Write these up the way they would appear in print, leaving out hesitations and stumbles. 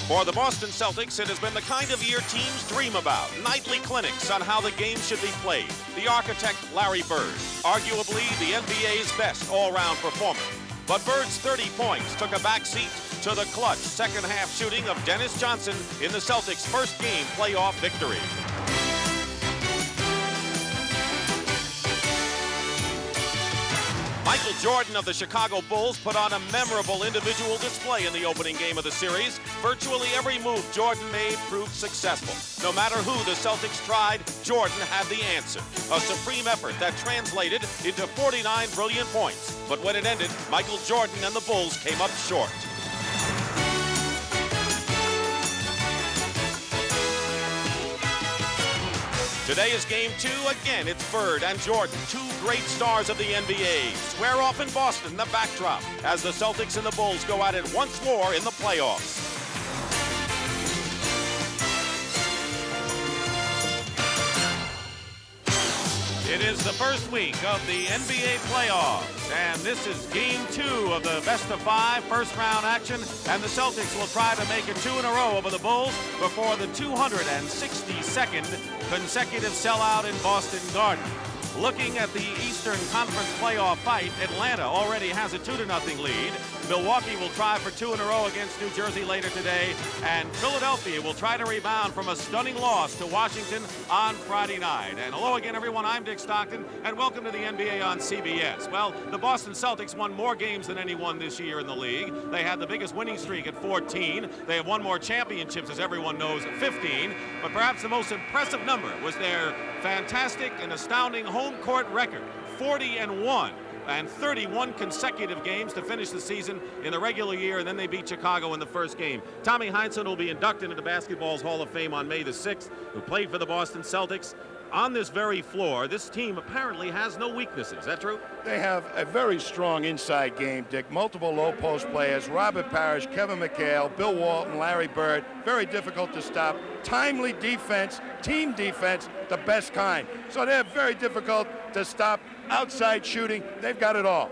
For the Boston Celtics, it has been the kind of year teams dream about. Nightly clinics on how the game should be played. The architect, Larry Bird, arguably the NBA's best all-round performer. But Bird's 30 points took a backseat to the clutch second-half shooting of Dennis Johnson in the Celtics' first game playoff victory. Michael Jordan of the Chicago Bulls put on a memorable individual display in the opening game of the series. Virtually every move Jordan made proved successful. No matter who the Celtics tried, Jordan had the answer. A supreme effort that translated into 49 brilliant points. But when it ended, Michael Jordan and the Bulls came up short. Today is game 2. Again, it's Bird and Jordan, two great stars of the NBA. Square off in Boston, the backdrop, as the Celtics and the Bulls go at it once more in the playoffs. It is the first week of the NBA playoffs, and this is game 2 of the best-of-5 first-round action, and the Celtics will try to make it 2 in a row over the Bulls before the 262nd consecutive sellout in Boston Garden. Looking at the Eastern Conference playoff fight, Atlanta already has a 2-0 lead. Milwaukee will try for 2 in a row against New Jersey later today, and Philadelphia will try to rebound from a stunning loss to Washington on Friday night. And hello again, everyone. I'm Dick Stockton, and welcome to the NBA on CBS. Well, the Boston Celtics won more games than anyone this year in the league. They had the biggest winning streak at 14. They have won more championships, as everyone knows, at 15. But perhaps the most impressive number was their fantastic and astounding home court record, 40-1. And 31 consecutive games to finish the season in the regular year, and then they beat Chicago in the first game. Tommy Heinsohn will be inducted into Basketball's Hall of Fame on May the 6th, who played for the Boston Celtics. On this very floor, this team apparently has no weaknesses. Is that true? They have a very strong inside game, Dick. Multiple low-post players, Robert Parish, Kevin McHale, Bill Walton, Larry Bird. Very difficult to stop. Timely defense, team defense, the best kind. So they're very difficult to stop. Outside shooting, they've got it all.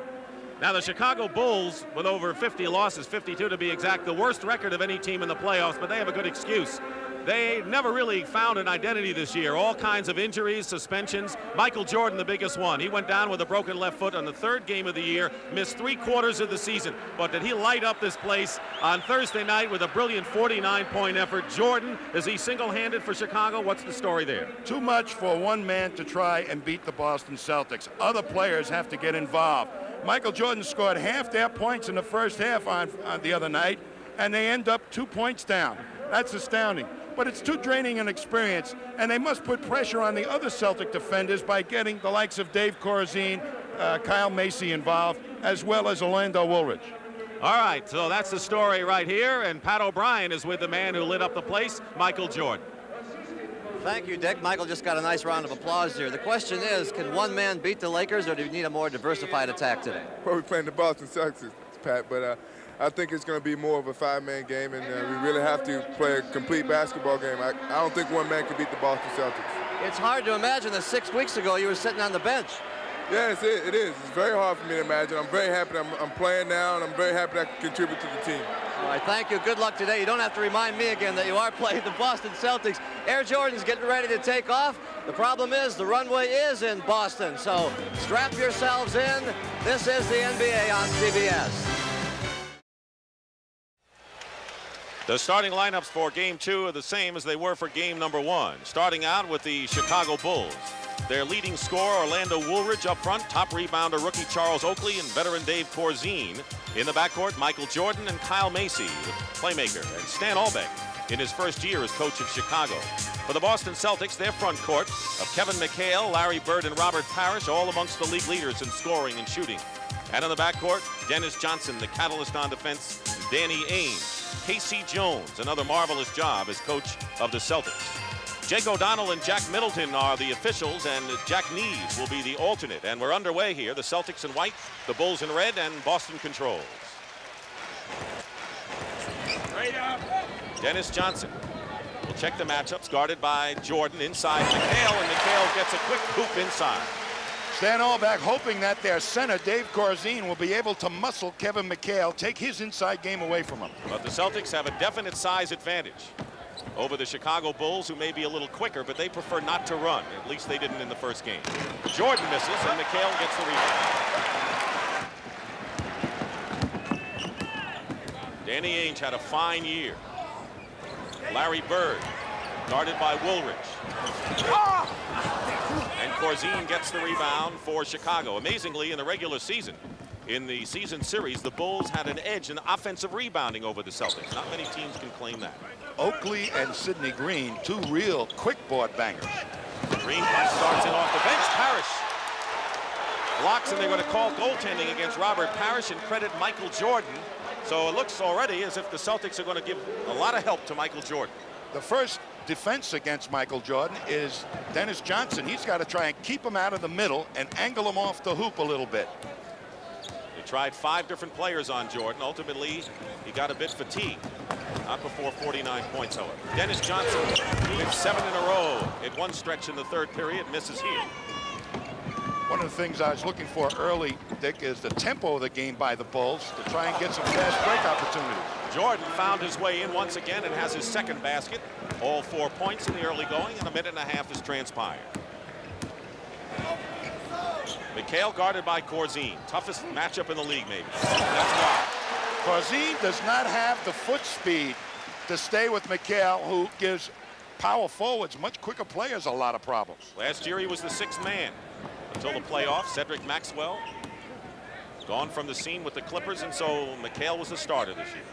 Now the Chicago Bulls, with over 50 losses, 52 to be exact, the worst record of any team in the playoffs, but they have a good excuse. They never really found an identity this year. All kinds of injuries, suspensions. Michael Jordan, the biggest one. He went down with a broken left foot on the third game of the year, missed 3/4 of the season. But did he light up this place on Thursday night with a brilliant 49-point effort? Jordan, is he single-handed for Chicago? What's the story there? Too much for one man to try and beat the Boston Celtics. Other players have to get involved. Michael Jordan scored half their points in the first half on the other night, and they end up 2 points down. That's astounding. But it's too draining an experience, and they must put pressure on the other Celtic defenders by getting the likes of Dave Corzine, Kyle Macy involved, as well as Orlando Woolridge. All right, so that's the story right here, and Pat O'Brien is with the man who lit up the place, Michael Jordan. Thank you, Dick. Michael just got a nice round of applause here. The question is, can one man beat the Lakers, or do you need a more diversified attack today? Well, we're playing the Boston Celtics, Pat, but I think it's going to be more of a 5-man game, and we really have to play a complete basketball game. I don't think one man can beat the Boston Celtics. It's hard to imagine that 6 weeks ago you were sitting on the bench. Yes, it is. It's very hard for me to imagine. I'm very happy I'm playing now, and I'm very happy that I can contribute to the team. All right, thank you. Good luck today. You don't have to remind me again that you are playing the Boston Celtics. Air Jordan's getting ready to take off. The problem is the runway is in Boston, so strap yourselves in. This is the NBA on CBS. The starting lineups for game 2 are the same as they were for game number 1. Starting out with the Chicago Bulls. Their leading scorer, Orlando Woolridge, up front. Top rebounder, rookie Charles Oakley, and veteran Dave Corzine. In the backcourt, Michael Jordan and Kyle Macy, playmaker, and Stan Albeck in his first year as coach of Chicago. For the Boston Celtics, their front court of Kevin McHale, Larry Bird, and Robert Parish, all amongst the league leaders in scoring and shooting. And in the backcourt, Dennis Johnson, the catalyst on defense, Danny Ainge. Casey Jones, another marvelous job as coach of the Celtics. Jake O'Donnell and Jack Middleton are the officials, and Jack Neves will be the alternate. And we're underway here. The Celtics in white, the Bulls in red, and Boston controls. Dennis Johnson will check the matchups, guarded by Jordan inside McHale, and McHale gets a quick hoop inside. Stand all back, hoping that their center, Dave Corzine, will be able to muscle Kevin McHale, take his inside game away from him. But the Celtics have a definite size advantage over the Chicago Bulls, who may be a little quicker, but they prefer not to run. At least they didn't in the first game. Jordan misses, and McHale gets the rebound. Danny Ainge had a fine year. Larry Bird, guarded by Woolridge. And Corzine gets the rebound for Chicago. Amazingly, in the regular season, in the season series, the Bulls had an edge in offensive rebounding over the Celtics. Not many teams can claim that. Oakley and Sidney Green, two real quick board bangers. Green starts it off the bench. Parish blocks, and they're going to call goaltending against Robert Parish and credit Michael Jordan. So it looks already as if the Celtics are going to give a lot of help to Michael Jordan. The first defense against Michael Jordan is Dennis Johnson. He's got to try and keep him out of the middle and angle him off the hoop a little bit. They tried 5 different players on Jordan. Ultimately, he got a bit fatigued. Not before 49 points, however. Dennis Johnson hit 7 in a row at one stretch in the third period, misses here. One of the things I was looking for early, Dick, is the tempo of the game by the Bulls to try and get some fast break opportunities. Jordan found his way in once again and has his second basket. All 4 points in the early going, and a minute and a half has transpired. McHale guarded by Corzine. Toughest matchup in the league, maybe. That's why. Corzine does not have the foot speed to stay with McHale, who gives power forwards, much quicker players, a lot of problems. Last year he was the 6th man until the playoffs. Cedric Maxwell gone from the scene with the Clippers, and so McHale was the starter this year.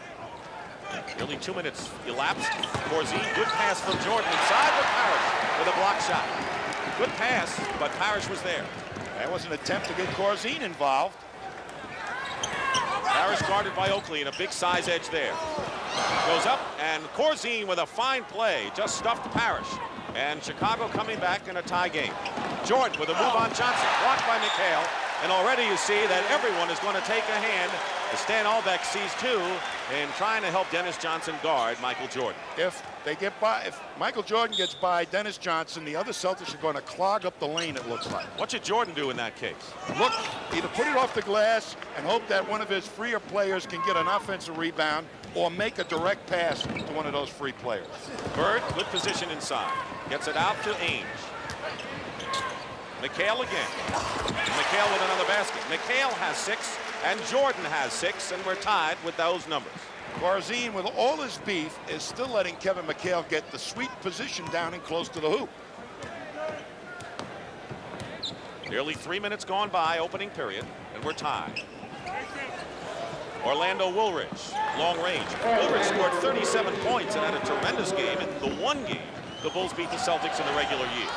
Nearly 2 minutes elapsed. Corzine, good pass from Jordan inside with Parish with a block shot. Good pass, but Parish was there. That was an attempt to get Corzine involved. Parish guarded by Oakley, and a big size edge there. Goes up, and Corzine with a fine play just stuffed Parish. And Chicago coming back in a tie game. Jordan with a move on Johnson, blocked by McHale. And already you see that everyone is going to take a hand. Stan Albeck sees too in trying to help Dennis Johnson guard Michael Jordan. If they get by, if Michael Jordan gets by Dennis Johnson, the other Celtics are going to clog up the lane, it looks like. What should Jordan do in that case? Look, either put it off the glass and hope that one of his freer players can get an offensive rebound, or make a direct pass to one of those free players. Bird, good position inside. Gets it out to Ainge. McHale again. McHale with another basket. McHale has 6, and Jordan has 6, and we're tied with those numbers. Corzine, with all his beef, is still letting Kevin McHale get the sweet position down and close to the hoop. Nearly 3 minutes gone by, opening period, and we're tied. Orlando Woolridge, long range. Woolridge scored 37 points and had a tremendous game in the one game the Bulls beat the Celtics in the regular year.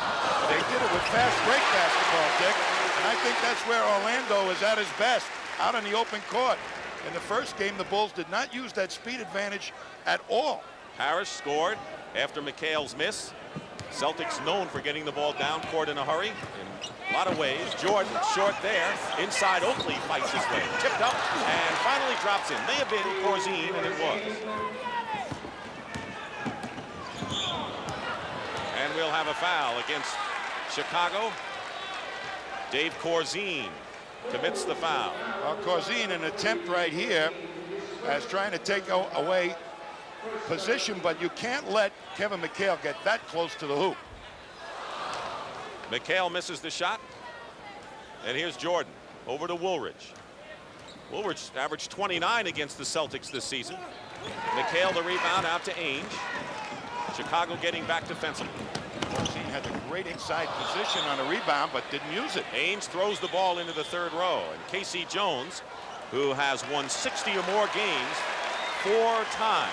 They did it with fast break basketball, Dick, and I think that's where Orlando is at his best, out on the open court. In the first game, the Bulls did not use that speed advantage at all. Parish scored after McHale's miss. Celtics known for getting the ball down court in a hurry in a lot of ways. Jordan short there. Inside, Oakley fights his way. Tipped up and finally drops in. May have been Corzine, and it was. And we'll have a foul against Chicago. Dave Corzine commits the foul. Well, Corzine, an attempt right here as trying to take away position, but you can't let Kevin McHale get that close to the hoop. McHale misses the shot. And here's Jordan over to Woolridge. Woolridge averaged 29 against the Celtics this season. McHale the rebound out to Ainge. Chicago getting back defensively. Corzine had a great inside position on a rebound, but didn't use it. Ainge throws the ball into the third row. And Casey Jones, who has won 60 or more games 4 times.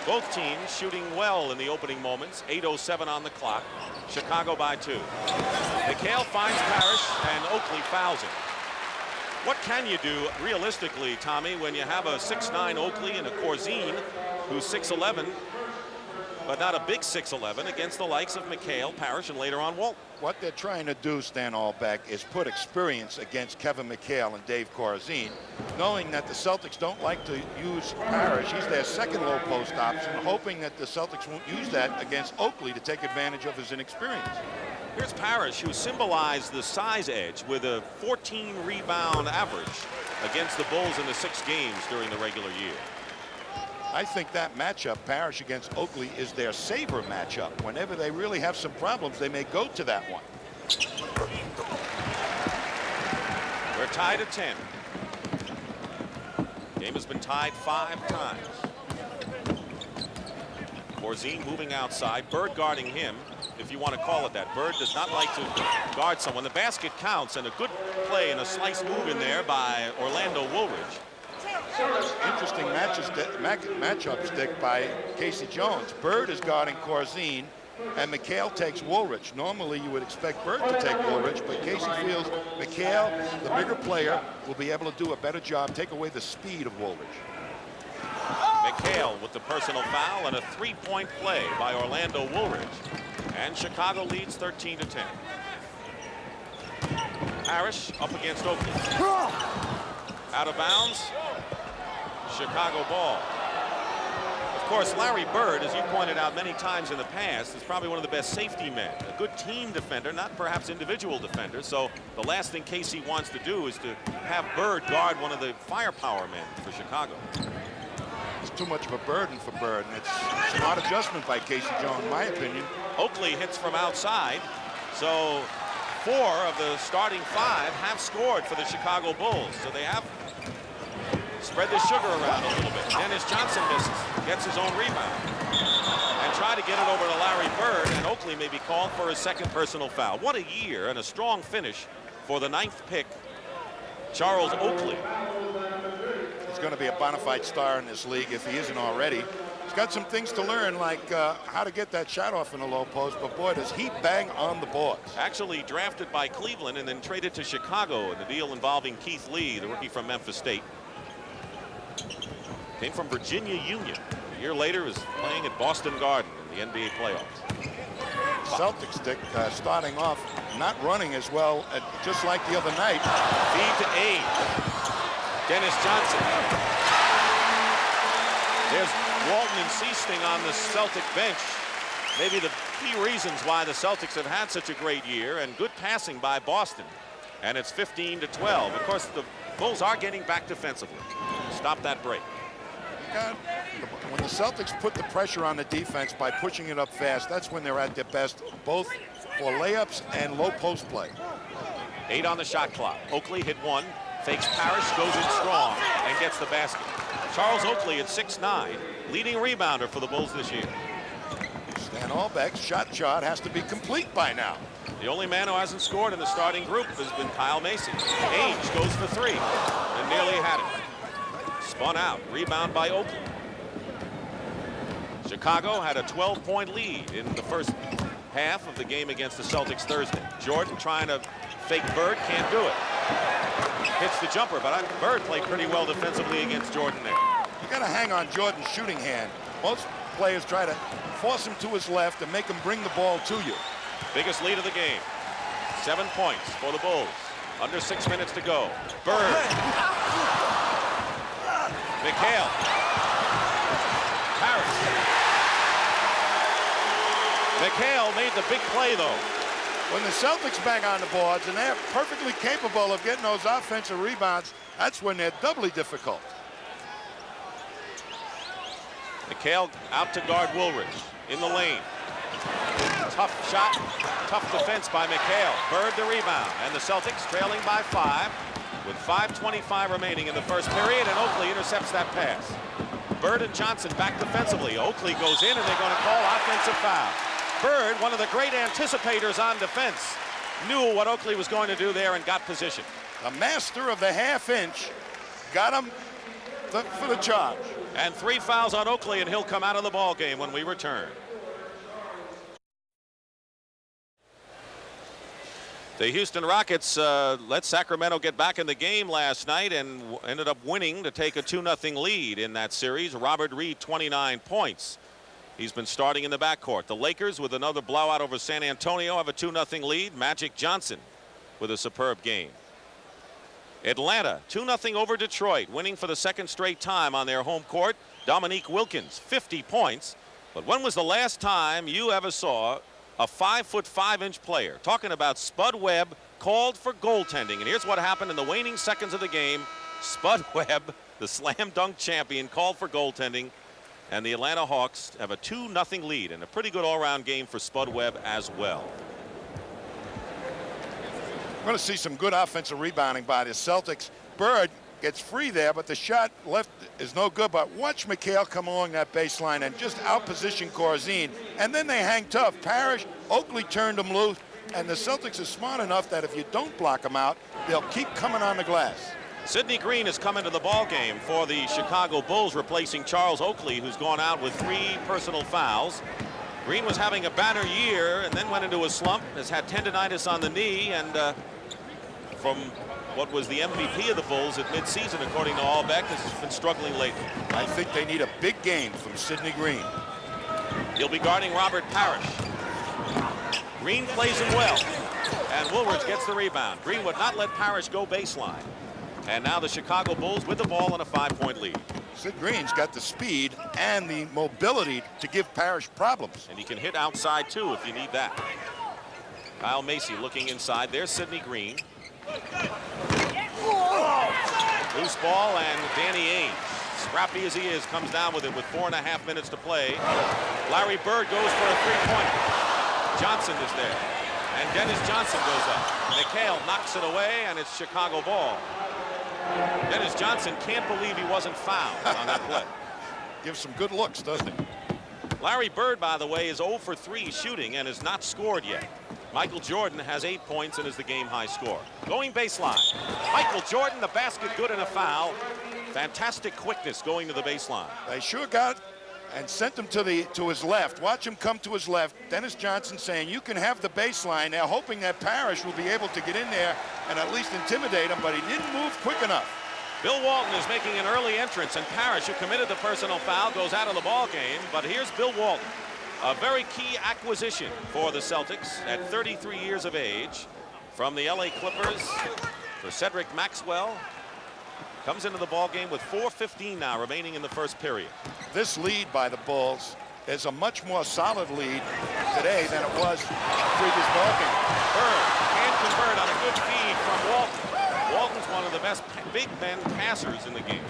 Both teams shooting well in the opening moments. 8:07 on the clock. Chicago by 2. McHale finds Parish, and Oakley fouls him. What can you do realistically, Tommy, when you have a 6'9" Oakley and a Corzine who's 6'11", but not a big 6'11" against the likes of McHale, Parish, and later on Walt. What they're trying to do, Stan Albeck, is put experience against Kevin McHale and Dave Corzine, knowing that the Celtics don't like to use Parish. He's their second low post option, hoping that the Celtics won't use that against Oakley to take advantage of his inexperience. Here's Parish, who symbolized the size edge with a 14 rebound average against the Bulls in the 6 games during the regular year. I think that matchup, Parish against Oakley, is their saber matchup. Whenever they really have some problems, they may go to that one. We're tied at 10. Game has been tied 5 times. Corzine moving outside, Bird guarding him, if you want to call it that. Bird does not like to guard someone. The basket counts, and a good play and a slice move in there by Orlando Woolridge. Interesting matchup stick by Casey Jones. Bird is guarding Corzine, and McHale takes Woolridge. Normally, you would expect Bird to take Woolridge, but Casey feels McHale, the bigger player, will be able to do a better job, take away the speed of Woolridge. McHale with the personal foul and a 3-point play by Orlando Woolridge. And Chicago leads 13-10. Parish up against Oakley. Out of bounds. Chicago ball. Of course, Larry Bird, as you pointed out many times in the past, is probably one of the best safety men. A good team defender, not perhaps individual defender. So the last thing Casey wants to do is to have Bird guard one of the firepower men for Chicago. It's too much of a burden for Bird, and it's a smart adjustment by Casey Jones, in my opinion. Oakley hits from outside. So 4 of the starting 5 have scored for the Chicago Bulls. So they have spread the sugar around a little bit. Dennis Johnson misses, gets his own rebound, and try to get it over to Larry Bird, and Oakley may be called for his 2nd personal foul. What a year and a strong finish for the 9th pick, Charles Oakley. He's going to be a bona fide star in this league if he isn't already. He's got some things to learn, like how to get that shot off in the low post, but boy, does he bang on the boards. Actually drafted by Cleveland and then traded to Chicago in the deal involving Keith Lee, the rookie from Memphis State. Came from Virginia Union. A year later is playing at Boston Garden in the NBA playoffs. Celtics starting off not running as well, just like the other night. Feed to Ainge. Dennis Johnson. There's Walton and Seasting on the Celtic bench. Maybe the key reasons why the Celtics have had such a great year, and good passing by Boston. And it's 15-12. Of course, the Bulls are getting back defensively. Stop that break. When the Celtics put the pressure on the defense by pushing it up fast, that's when they're at their best, both for layups and low post play. 8 on the shot clock. Oakley hit 1, fakes Parish, goes in strong, and gets the basket. Charles Oakley at 6'9", leading rebounder for the Bulls this year. Stan Albeck's shot has to be complete by now. The only man who hasn't scored in the starting group has been Kyle Macy. Ainge goes for 3 and nearly had it. Spun out, rebound by Oakley. Chicago had a 12-point lead in the first half of the game against the Celtics Thursday. Jordan trying to fake Bird, can't do it. Hits the jumper, but Bird played pretty well defensively against Jordan there. You got to hang on Jordan's shooting hand. Most players try to force him to his left and make him bring the ball to you. Biggest lead of the game. 7 points for the Bulls. Under 6 minutes to go. Bird. McHale. Parish. McHale made the big play, though. When the Celtics bang on the boards, and they're perfectly capable of getting those offensive rebounds, that's when they're doubly difficult. McHale out to guard Woolridge in the lane. Tough shot, tough defense by McHale. Bird the rebound, and the Celtics trailing by 5 with 5:25 remaining in the first period, and Oakley intercepts that pass. Bird and Johnson back defensively. Oakley goes in, and they're going to call offensive foul. Bird, one of the great anticipators on defense, knew what Oakley was going to do there and got position. The master of the half-inch got him for the charge. And 3 fouls on Oakley, and he'll come out of the ball game when we return. The Houston Rockets let Sacramento get back in the game last night and ended up winning to take a 2-0 lead in that series. Robert Reed, 29 points. He's been starting in the backcourt. The Lakers, with another blowout over San Antonio, have a 2-0 lead. Magic Johnson with a superb game. Atlanta 2-0 over Detroit, winning for the second straight time on their home court. Dominique Wilkins, 50 points. But when was the last time you ever saw a 5'5" player? Talking about Spud Webb called for goaltending. And here's what happened in the waning seconds of the game. Spud Webb, the slam dunk champion, called for goaltending. And the Atlanta Hawks have a 2-0 lead, and a pretty good all-around game for Spud Webb as well. We're going to see some good offensive rebounding by the Celtics. Bird gets free there, but the shot left is no good. But watch McHale come along that baseline and just outposition Corzine. And then they hang tough. Parish, Oakley turned them loose, and the Celtics are smart enough that if you don't block them out, they'll keep coming on the glass. Sidney Green has come into the ball game for the Chicago Bulls, replacing Charles Oakley, who's gone out with 3 personal fouls. Green was having a banner year and then went into a slump, has had tendonitis on the knee, and from what was the MVP of the Bulls at midseason, according to Allbeck, has been struggling lately. I think they need a big game from Sidney Green. He'll be guarding Robert Parish. Green plays him well, and Woolridge gets the rebound. Green would not let Parish go baseline. And now the Chicago Bulls with the ball in a 5-point lead. Sid Green's got the speed and the mobility to give Parish problems. And he can hit outside, too, if you need that. Kyle Macy looking inside. There's Sidney Green. Loose ball, and Danny Ainge, scrappy as he is, comes down with it with 4.5 minutes to play. Larry Bird goes for a 3-pointer. Johnson is there. And Dennis Johnson goes up. McHale knocks it away, and it's Chicago ball. Dennis Johnson can't believe he wasn't fouled on that play. Gives some good looks, doesn't he? Larry Bird, by the way, is 0 for 3 shooting and has not scored yet. Michael Jordan has 8 points and is the game-high scorer. Going baseline. Michael Jordan, the basket good and a foul. Fantastic quickness going to the baseline. They sure got and sent him to his left. Watch him come to his left. Dennis Johnson saying, you can have the baseline. They're hoping that Parish will be able to get in there and at least intimidate him, but he didn't move quick enough. Bill Walton is making an early entrance, and Parish, who committed the personal foul, goes out of the ball game. But here's Bill Walton, a very key acquisition for the Celtics at 33 years of age from the LA Clippers for Cedric Maxwell. Comes into the ball game with 4:15 now remaining in the first period. This lead by the Bulls is a much more solid lead today than it was in the previous ball game. Bird can't convert on a good feed from Walton. Walton's one of the best big men passers in the game.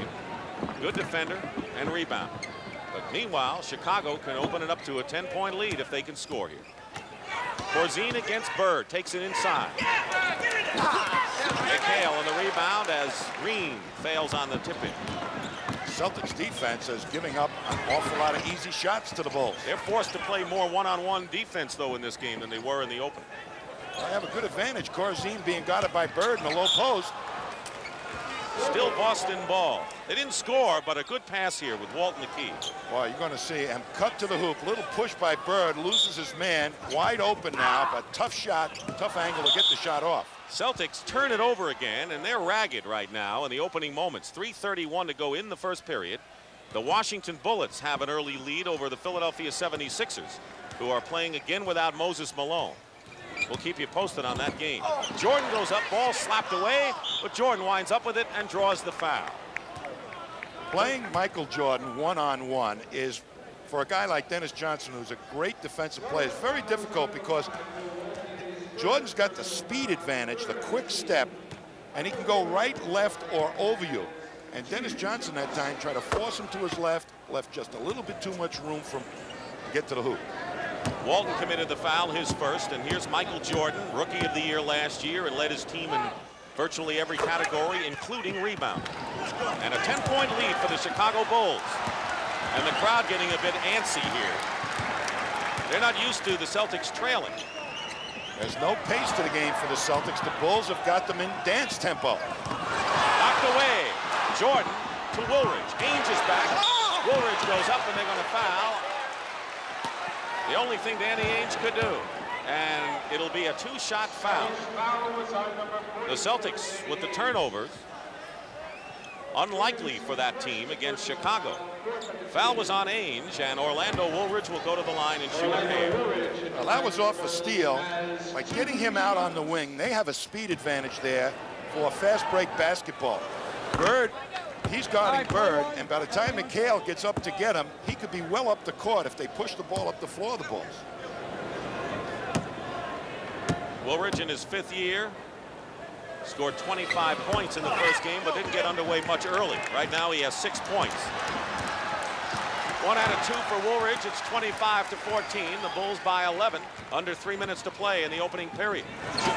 Good defender and rebounder. But meanwhile, Chicago can open it up to a 10-point lead if they can score here. Corzine against Bird, takes it inside. McHale on the rebound as Green fails on the tip-in. Celtics defense is giving up an awful lot of easy shots to the Bulls. They're forced to play more one-on-one defense, though, in this game than they were in the opener. They have a good advantage. Corzine being guarded by Bird in the low post. Still Boston ball. They didn't score, but a good pass here with Walton the key. Boy, you're going to see him cut to the hoop. Little push by Bird, loses his man. Wide open now, but tough shot, tough angle to get the shot off. Celtics turn it over again, and they're ragged right now in the opening moments. 3:31 to go in the first period. The Washington Bullets have an early lead over the Philadelphia 76ers, who are playing again without Moses Malone. We'll keep you posted on that game. Jordan goes up, ball slapped away, but Jordan winds up with it and draws the foul. Playing Michael Jordan one-on-one is, for a guy like Dennis Johnson, who's a great defensive player, it's very difficult because Jordan's got the speed advantage, the quick step, and he can go right, left, or over you. And Dennis Johnson that time tried to force him to his left just a little bit too much room for him to get to the hoop. Walton committed the foul, his first, and here's Michael Jordan, rookie of the year last year, and led his team in virtually every category, including rebound. And a 10-point lead for the Chicago Bulls. And the crowd getting a bit antsy here. They're not used to the Celtics trailing. There's no pace to the game for the Celtics. The Bulls have got them in dance tempo. Knocked away. Jordan to Woolridge. Ainge is back. Woolridge goes up, and they're going to foul. The only thing Danny Ainge could do. And it'll be a 2-shot foul. The Celtics with the turnovers. Unlikely for that team against Chicago. Foul was on Ainge, and Orlando Woolridge will go to the line and shoot a pair. Well, that was off a steal. By getting him out on the wing, they have a speed advantage there for a fast break basketball. Bird, he's guarding Bird, and by the time McHale gets up to get him, he could be well up the court if they push the ball up the floor of the Bulls. Woolridge in his 5th year scored 25 points in the first game, but didn't get underway much early. Right now he has 6 points. 1 out of 2 for Woolridge. It's 25-14. The Bulls by 11. Under 3 minutes to play in the opening period.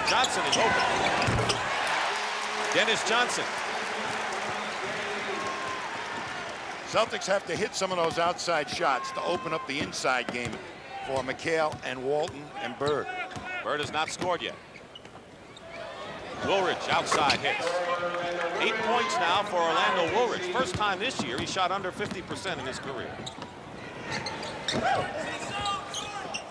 Johnson is open. Dennis Johnson. Celtics have to hit some of those outside shots to open up the inside game for McHale and Walton and Bird. Bird has not scored yet. Woolridge outside hits. 8 points now for Orlando Woolridge. First time this year he shot under 50% in his career.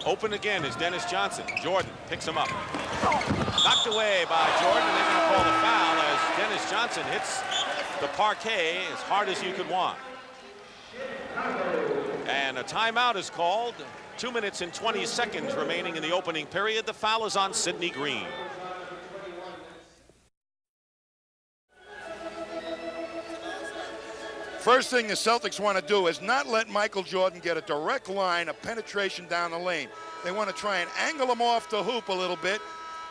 Open again is Dennis Johnson. Jordan picks him up. Knocked away by Jordan, and they're going to call the foul as Dennis Johnson hits the parquet as hard as you could want. And a timeout is called. 2 minutes and 20 seconds remaining in the opening period. The foul is on Sidney Green. First thing the Celtics want to do is not let Michael Jordan get a direct line of penetration down the lane. They want to try and angle him off the hoop a little bit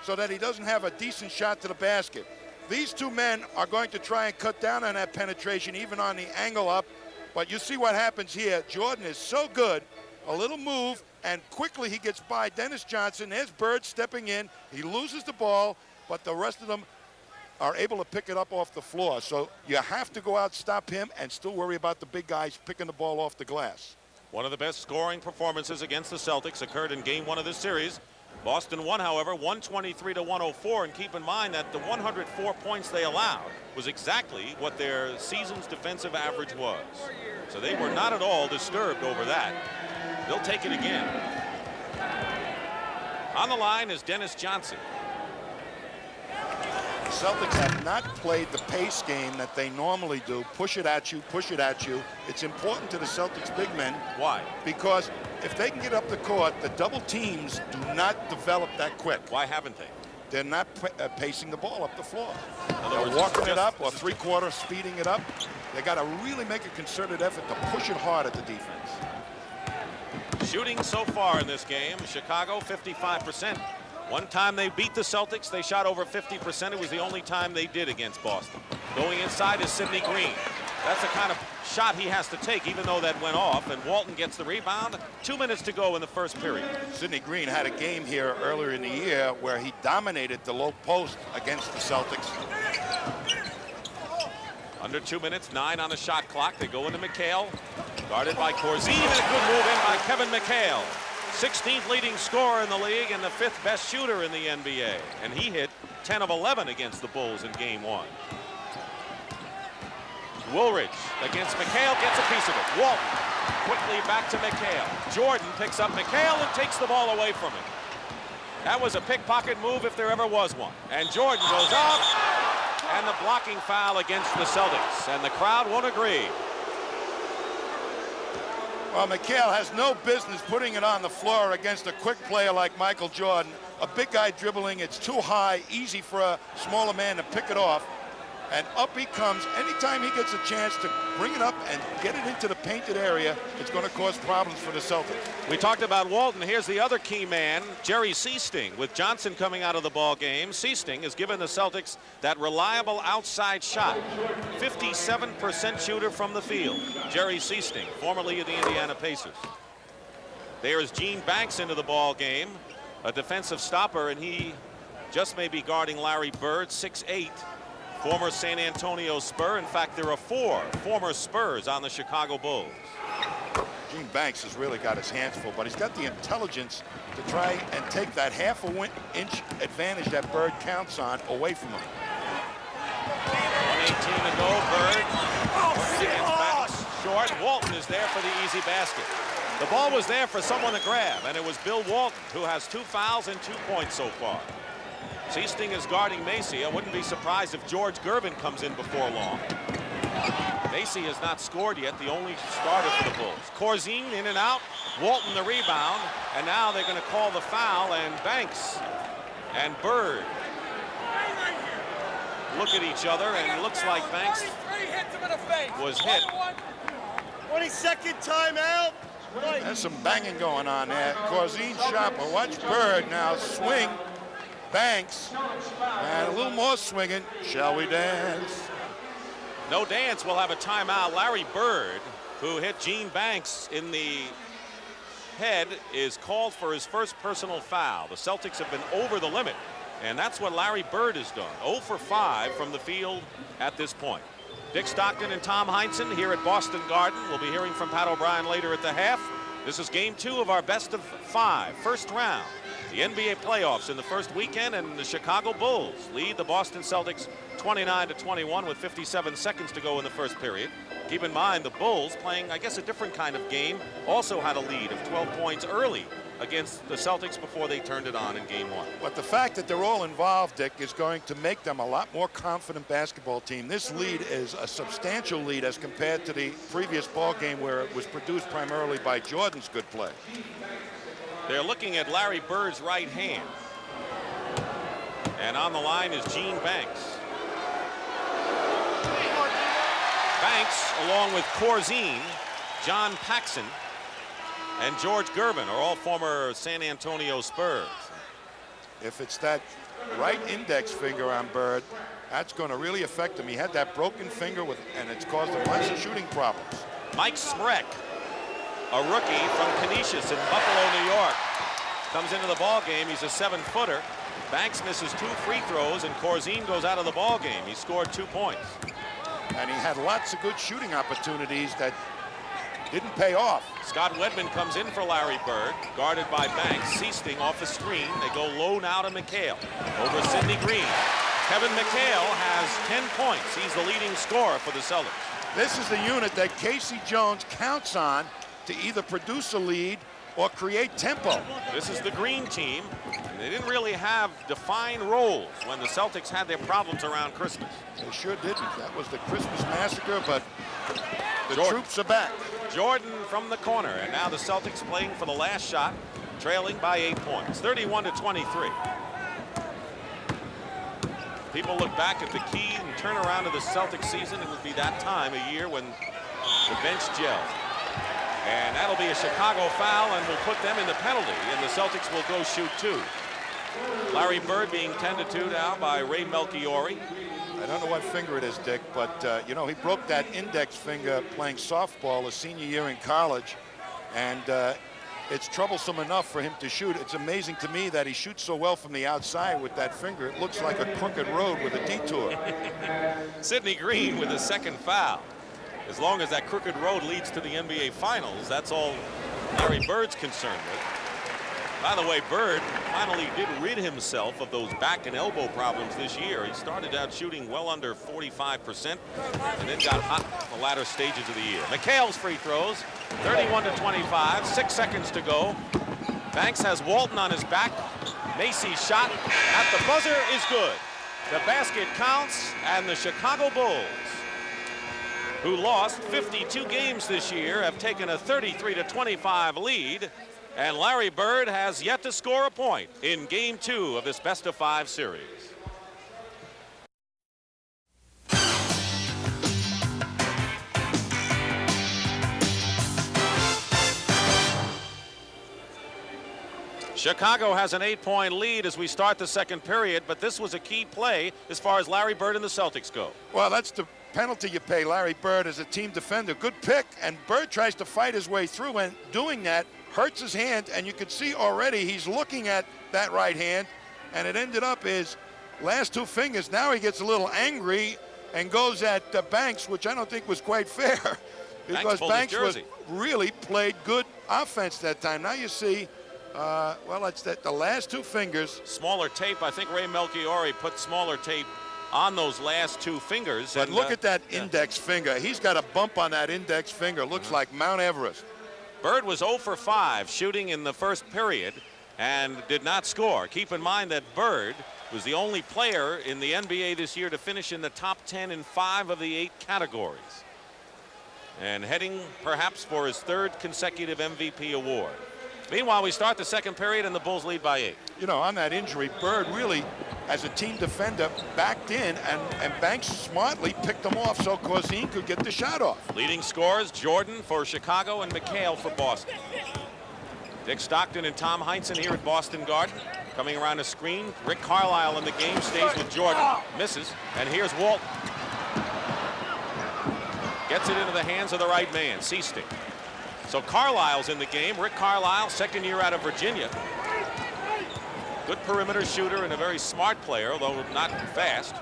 so that he doesn't have a decent shot to the basket. These two men are going to try and cut down on that penetration, even on the angle up. But you see what happens here. Jordan is so good. A little move, and quickly he gets by Dennis Johnson. There's Bird stepping in. He loses the ball, but the rest of them are able to pick it up off the floor. So you have to go out, stop him, and still worry about the big guys picking the ball off the glass. One of the best scoring performances against the Celtics occurred in game 1 of this series. Boston won, however, 123-104, and keep in mind that the 104 points they allowed was exactly what their season's defensive average was. So they were not at all disturbed over that. They'll take it again. On the line is Dennis Johnson. The Celtics have not played the pace game that they normally do. Push it at you, push it at you. It's important to the Celtics big men. Why? Because if they can get up the court, the double teams do not develop that quick. Why haven't they? They're not pacing the ball up the floor. Words, they're walking it up or three-quarter speeding it up. They got to really make a concerted effort to push it hard at the defense. Shooting so far in this game, Chicago 55%. One time they beat the Celtics, they shot over 50%. It was the only time they did against Boston. Going inside is Sidney Green. That's the kind of shot he has to take, even though that went off, and Walton gets the rebound. 2 minutes to go in the first period. Sidney Green had a game here earlier in the year where he dominated the low post against the Celtics. Under 2 minutes, 9 on the shot clock. They go into McHale, guarded by Corzine, and a good move in by Kevin McHale. 16th leading scorer in the league and the 5th best shooter in the NBA. And he hit 10 of 11 against the Bulls in game 1. Woolridge against McHale, gets a piece of it. Walton quickly back to McHale. Jordan picks up McHale and takes the ball away from him. That was a pickpocket move if there ever was one. And Jordan goes up, and the blocking foul against the Celtics. And the crowd won't agree. Well, McHale has no business putting it on the floor against a quick player like Michael Jordan. A big guy dribbling, it's too high, easy for a smaller man to pick it off. And up he comes. Anytime he gets a chance to bring it up and get it into the painted area, it's going to cause problems for the Celtics. We talked about Walton. Here's the other key man, Jerry Seasting. With Johnson coming out of the ball game, Seasting has given the Celtics that reliable outside shot. 57% shooter from the field. Jerry Seasting, formerly of the Indiana Pacers. There's Gene Banks into the ball game, a defensive stopper, and he just may be guarding Larry Bird, 6'8". Former San Antonio Spur. In fact, there are 4 former Spurs on the Chicago Bulls. Gene Banks has really got his hands full, but he's got the intelligence to try and take that half-inch advantage that Bird counts on away from him. 1:18 to go. Bird working against Banks. Short. Walton is there for the easy basket. The ball was there for someone to grab, and it was Bill Walton, who has 2 fouls and 2 points so far. Seasting is guarding Macy. I wouldn't be surprised if George Gervin comes in before long. Macy has not scored yet, the only starter for the Bulls. Corzine in and out, Walton the rebound, and now they're going to call the foul, and Banks and Bird look at each other, and it looks like Banks was hit. 22nd timeout. There's some banging going on there. Corzine shot, but watch Bird now swing. Banks, and a little more swinging. Shall we dance? No dance. We'll have a timeout. Larry Bird, who hit Gene Banks in the head, is called for his first personal foul. The Celtics have been over the limit, and that's what Larry Bird has done. 0 for 5 from the field at this point. Dick Stockton and Tom Heinsohn here at Boston Garden. We'll be hearing from Pat O'Brien later at the half. This is game 2 of our best of 5, first round. The NBA playoffs in the first weekend, and the Chicago Bulls lead the Boston Celtics 29-21 with 57 seconds to go in the first period. Keep in mind, the Bulls, playing, I guess, a different kind of game, also had a lead of 12 points early against the Celtics before they turned it on in game 1. But the fact that they're all involved, Dick, is going to make them a lot more confident basketball team. This lead is a substantial lead as compared to the previous ball game where it was produced primarily by Jordan's good play. They're looking at Larry Bird's right hand. And on the line is Gene Banks. Banks, along with Corzine, John Paxson, and George Gervin are all former San Antonio Spurs. If it's that right index finger on Bird, that's going to really affect him. He had that broken finger, and it's caused him lots of shooting problems. Mike Smrek, a rookie from Canisius in Buffalo, New York, comes into the ball game. He's a 7-footer. Banks misses 2 free throws, and Corzine goes out of the ball game. He scored 2 points. And he had lots of good shooting opportunities that didn't pay off. Scott Wedman comes in for Larry Bird, guarded by Banks. Seasting off the screen. They go low now to McHale. Over Sidney Green. Kevin McHale has 10 points. He's the leading scorer for the Celtics. This is the unit that Casey Jones counts on to either produce a lead or create tempo. This is the green team. They didn't really have defined roles when the Celtics had their problems around Christmas. They sure didn't. That was the Christmas massacre, but the troops are back. Jordan from the corner, and now the Celtics playing for the last shot, trailing by 8 points, 31-23. People look back at the key and turnaround of the Celtics season. It would be that time of year when the bench gels. And that'll be a Chicago foul, and will put them in the penalty, and the Celtics will go shoot 2. Larry Bird being tended to now by Ray Melchiori. I don't know what finger it is, Dick, but you know, he broke that index finger playing softball his senior year in college, and it's troublesome enough for him to shoot. It's amazing to me that he shoots so well from the outside with that finger. It looks like a crooked road with a detour. Sidney Green with his second foul. As long as that crooked road leads to the NBA Finals, that's all Larry Bird's concerned with. By the way, Bird finally did rid himself of those back and elbow problems this year. He started out shooting well under 45% and then got hot in the latter stages of the year. McHale's free throws, 31-25, 6 seconds to go. Banks has Walton on his back. Macy's shot at the buzzer is good. The basket counts, and the Chicago Bulls, who lost 52 games this year, have taken a 33-25 lead, and Larry Bird has yet to score a point in game 2 of this best-of-5 series. Chicago has an 8-point lead as we start the second period, but this was a key play as far as Larry Bird and the Celtics go. Well, that's the penalty you pay Larry Bird as a team defender. Good pick, and Bird tries to fight his way through, and doing that hurts his hand, and you can see already he's looking at that right hand, and it ended up his last 2 fingers. Now he gets a little angry and goes at Banks, which I don't think was quite fair, because Banks was really played good offense that time. Now you see, well, it's that the last 2 fingers. Smaller tape. I think Ray Melchiori put smaller tape on those last 2 fingers. But look at that index finger. He's got a bump on that index finger. Looks like Mount Everest. Bird was 0 for 5 shooting in the first period and did not score. Keep in mind that Bird Was the only player in the NBA this year to finish in the top 10 in 5 of the 8 categories. And heading perhaps for his 3rd consecutive MVP award. Meanwhile, we start the second period and the Bulls lead by 8. You know, on that injury, Bird really, as a team defender, backed in, and Banks smartly picked him off so Corzine could get the shot off. Leading scorers, Jordan for Chicago and McHale for Boston. Dick Stockton and Tom Heinsohn here at Boston Garden. Coming around the screen, Rick Carlisle in the game, stays with Jordan, misses, and here's Walton. Gets it into the hands of the right man, Seastick. So Carlisle's in the game. Rick Carlisle, 2nd year out of Virginia. Good perimeter shooter and a very smart player, although not fast.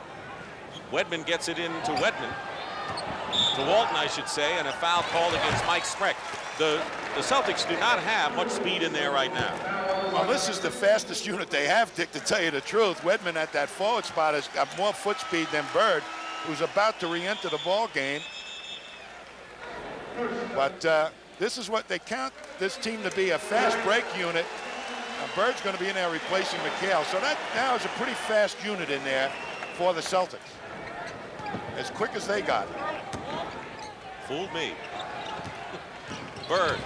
Wedman gets it into Wedman. To Walton, I should say, and a foul called against Mike Spreck. The Celtics do not have much speed in there right now. Well, this is the fastest unit they have, Dick, to tell you the truth. Wedman at that forward spot has got more foot speed than Bird, who's about to re-enter the ball game. But this is what they count this team to be, a fast break unit. Bird's going to be in there replacing McHale. So that now is a pretty fast unit in there for the Celtics. As quick as they got it. Fooled me. Bird.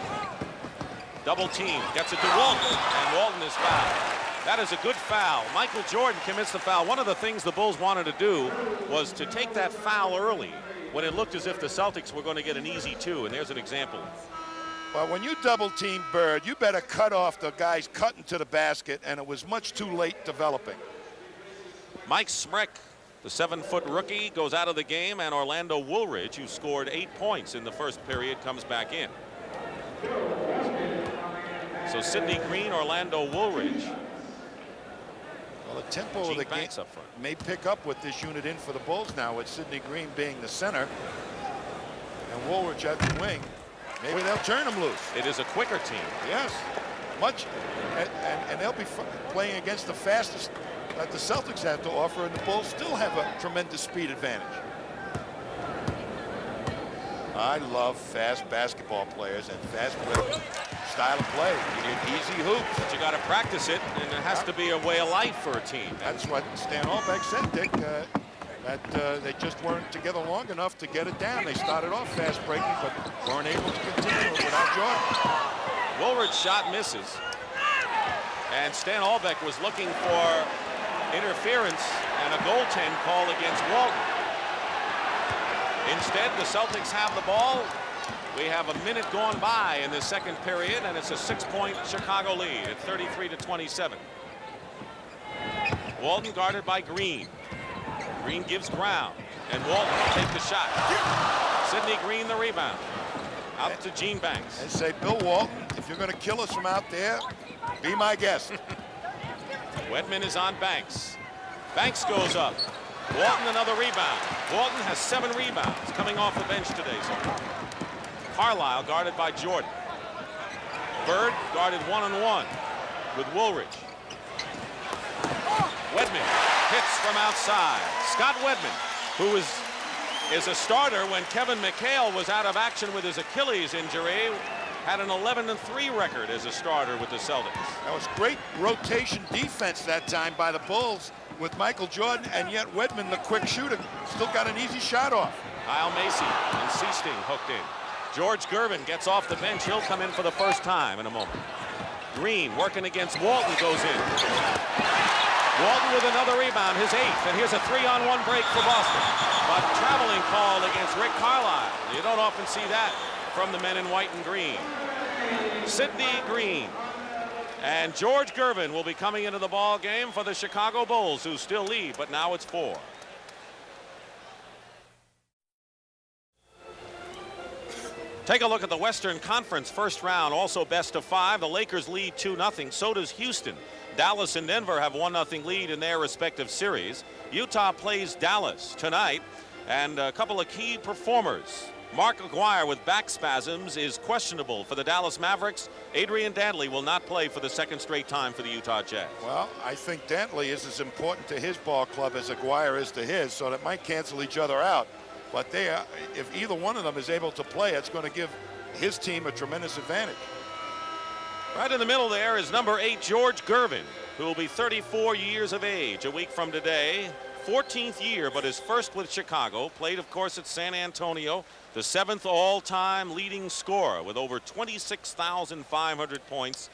Double team. Gets it to Walton. And Walton is fouled. That is a good foul. Michael Jordan commits the foul. One of the things the Bulls wanted to do was to take that foul early when it looked as if the Celtics were going to get an easy 2. And there's an example. Well, when you double team Bird, you better cut off the guys cutting to the basket, and it was much too late developing. Mike Spreck, the 7-foot rookie, goes out of the game, and Orlando Woolridge, who scored 8 points in the first period, comes back in. So Sidney Green, Orlando Woolridge. Well, the tempo of the game up front may pick up with this unit in for the Bulls now, with Sidney Green being the center and Woolridge at the wing. Maybe they'll turn him loose. It is a quicker team. Yes, much, and they'll be playing against the fastest that the Celtics have to offer, and the Bulls still have a tremendous speed advantage. I love fast basketball players and fast style of play. You need easy hoops. But you got to practice it, and it has to be a way of life for a team. That's what Stan Albeck said, Dick. That they just weren't together long enough to get it down. They started off fast breaking, but weren't able to continue it without Jordan. Woolridge's shot misses. And Stan Albeck was looking for interference and a goaltend call against Walton. Instead, the Celtics have the ball. We have a minute gone by in the second period, and it's a 6-point Chicago lead at 33-27. Walton guarded by Green. Green gives ground, and Walton will take the shot. Sidney Green the rebound. Out to Gene Banks. And say, Bill Walton, if you're going to kill us from out there, be my guest. Wedman is on Banks. Banks goes up. Walton another rebound. Walton has 7 rebounds coming off the bench today. So Carlisle guarded by Jordan. Bird guarded 1-on-1 with Woolridge. Wedman hits from outside. Scott Wedman, who is a starter when Kevin McHale was out of action with his Achilles injury, had an 11-3 record as a starter with the Celtics. That was great rotation defense that time by the Bulls with Michael Jordan, and yet Wedman, the quick shooter, still got an easy shot off. Kyle Macy and Seasting hooked in. George Gervin gets off the bench. He'll come in for the first time in a moment. Green working against Walton goes in. Walton with another rebound, his 8th, and here's a 3-on-1 break for Boston. But traveling call against Rick Carlisle. You don't often see that from the men in white and green. Sidney Green and George Gervin will be coming into the ball game for the Chicago Bulls, who still lead, but now it's 4. Take a look at the Western Conference first round, also best of 5. The Lakers lead 2-0. So does Houston. Dallas and Denver have 1-0 lead in their respective series. Utah plays Dallas tonight, and a couple of key performers. Mark Aguirre with back spasms is questionable for the Dallas Mavericks. Adrian Dantley will not play for the 2nd straight time for the Utah Jazz. Well, I think Dantley is as important to his ball club as Aguirre is to his, so that might cancel each other out. But if either one of them is able to play, it's going to give his team a tremendous advantage. Right in the middle there is number 8, George Gervin. who will be 34 years of age a week from today. 14th year, but his first with Chicago. Played, of course, at San Antonio. The 7th all-time leading scorer with over 26,500 points.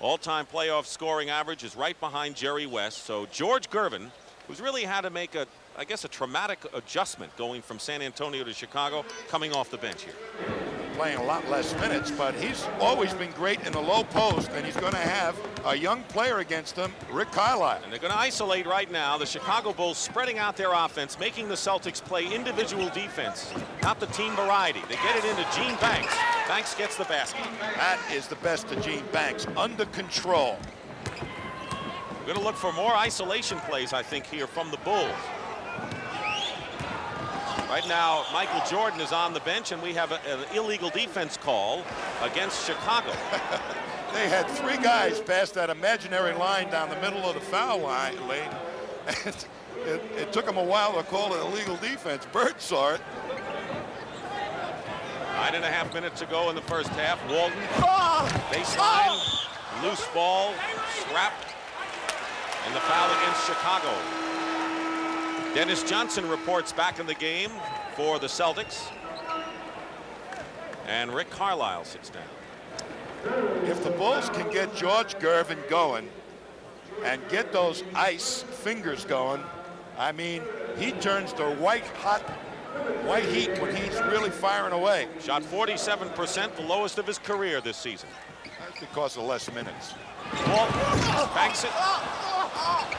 All-time playoff scoring average is right behind Jerry West. So George Gervin, who's really had to make a traumatic adjustment going from San Antonio to Chicago, coming off the bench here. Playing a lot less minutes, but he's always been great in the low post, and he's going to have a young player against him, Rick Carlisle. And they're going to isolate right now. The Chicago Bulls spreading out their offense, making the Celtics play individual defense, not the team variety. They get it into Gene Banks. Banks gets the basket. That is the best of Gene Banks, under control. We're going to look for more isolation plays, I think, here from the Bulls. Right now, Michael Jordan is on the bench, and we have an illegal defense call against Chicago. They had 3 guys pass that imaginary line down the middle of the foul lane. And it took them a while to call it illegal defense. Bird saw it. 9.5 minutes to go in the first half. Walton, baseline, loose ball, scrap, and the foul against Chicago. Dennis Johnson reports back in the game for the Celtics. And Rick Carlisle sits down. If the Bulls can get George Gervin going and get those ice fingers going, I mean, he turns to white heat when he's really firing away. Shot 47%, the lowest of his career this season. That's because of less minutes. Walton banks it.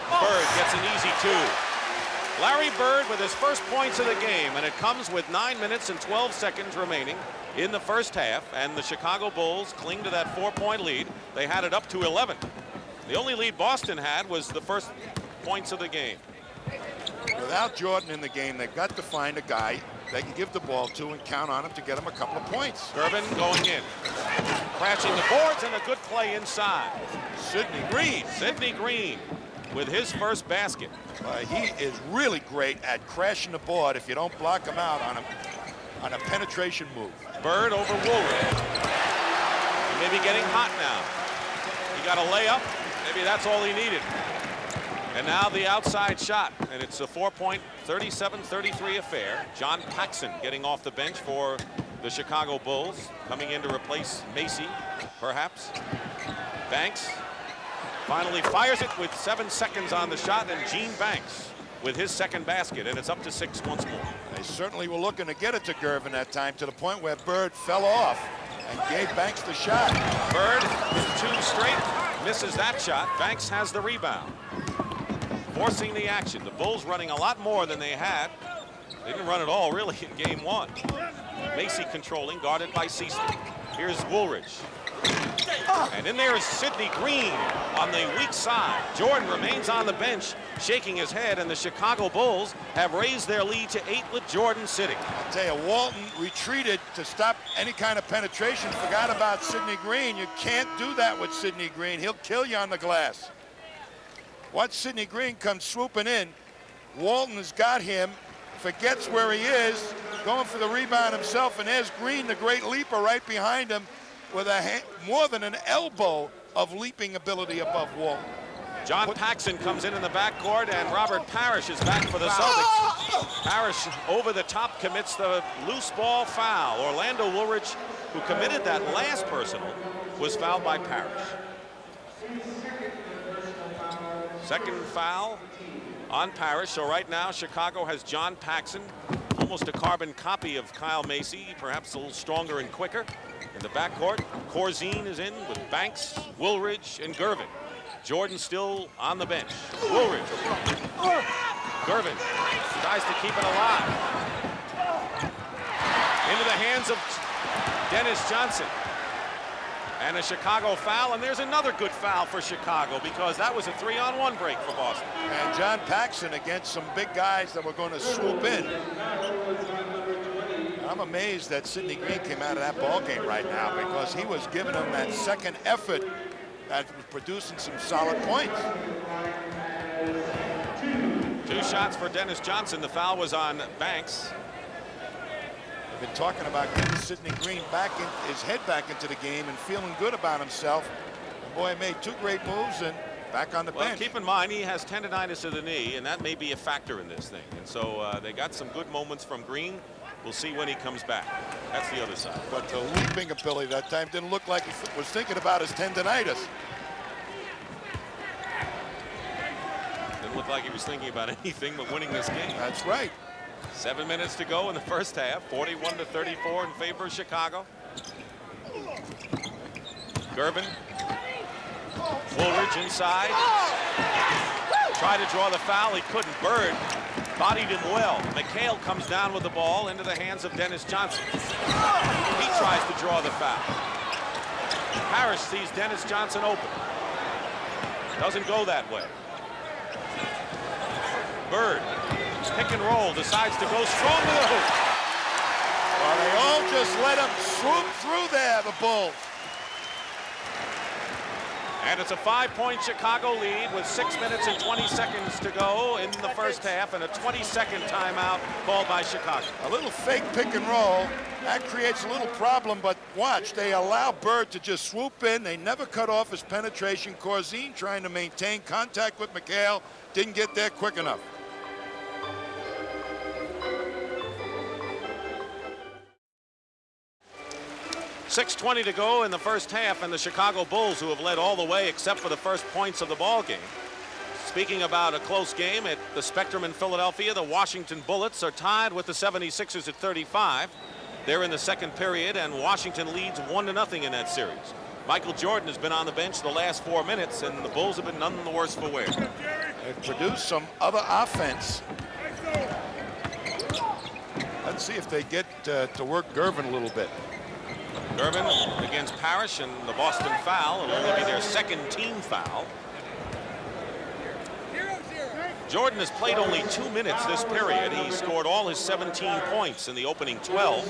Bird gets an easy 2. Larry Bird with his first points of the game, and it comes with 9 minutes and 12 seconds remaining in the first half, and the Chicago Bulls cling to that 4-point lead. They had it up to 11. The only lead Boston had was the first points of the game. Without Jordan in the game, they've got to find a guy they can give the ball to and count on him to get him a couple of points. Gervin going in, crashing the boards, and a good play inside. Sidney Green. Sidney Green with his first basket. He is really great at crashing the board if you don't block him out on a penetration move. Bird over Woolridge. He may be getting hot now. He got a layup. Maybe that's all he needed. And now the outside shot, and it's a 4-point, 37-33 affair. John Paxson getting off the bench for the Chicago Bulls, coming in to replace Macy, perhaps. Banks finally fires it with 7 seconds on the shot, and Gene Banks with his second basket, and it's up to 6 once more. They certainly were looking to get it to Gervin that time, to the point where Bird fell off and gave Banks the shot. Bird with 2 straight, misses that shot. Banks has the rebound, forcing the action. The Bulls running a lot more than they had. They didn't run at all, really, in game 1. Macy controlling, guarded by Cecil. Here's Woolridge. And in there is Sidney Green on the weak side. Jordan remains on the bench, shaking his head, and the Chicago Bulls have raised their lead to 8 with Jordan sitting. I'll tell you, Walton retreated to stop any kind of penetration, forgot about Sidney Green. You can't do that with Sidney Green. He'll kill you on the glass. Once Sidney Green comes swooping in, Walton has got him, forgets where he is, going for the rebound himself, and there's Green, the great leaper, right behind him with more than an elbow of leaping ability above Walton. John Paxson comes in the backcourt, and Robert Parish is back for the Celtics. Parish over the top commits the loose ball foul. Orlando Woolridge, who committed that last personal, was fouled by Parish. Second foul on Parish. So right now Chicago has John Paxson, almost a carbon copy of Kyle Macy, perhaps a little stronger and quicker. In the backcourt, Corzine is in with Banks, Woolridge, and Gervin. Jordan still on the bench. Woolridge. Gervin tries to keep it alive. Into the hands of Dennis Johnson. And a Chicago foul, and there's another good foul for Chicago, because that was a 3-on-1 break for Boston. And John Paxson against some big guys that were going to swoop in. I'm amazed that Sidney Green came out of that ball game right now, because he was giving them that second effort that was producing some solid points. 2 shots for Dennis Johnson. The foul was on Banks. We've been talking about getting Sidney Green his head back into the game and feeling good about himself. The boy made 2 great moves, and back on the bench. Keep in mind, he has tendonitis of the knee, and that may be a factor in this thing. And so they got some good moments from Green. We'll see when he comes back. That's the other side. But the leaping ability that time didn't look like he was thinking about his tendonitis. Didn't look like he was thinking about anything but winning this game. That's right. 7 minutes to go in the first half. 41-34 in favor of Chicago. Gervin. Woolridge inside. Tried to draw the foul. He couldn't. Bird bodied him well. McHale comes down with the ball into the hands of Dennis Johnson. He tries to draw the foul. Parish sees Dennis Johnson open. Doesn't go that way. Bird, pick and roll, decides to go strong to the hoop. Well, they all just let him swoop through there, the Bulls. And it's a 5-point Chicago lead with 6 minutes and 20 seconds to go in the first half, and a 22nd timeout called by Chicago. A little fake pick and roll. That creates a little problem, but watch, they allow Bird to just swoop in. They never cut off his penetration. Corzine trying to maintain contact with McHale. Didn't get there quick enough. .6:20 to go in the first half, and the Chicago Bulls, who have led all the way except for the first points of the ball game. Speaking about a close game at the Spectrum in Philadelphia, the Washington Bullets are tied with the 76ers at 35. They're in the second period, and Washington leads 1-0 in that series. Michael Jordan has been on the bench the last 4 minutes, and the Bulls have been none the worse for wear. They've produced some other offense. Let's see if they get to work Gervin a little bit. Gervin against Parish, and the Boston foul. It'll only be their second team foul. Jordan has played only 2 minutes this period. He scored all his 17 points in the opening 12,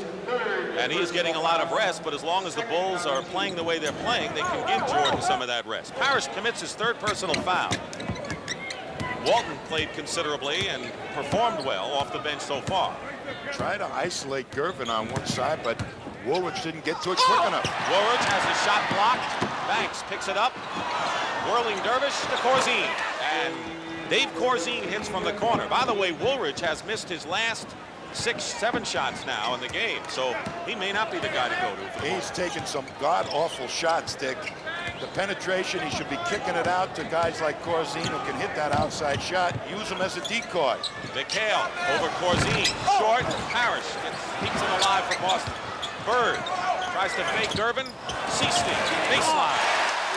and he is getting a lot of rest, but as long as the Bulls are playing the way they're playing, they can give Jordan some of that rest. Parish commits his third personal foul. Walton played considerably and performed well off the bench so far. Try to isolate Gervin on one side, but Woolridge didn't get to it quick enough. Woolridge has his shot blocked. Banks picks it up. Whirling dervish to Corzine. And Dave Corzine hits from the corner. By the way, Woolridge has missed his last 6-7 shots now in the game, so he may not be the guy to go to. He's taken some god-awful shots, Dick. The penetration, he should be kicking it out to guys like Corzine who can hit that outside shot. Use him as a decoy. McHale over Corzine. Short. Parish keeps him alive for Boston. Bird tries to fake Gervin. Seasting, baseline.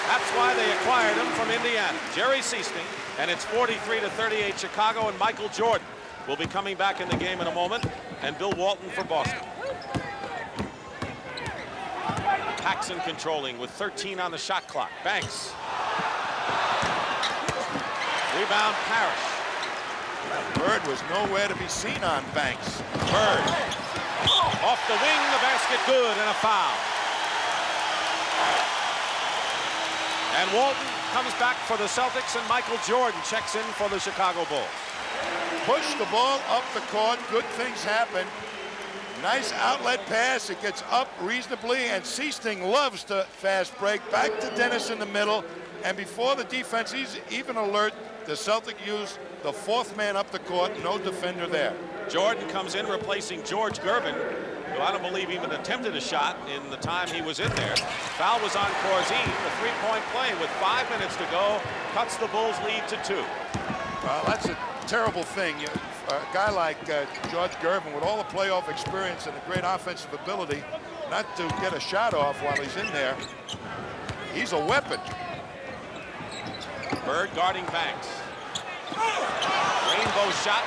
That's why they acquired him from Indiana. Jerry Seasting, and it's 43-38 Chicago, and Michael Jordan will be coming back in the game in a moment, and Bill Walton for Boston. Paxson controlling with 13 on the shot clock. Banks. Rebound Parish. Bird was nowhere to be seen on Banks. Bird. Off the wing, the basket good, and a foul. And Walton comes back for the Celtics, and Michael Jordan checks in for the Chicago Bulls. Push the ball up the court. Good things happen. Nice outlet pass. It gets up reasonably, and Seasting loves to fast break. Back to Dennis in the middle, and before the defense is even alert, the Celtic use the fourth man up the court. No defender there. Jordan comes in replacing George Gervin, who I don't believe even attempted a shot in the time he was in there. Foul was on Corzine. The three-point play with 5 minutes to go cuts the Bulls' lead to 2. Well, that's a terrible thing. A guy like George Gervin, with all the playoff experience and a great offensive ability, not to get a shot off while he's in there. He's a weapon. Bird guarding Banks. Rainbow shot.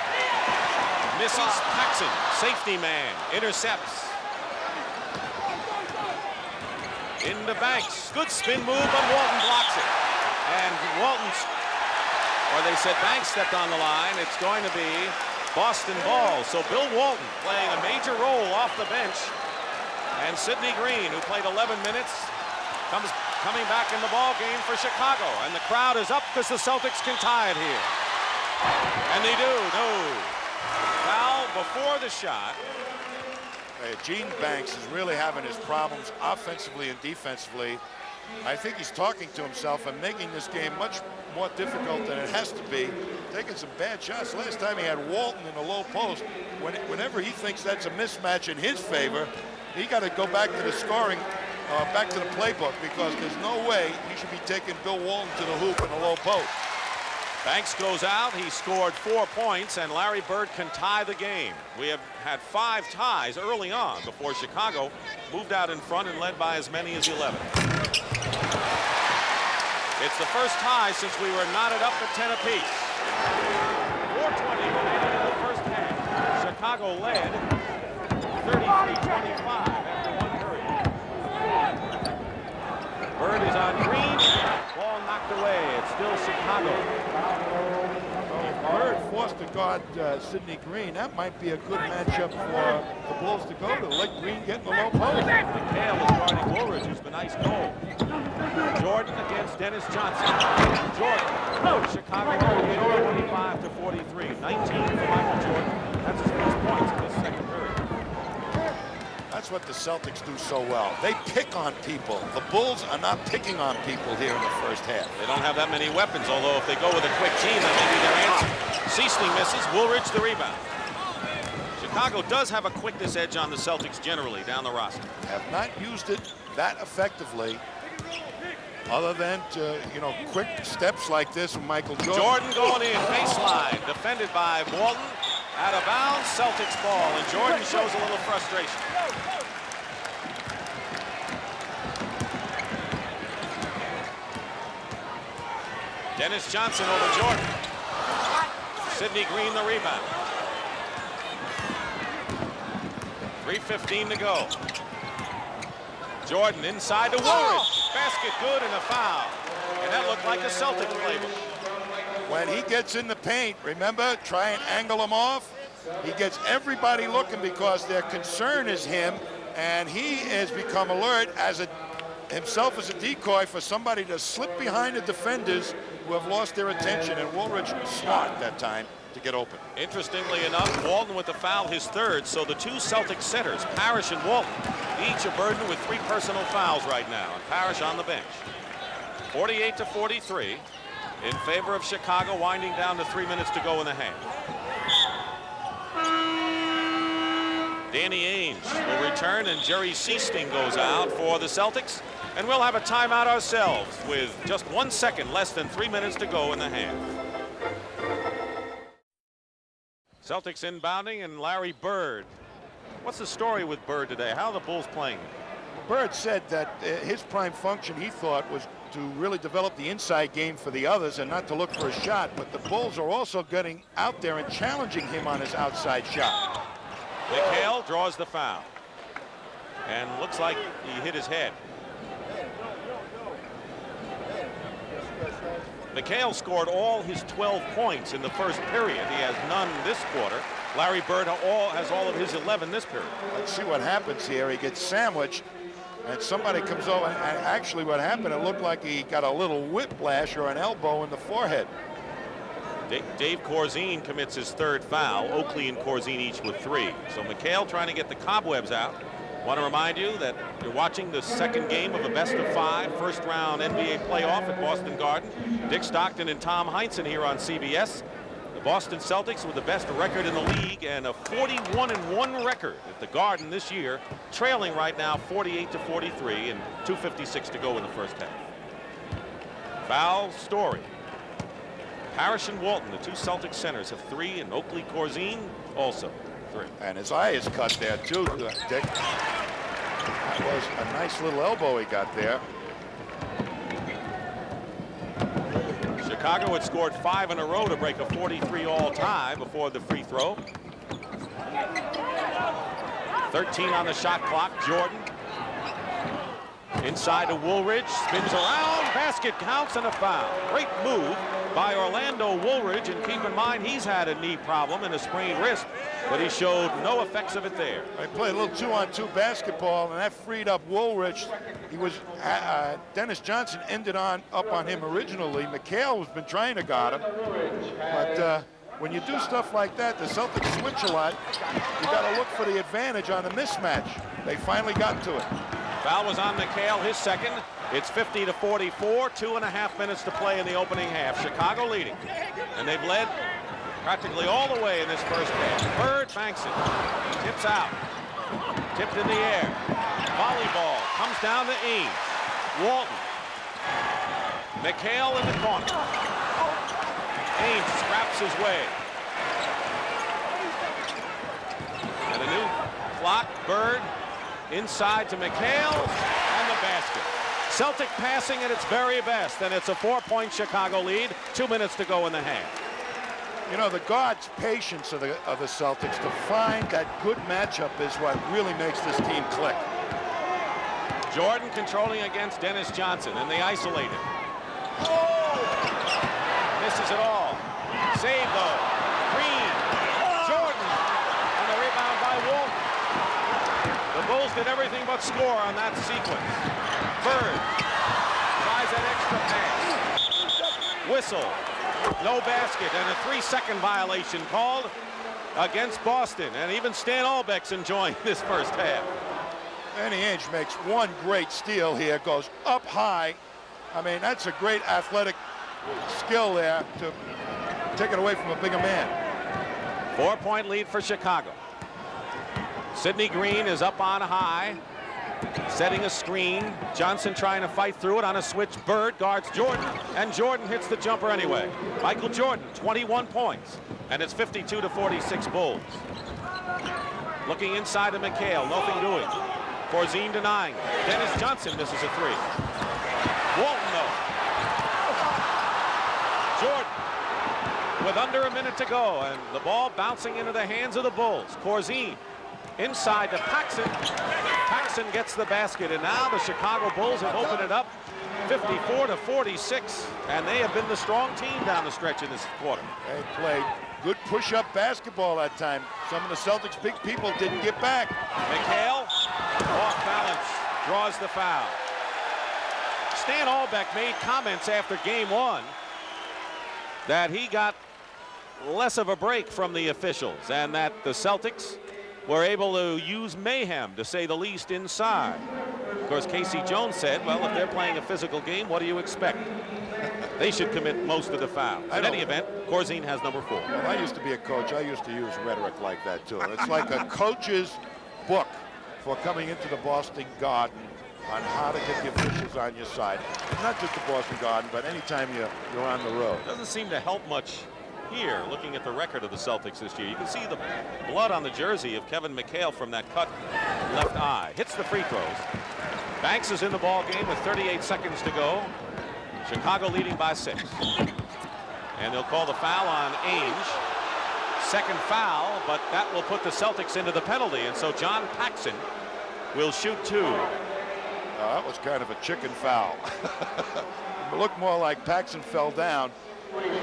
Misses. Paxson, safety man, intercepts. Into Banks. Good spin move, but Walton blocks it. And Walton's, or they said Banks stepped on the line. It's going to be Boston ball. So Bill Walton playing a major role off the bench. And Sidney Green, who played 11 minutes, coming back in the ball game for Chicago. And the crowd is up because the Celtics can tie it here. And they do. No. Foul before the shot. Gene Banks is really having his problems offensively and defensively. I think he's talking to himself and making this game much more difficult than it has to be. Taking some bad shots. Last time he had Walton in the low post. Whenever he thinks that's a mismatch in his favor, he got to go back to the scoring, back to the playbook, because there's no way he should be taking Bill Walton to the hoop in the low post. Banks goes out. He scored 4 points, and Larry Bird can tie the game. We have had 5 ties early on before Chicago moved out in front and led by as many as 11. It's the first tie since we were knotted up at 10 apiece. 4:20 remaining in the first half. Chicago led 33-25 after 1 period. Bird is on Green. Ball knocked away. It's still Chicago. Bird forced to guard Sidney Green. That might be a good matchup for the Bulls to go to. Let Green get in the low post. McHale is guarding Woolridge, who's been ice cold. Jordan against Dennis Johnson. Jordan. Chicago leading 45-43. 19 for Michael Jordan. That's his first points in this second period. That's what the Celtics do so well. They pick on people. The Bulls are not picking on people here in the first half. They don't have that many weapons, although if they go with a quick team, that may be their answer. Seasling misses. Woolridge the rebound. Chicago does have a quickness edge on the Celtics generally down the roster. Have not used it that effectively, other than to, quick steps like this from Michael Jordan. Jordan going in, baseline, defended by Walton. Out of bounds, Celtics ball, and Jordan shows a little frustration. Dennis Johnson over Jordan. Sidney Green the rebound. 3:15 to go. Jordan inside to Woolridge. Basket good and a foul. And that looked like a Celtic playbook. When he gets in the paint, remember, try and angle him off. He gets everybody looking because their concern is him, and he has become alert himself as a decoy for somebody to slip behind the defenders who have lost their attention, and Woolridge smart that time to get open. Interestingly enough, Walton with the foul, his third, so the 2 Celtic centers, Parish and Walton, each are burdened with 3 personal fouls right now, and Parish on the bench. 48-43 in favor of Chicago, winding down to 3 minutes to go in the half. Danny Ainge will return, and Jerry Seasting goes out for the Celtics, and we'll have a timeout ourselves with just 1 second, less than 3 minutes to go in the half. Celtics inbounding, and Larry Bird. What's the story with Bird today? How are the Bulls playing? Bird said that his prime function, he thought, was to really develop the inside game for the others and not to look for a shot. But the Bulls are also getting out there and challenging him on his outside shot. McHale draws the foul. And looks like he hit his head. McHale scored all his 12 points in the first period. He has none this quarter. Larry Bird has all of his 11 this period. Let's see what happens here. He gets sandwiched, and somebody comes over. And actually what happened, it looked like he got a little whiplash or an elbow in the forehead. Dave Corzine commits his 3rd foul. Oakley and Corzine each with 3. So McHale trying to get the cobwebs out. Want to remind you that you're watching the second game of a best-of-5 first-round NBA playoff at Boston Garden. Dick Stockton and Tom Heinsohn here on CBS. The Boston Celtics with the best record in the league and a 41-1 record at the Garden this year, trailing right now 48-43 and 2:56 to go in the first half. Foul Story. Parish and Walton, the 2 Celtic centers, have 3, and Oakley Corzine also 3. And his eye is cut there too, Dick. That was a nice little elbow he got there. Chicago had scored 5 in a row to break a 43 all tie before the free throw. 13 on the shot clock. Jordan inside to Woolridge, spins around, basket counts, and a foul. Great move by Orlando Woolridge, and keep in mind he's had a knee problem and a sprained wrist, but he showed no effects of it there. They played a little 2-on-2 basketball, and that freed up Woolridge. He was Dennis Johnson ended up on him originally. McHale has been trying to guard him, but when you do stuff like that, the Celtics switch a lot. You got to look for the advantage on the mismatch. They finally got to it. Foul was on McHale, his 2nd. It's 50-44, 2.5 minutes to play in the opening half. Chicago leading, and they've led practically all the way in this first half. Bird banks it, tips out, tipped in the air. Volleyball comes down to Ainge. Walton. McHale in the corner. Ainge scraps his way. And a new clock. Bird inside to McHale, and the basket. Celtic passing at its very best, and it's a 4-point Chicago lead. 2 minutes to go in the half. You know, the guards' patience of the Celtics to find that good matchup is what really makes this team click. Jordan controlling against Dennis Johnson, and they isolate him. Misses it all. Save though. Green. Jordan. And the rebound by Walton. The Bulls did everything but score on that sequence. Bird tries that extra pass. Whistle. No basket, and a 3-second violation called against Boston. And even Stan Albeck's enjoying this first half. Danny Ainge makes one great steal here, goes up high. I mean, that's a great athletic skill there to take it away from a bigger man. 4-point lead for Chicago. Sidney Green is up on high, setting a screen. Johnson trying to fight through it on a switch. Bird guards Jordan, and Jordan hits the jumper anyway. Michael Jordan, 21 points, and it's 52-46 Bulls. Looking inside to McHale, nothing doing. Corzine denying. Dennis Johnson misses a three. Walton though. Jordan with under a minute to go, and the ball bouncing into the hands of the Bulls. Corzine inside to Paxson. Paxson gets the basket, and now the Chicago Bulls have opened it up 54-46, and they have been the strong team down the stretch in this quarter. They played good push-up basketball that time. Some of the Celtics big people didn't get back. McHale off balance, draws the foul. Stan Albeck made comments after game one that he got less of a break from the officials, and that the Celtics were able to use mayhem, to say the least, inside. Of course, Casey Jones said, well, if they're playing a physical game, what do you expect? They should commit most of the fouls. In any event, Corzine has number 4. Well, I used to be a coach. I used to use rhetoric like that, too. It's like a coach's book for coming into the Boston Garden on how to get the officials on your side. Not just the Boston Garden, but anytime you're on the road. Doesn't seem to help much here, looking at the record of the Celtics this year. You can see the blood on the jersey of Kevin McHale from that cut left eye. Hits the free throws. Banks is in the ball game with 38 seconds to go. Chicago leading by 6. And they'll call the foul on Ainge. Second foul, but that will put the Celtics into the penalty. And so John Paxson will shoot 2. That was kind of a chicken foul. It looked more like Paxson fell down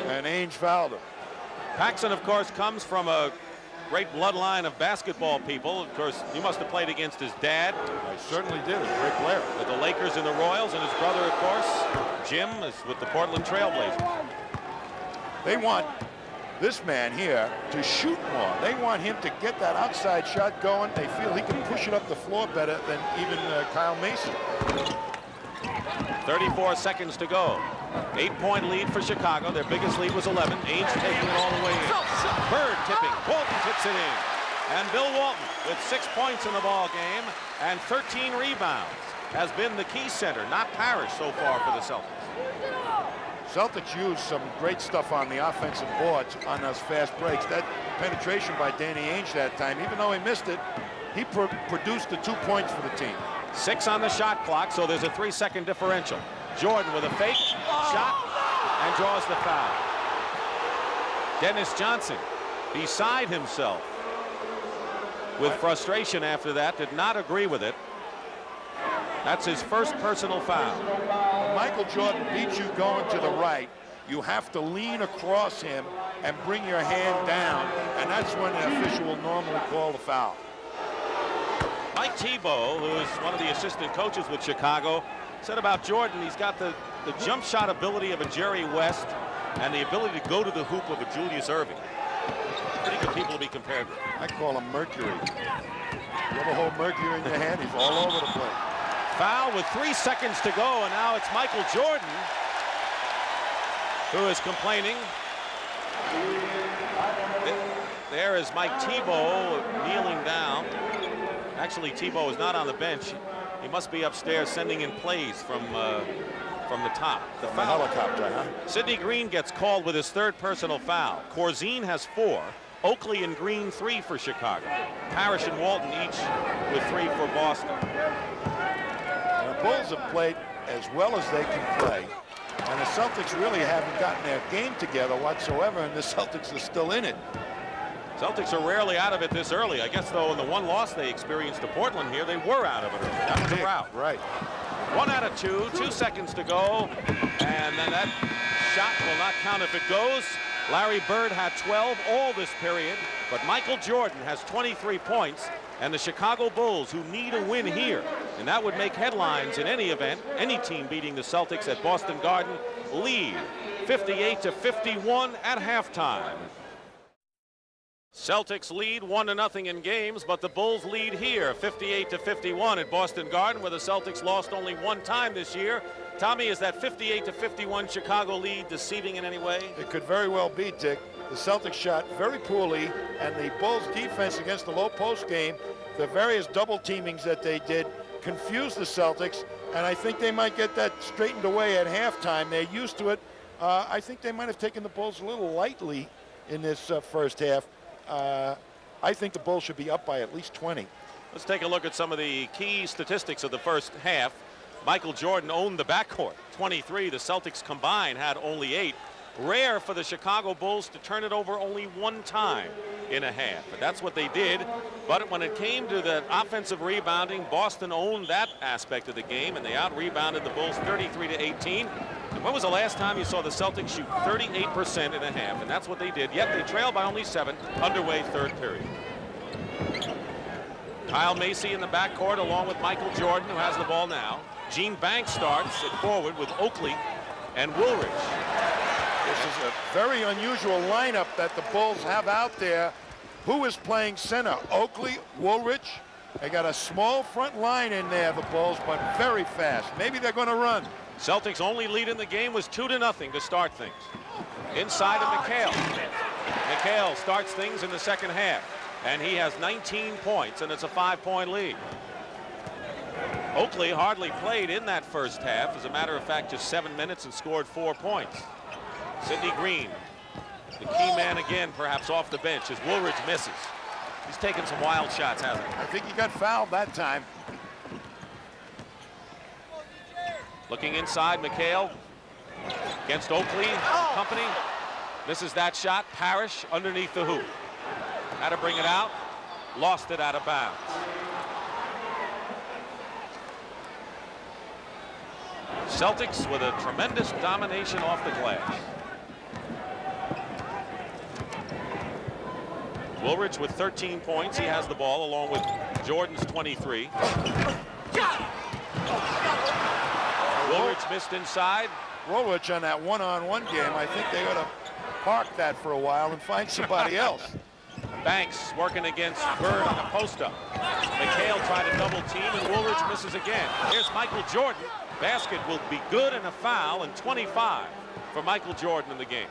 and Ainge fouled him. Paxson, of course, comes from a great bloodline of basketball people. Of course, you must have played against his dad. I certainly did. A great player. With the Lakers and the Royals, and his brother, of course, Jim, is with the Portland Trailblazers. They want this man here to shoot more. They want him to get that outside shot going. They feel he can push it up the floor better than even Kyle Mason. 34 seconds to go. 8-point lead for Chicago. Their biggest lead was 11. Ainge taking it all the way in. Bird tipping. Walton tips it in. And Bill Walton with 6 points in the ball game and 13 rebounds has been the key center, not Parish so far for the Celtics. Celtics used some great stuff on the offensive boards on those fast breaks. That penetration by Danny Ainge that time, even though he missed it, he produced the 2 points for the team. 6 on the shot clock, so there's a 3-second differential. Jordan with a fake shot and draws the foul. Dennis Johnson, beside himself with frustration after that, did not agree with it. That's his first personal foul. When Michael Jordan beats you going to the right, you have to lean across him and bring your hand down, and that's when the official will normally call the foul. Mike Tebow, who is one of the assistant coaches with Chicago, said about Jordan, he's got the jump shot ability of a Jerry West and the ability to go to the hoop of a Julius Erving. Pretty good people to be compared with. I call him Mercury. You ever hold Mercury in your hand? He's all over the place. Foul with 3 seconds to go, and now it's Michael Jordan who is complaining. There is Mike Tebow kneeling down. Actually, Tebow is not on the bench. He must be upstairs sending in plays from the top. The foul. Helicopter, huh? Sidney Green gets called with his 3rd personal foul. Corzine has 4. Oakley and Green 3 for Chicago. Parish and Walton each with 3 for Boston. The Bulls have played as well as they can play. And the Celtics really haven't gotten their game together whatsoever, and the Celtics are still in it. Celtics are rarely out of it this early. I guess, though, in the one loss they experienced to Portland here, they were out of it early. That was a rout. Right. 1 out of 2, 2 seconds to go, and then that shot will not count if it goes. Larry Bird had 12 all this period, but Michael Jordan has 23 points, and the Chicago Bulls, who need a win here, and that would make headlines in any event, any team beating the Celtics at Boston Garden, lead 58-51 at halftime. Celtics lead 1-0 in games, but the Bulls lead here 58-51 at Boston Garden, where the Celtics lost only 1 time this year. Tommy, is that 58-51 Chicago lead deceiving in any way? It could very well be, Dick. The Celtics shot very poorly, and the Bulls defense against the low post game, the various double teamings that they did, confused the Celtics, and I think they might get that straightened away at halftime. They're used to it. I think they might have taken the Bulls a little lightly in this first half. I think the Bulls should be up by at least 20. Let's take a look at some of the key statistics of the first half. Michael Jordan owned the backcourt, 23. The Celtics combined had only 8. Rare for the Chicago Bulls to turn it over only 1 time in a half, but that's what they did. But when it came to the offensive rebounding, Boston owned that aspect of the game, and they out-rebounded the Bulls 33-18. And when was the last time you saw the Celtics shoot 38% in a half? And that's what they did, yet they trailed by only 7, underway 3rd period. Kyle Macy in the backcourt along with Michael Jordan, who has the ball now. Gene Banks starts at forward with Oakley and Woolridge. This is a very unusual lineup that the Bulls have out there. Who is playing center? Oakley, Woolridge. They got a small front line in there, the Bulls, but very fast. Maybe they're going to run. Celtics' only lead in the game was 2-0 to start things. Inside of McHale. McHale starts things in the second half, and he has 19 points, and it's a 5-point lead. Oakley hardly played in that first half. As a matter of fact, just 7 minutes and scored 4 points. Sidney Green, the key man again, perhaps off the bench, as Woolridge misses. He's taken some wild shots, hasn't he? I think he got fouled that time. Looking inside, McHale against Oakley company. Misses that shot. Parish underneath the hoop. Had to bring it out. Lost it out of bounds. Celtics with a tremendous domination off the glass. Woolridge with 13 points. He has the ball along with Jordan's 23. Woolridge missed inside. Woolridge on that one-on-one game, I think they ought to park that for a while and find somebody else. Banks working against Bird on a post-up. McHale tried to double team, and Woolridge misses again. Here's Michael Jordan. Basket will be good and a foul, and 25 for Michael Jordan in the game.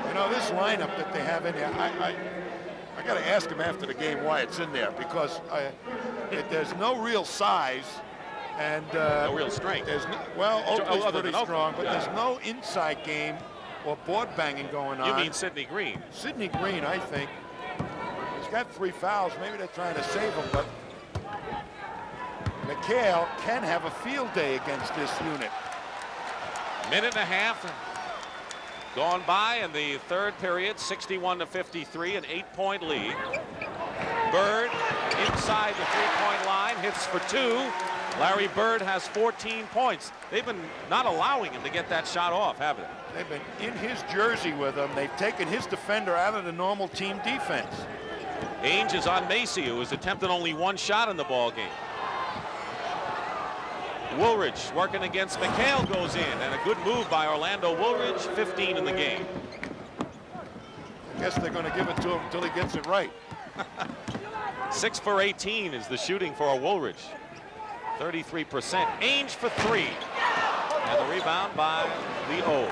You know, this lineup that they have in there, I got to ask him after the game why it's in there, because there's no real size and no real strength. There's Oakley's pretty Oakley. strong, but there's no inside game or board banging going on. You mean Sidney Green? Sidney Green, I think. He's got 3 fouls. Maybe they're trying to save him, but McHale can have a field day against this unit. Minute and a half gone by in the 3rd period, 61-53, an 8-point lead. Bird inside the 3-point line, hits for 2. Larry Bird has 14 points. They've been not allowing him to get that shot off, haven't they? They've been in his jersey with him. They've taken his defender out of the normal team defense. Ainge is on Macy, who has attempted only 1 shot in the ball game. Woolridge working against McHale goes in, and a good move by Orlando Woolridge, 15 in the game. I guess they're going to give it to him until he gets it right. 6 for 18 is the shooting for a Woolridge. 33%. Ainge for 3. And the rebound by the O.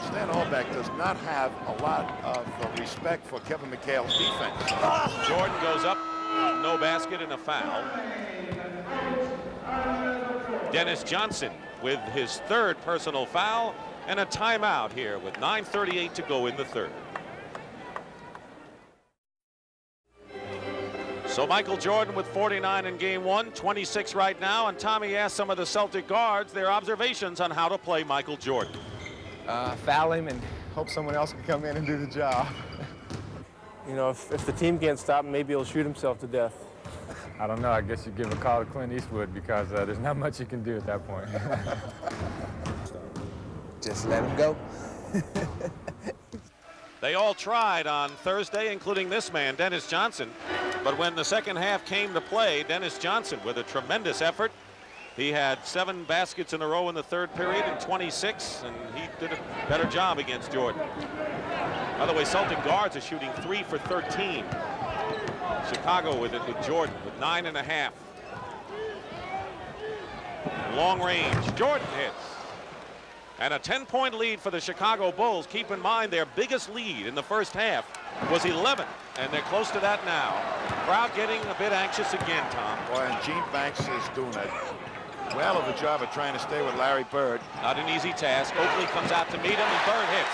Stan Albeck does not have a lot of respect for Kevin McHale's defense. Jordan goes up, no basket and a foul. Dennis Johnson with his 3rd personal foul and a timeout here with 9:38 to go in the 3rd. So Michael Jordan with 49 in game 1, 26 right now, and Tommy asked some of the Celtic guards their observations on how to play Michael Jordan. Foul him and hope someone else can come in and do the job. You know, if the team can't stop him, maybe he'll shoot himself to death. I don't know. I guess you give a call to Clint Eastwood because there's not much you can do at that point. Just let him go. They all tried on Thursday, including this man, Dennis Johnson. But when the second half came to play, Dennis Johnson with a tremendous effort. He had 7 baskets in a row in the 3rd period and 26, and he did a better job against Jordan. By the way, Celtic guards are shooting 3 for 13. Chicago with it with Jordan with 9.5. Long range, Jordan hits. And a 10-point lead for the Chicago Bulls. Keep in mind their biggest lead in the first half was 11, and they're close to that now. Crowd getting a bit anxious again, Tom. Boy, and Gene Banks is doing a well of a job of trying to stay with Larry Bird. Not an easy task. Oakley comes out to meet him, and Bird hits.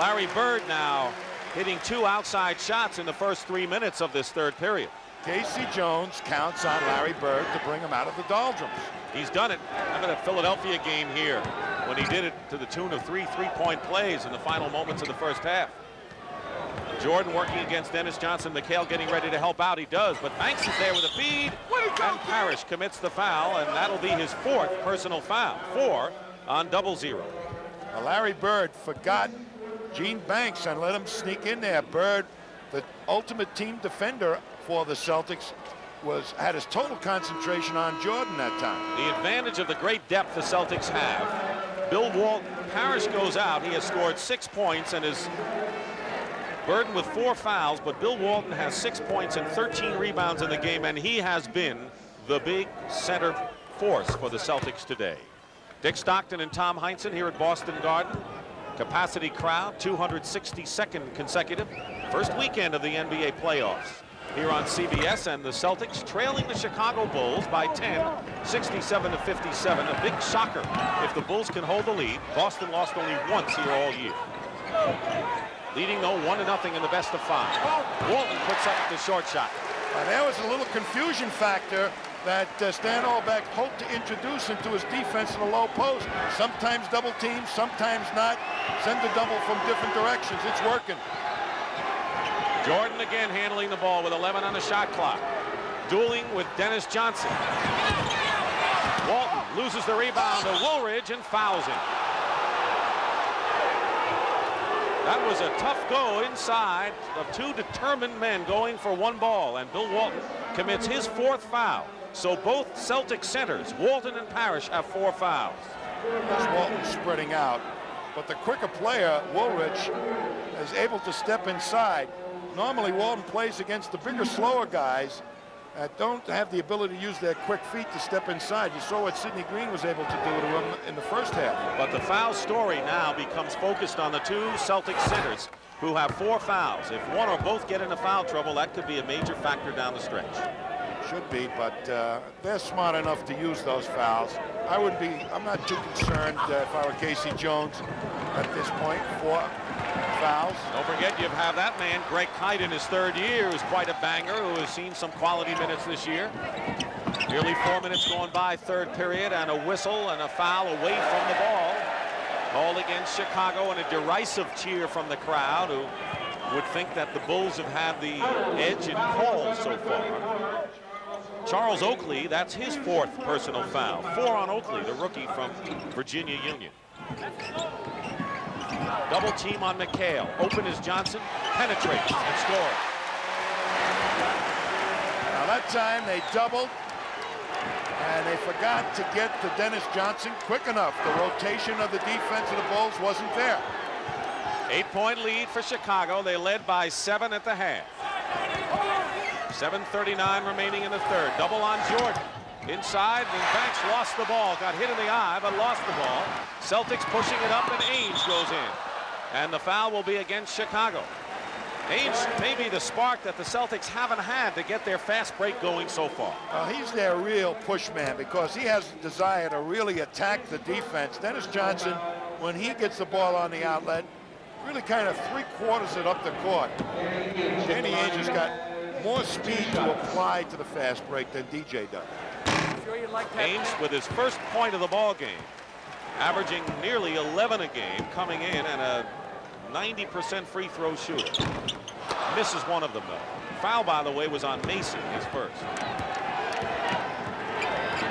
Larry Bird now hitting 2 outside shots in the first 3 minutes of this 3rd period. Casey Jones counts on Larry Bird to bring him out of the doldrums. He's done it. Remember that Philadelphia game here when he did it to the tune of 3 3-point plays in the final moments of the first half. Jordan working against Dennis Johnson. McHale getting ready to help out. He does, but Banks is there with a feed, and Parish commits the foul, and that'll be his 4th personal foul. 4 on 0-0. Now, Larry Bird forgot Gene Banks and let him sneak in there. Bird, the ultimate team defender for the Celtics, had his total concentration on Jordan that time. The advantage of the great depth the Celtics have. Bill Walton, Parish goes out. He has scored 6 points and is burdened with 4 fouls, but Bill Walton has 6 points and 13 rebounds in the game, and he has been the big center force for the Celtics today. Dick Stockton and Tom Heinsohn here at Boston Garden. Capacity crowd, 262nd consecutive. First weekend of the NBA playoffs here on CBS, and the Celtics trailing the Chicago Bulls by 10, 67-57. A big shocker if the Bulls can hold the lead. Boston lost only once here all year. Leading though 1-0 in the best of 5. Walton puts up the short shot. There was a little confusion factor that Stan Albeck hoped to introduce into his defense in the low post. Sometimes double team, sometimes not. Send the double from different directions. It's working. Jordan again handling the ball with 11 on the shot clock. Dueling with Dennis Johnson. Walton loses the rebound to Woolridge and fouls him. That was a tough go inside of 2 determined men going for 1 ball, and Bill Walton commits his 4th foul. So both Celtic centers, Walton and Parish, have 4 fouls. Walton spreading out, but the quicker player, Woolridge, is able to step inside. Normally Walton plays against the bigger, slower guys that don't have the ability to use their quick feet to step inside. You saw what Sidney Green was able to do to him in the first half. But the foul story now becomes focused on the 2 Celtic centers who have 4 fouls. If one or both get into foul trouble, that could be a major factor down the stretch. Should be, but they're smart enough to use those fouls. I'm not too concerned if I were Casey Jones at this point. 4 fouls. Don't forget, you have that man, Greg Kite, in his 3rd year, who's quite a banger, who has seen some quality minutes this year. Nearly 4 minutes going by, 3rd period, and a whistle and a foul away from the ball. Called against Chicago, and a derisive cheer from the crowd, who would think that the Bulls have had the edge in calls so far. Charles Oakley, that's his 4th personal foul. 4 on Oakley, the rookie from Virginia Union. Double team on McHale. Open is Johnson, penetrates and scores. Now that time they doubled, and they forgot to get to Dennis Johnson quick enough. The rotation of the defense of the Bulls wasn't there. 8-point lead for Chicago. They led by 7 at the half. 7:39 remaining in the 3rd. Double on Jordan. Inside, and Banks lost the ball. Got hit in the eye, but lost the ball. Celtics pushing it up, and Ainge goes in. And the foul will be against Chicago. Ainge may be the spark that the Celtics haven't had to get their fast break going so far. He's their real push man because he has the desire to really attack the defense. Dennis Johnson, when he gets the ball on the outlet, really kind of three-quarters it up the court. Danny Ainge has got more speed to apply to the fast break than DJ does. Ainge with his first point of the ball game, averaging nearly 11 a game, coming in and a 90% free throw shooter. Misses one of them though. Foul, by the way, was on Macy, his first.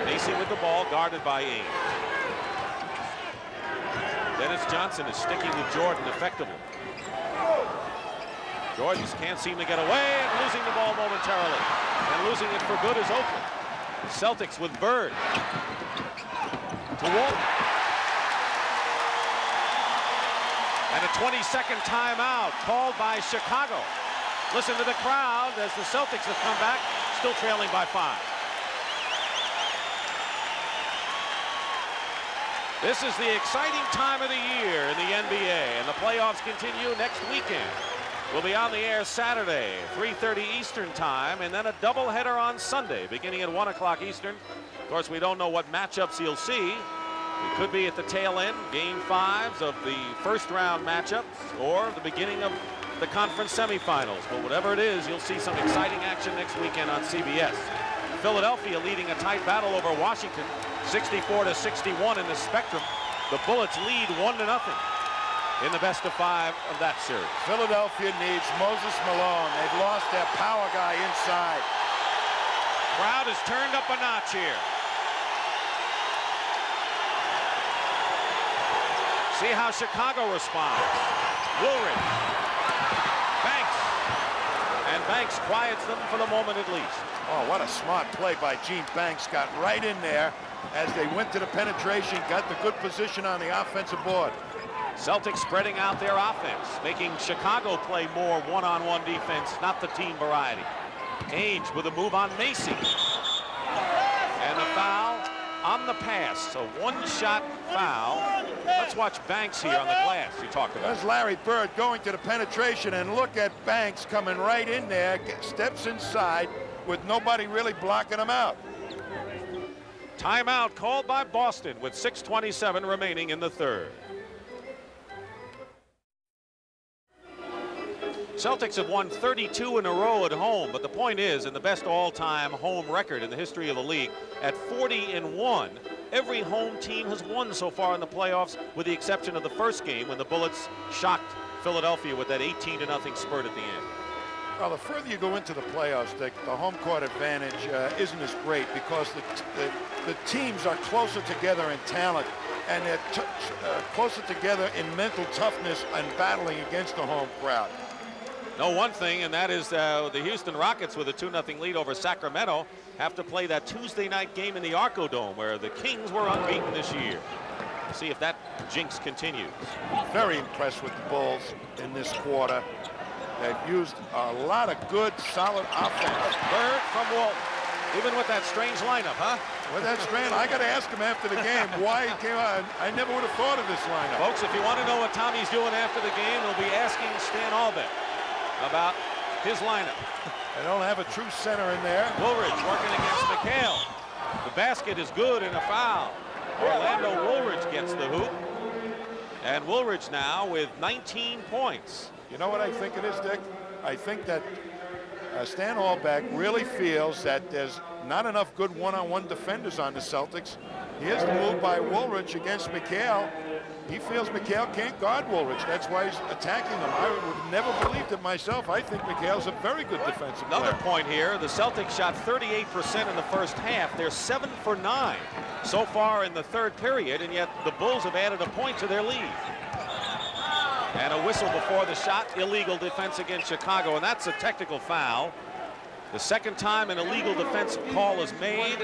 Macy with the ball, guarded by Ainge. Dennis Johnson is sticking with Jordan effectively. Jordans can't seem to get away, and losing the ball momentarily. And losing it for good is Oakley. Celtics with Bird. To Walton. And a 20-second timeout called by Chicago. Listen to the crowd as the Celtics have come back, still trailing by 5. This is the exciting time of the year in the NBA, and the playoffs continue next weekend. We'll be on the air Saturday, 3:30 Eastern time, and then a doubleheader on Sunday, beginning at 1 o'clock Eastern. Of course, we don't know what matchups you'll see. It could be at the tail end, game 5s of the first-round matchups, or the beginning of the conference semifinals. But whatever it is, you'll see some exciting action next weekend on CBS. Philadelphia leading a tight battle over Washington, 64-61 in the Spectrum. The Bullets lead 1-0 in the best of 5 of that series. Philadelphia needs Moses Malone. They've lost their power guy inside. Crowd has turned up a notch here. See how Chicago responds. Woolridge. Banks. And Banks quiets them for the moment at least. Oh, what a smart play by Gene Banks. Got right in there as they went to the penetration, got the good position on the offensive board. Celtics spreading out their offense, making Chicago play more one-on-one defense, not the team variety. Ainge with a move on Macy. And a foul on the pass, a one-shot foul. Let's watch Banks here on the glass you talked about. There's Larry Bird going to the penetration, and look at Banks coming right in there, steps inside with nobody really blocking him out. Timeout called by Boston with 6:27 remaining in the third. Celtics have won 32 in a row at home, but the point is, in the best all-time home record in the history of the league, at 40-1, every home team has won so far in the playoffs, with the exception of the first game when the Bullets shocked Philadelphia with that 18-0 spurt at the end. Well, the further you go into the playoffs, Dick, the home court advantage isn't as great because the teams are closer together in talent, and they're closer together in mental toughness and battling against the home crowd. Know one thing, and that is the Houston Rockets with a 2-0 lead over Sacramento have to play that Tuesday night game in the Arco Dome where the Kings were unbeaten this year. See if that jinx continues. Very impressed with the Bulls in this quarter. They've used a lot of good, solid offense. Bird from Walton. Even with that strange lineup, huh? With that strange, I got to ask him after the game why he came out. I never would have thought of this lineup. Folks, if you want to know what Tommy's doing after the game, he'll be asking Stan Albeck about his lineup. They don't have a true center in there. Woolridge working against McHale. The basket is good and a foul. Orlando Woolridge gets the hoop. And Woolridge now with 19 points. You know what I think it is, Dick? I think that Stan Albeck really feels that there's not enough good one-on-one defenders on the Celtics. He has the move by Woolridge against McHale. He feels McHale can't guard Woolridge. That's why he's attacking him. I would have never believed it myself. I think McHale's a very good defensive Another player. point here, the Celtics shot 38% in the first half. They're 7 for 9 so far in the third period, and yet the Bulls have added a point to their lead. And a whistle before the shot, illegal defense against Chicago, and that's a technical foul. The second time an illegal defensive call is made,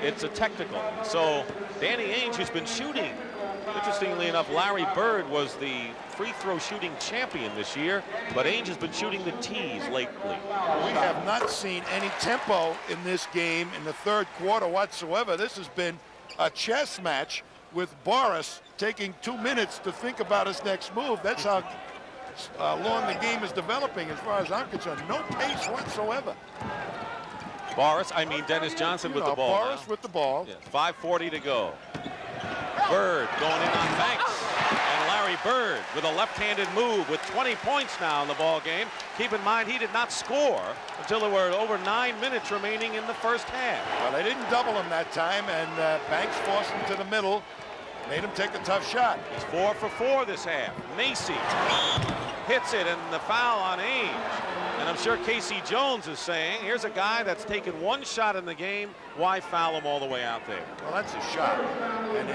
it's a technical. So Danny Ainge, who's been shooting Interestingly enough, Larry Bird was the free throw shooting champion this year, but Ainge has been shooting the tees lately. We have not seen any tempo in this game in the third quarter whatsoever. This has been a chess match with Boris taking 2 minutes to think about his next move. That's how long the game is developing as far as I'm concerned. No pace whatsoever. Dennis Johnson with the ball. Boris with the ball. Yeah, 5:40 to go. Bird going in on Banks. And Larry Bird with a left-handed move with 20 points now in the ball game. Keep in mind, he did not score until there were over 9 minutes remaining in the first half. Well, they didn't double him that time, and Banks forced him to the middle, made him take a tough shot. He's 4 for 4 this half. Macy hits it, and the foul on Ainge. And I'm sure Casey Jones is saying, here's a guy that's taken 1 shot in the game. Why foul him all the way out there? Well, that's a shot. And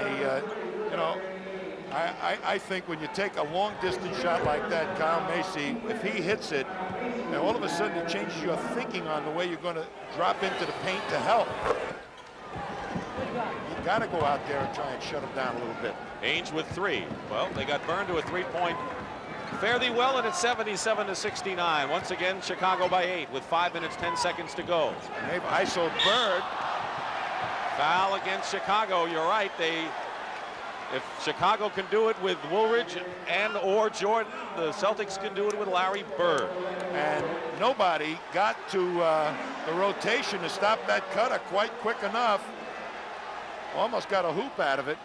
I think when you take a long distance shot like that, Kyle Macy, if he hits it, and all of a sudden it changes your thinking on the way you're going to drop into the paint to help. You got to go out there and try and shut him down a little bit. Ainge with 3. Well, they got burned to a 3-point. Fare thee well, and it's 77-69. Once again, Chicago by 8 with 5 minutes, 10 seconds to go. And they've isoed Bird. Foul against Chicago. You're right. If Chicago can do it with Woolridge and or Jordan, the Celtics can do it with Larry Bird. And nobody got to the rotation to stop that cutter quite quick enough. Almost got a hoop out of it.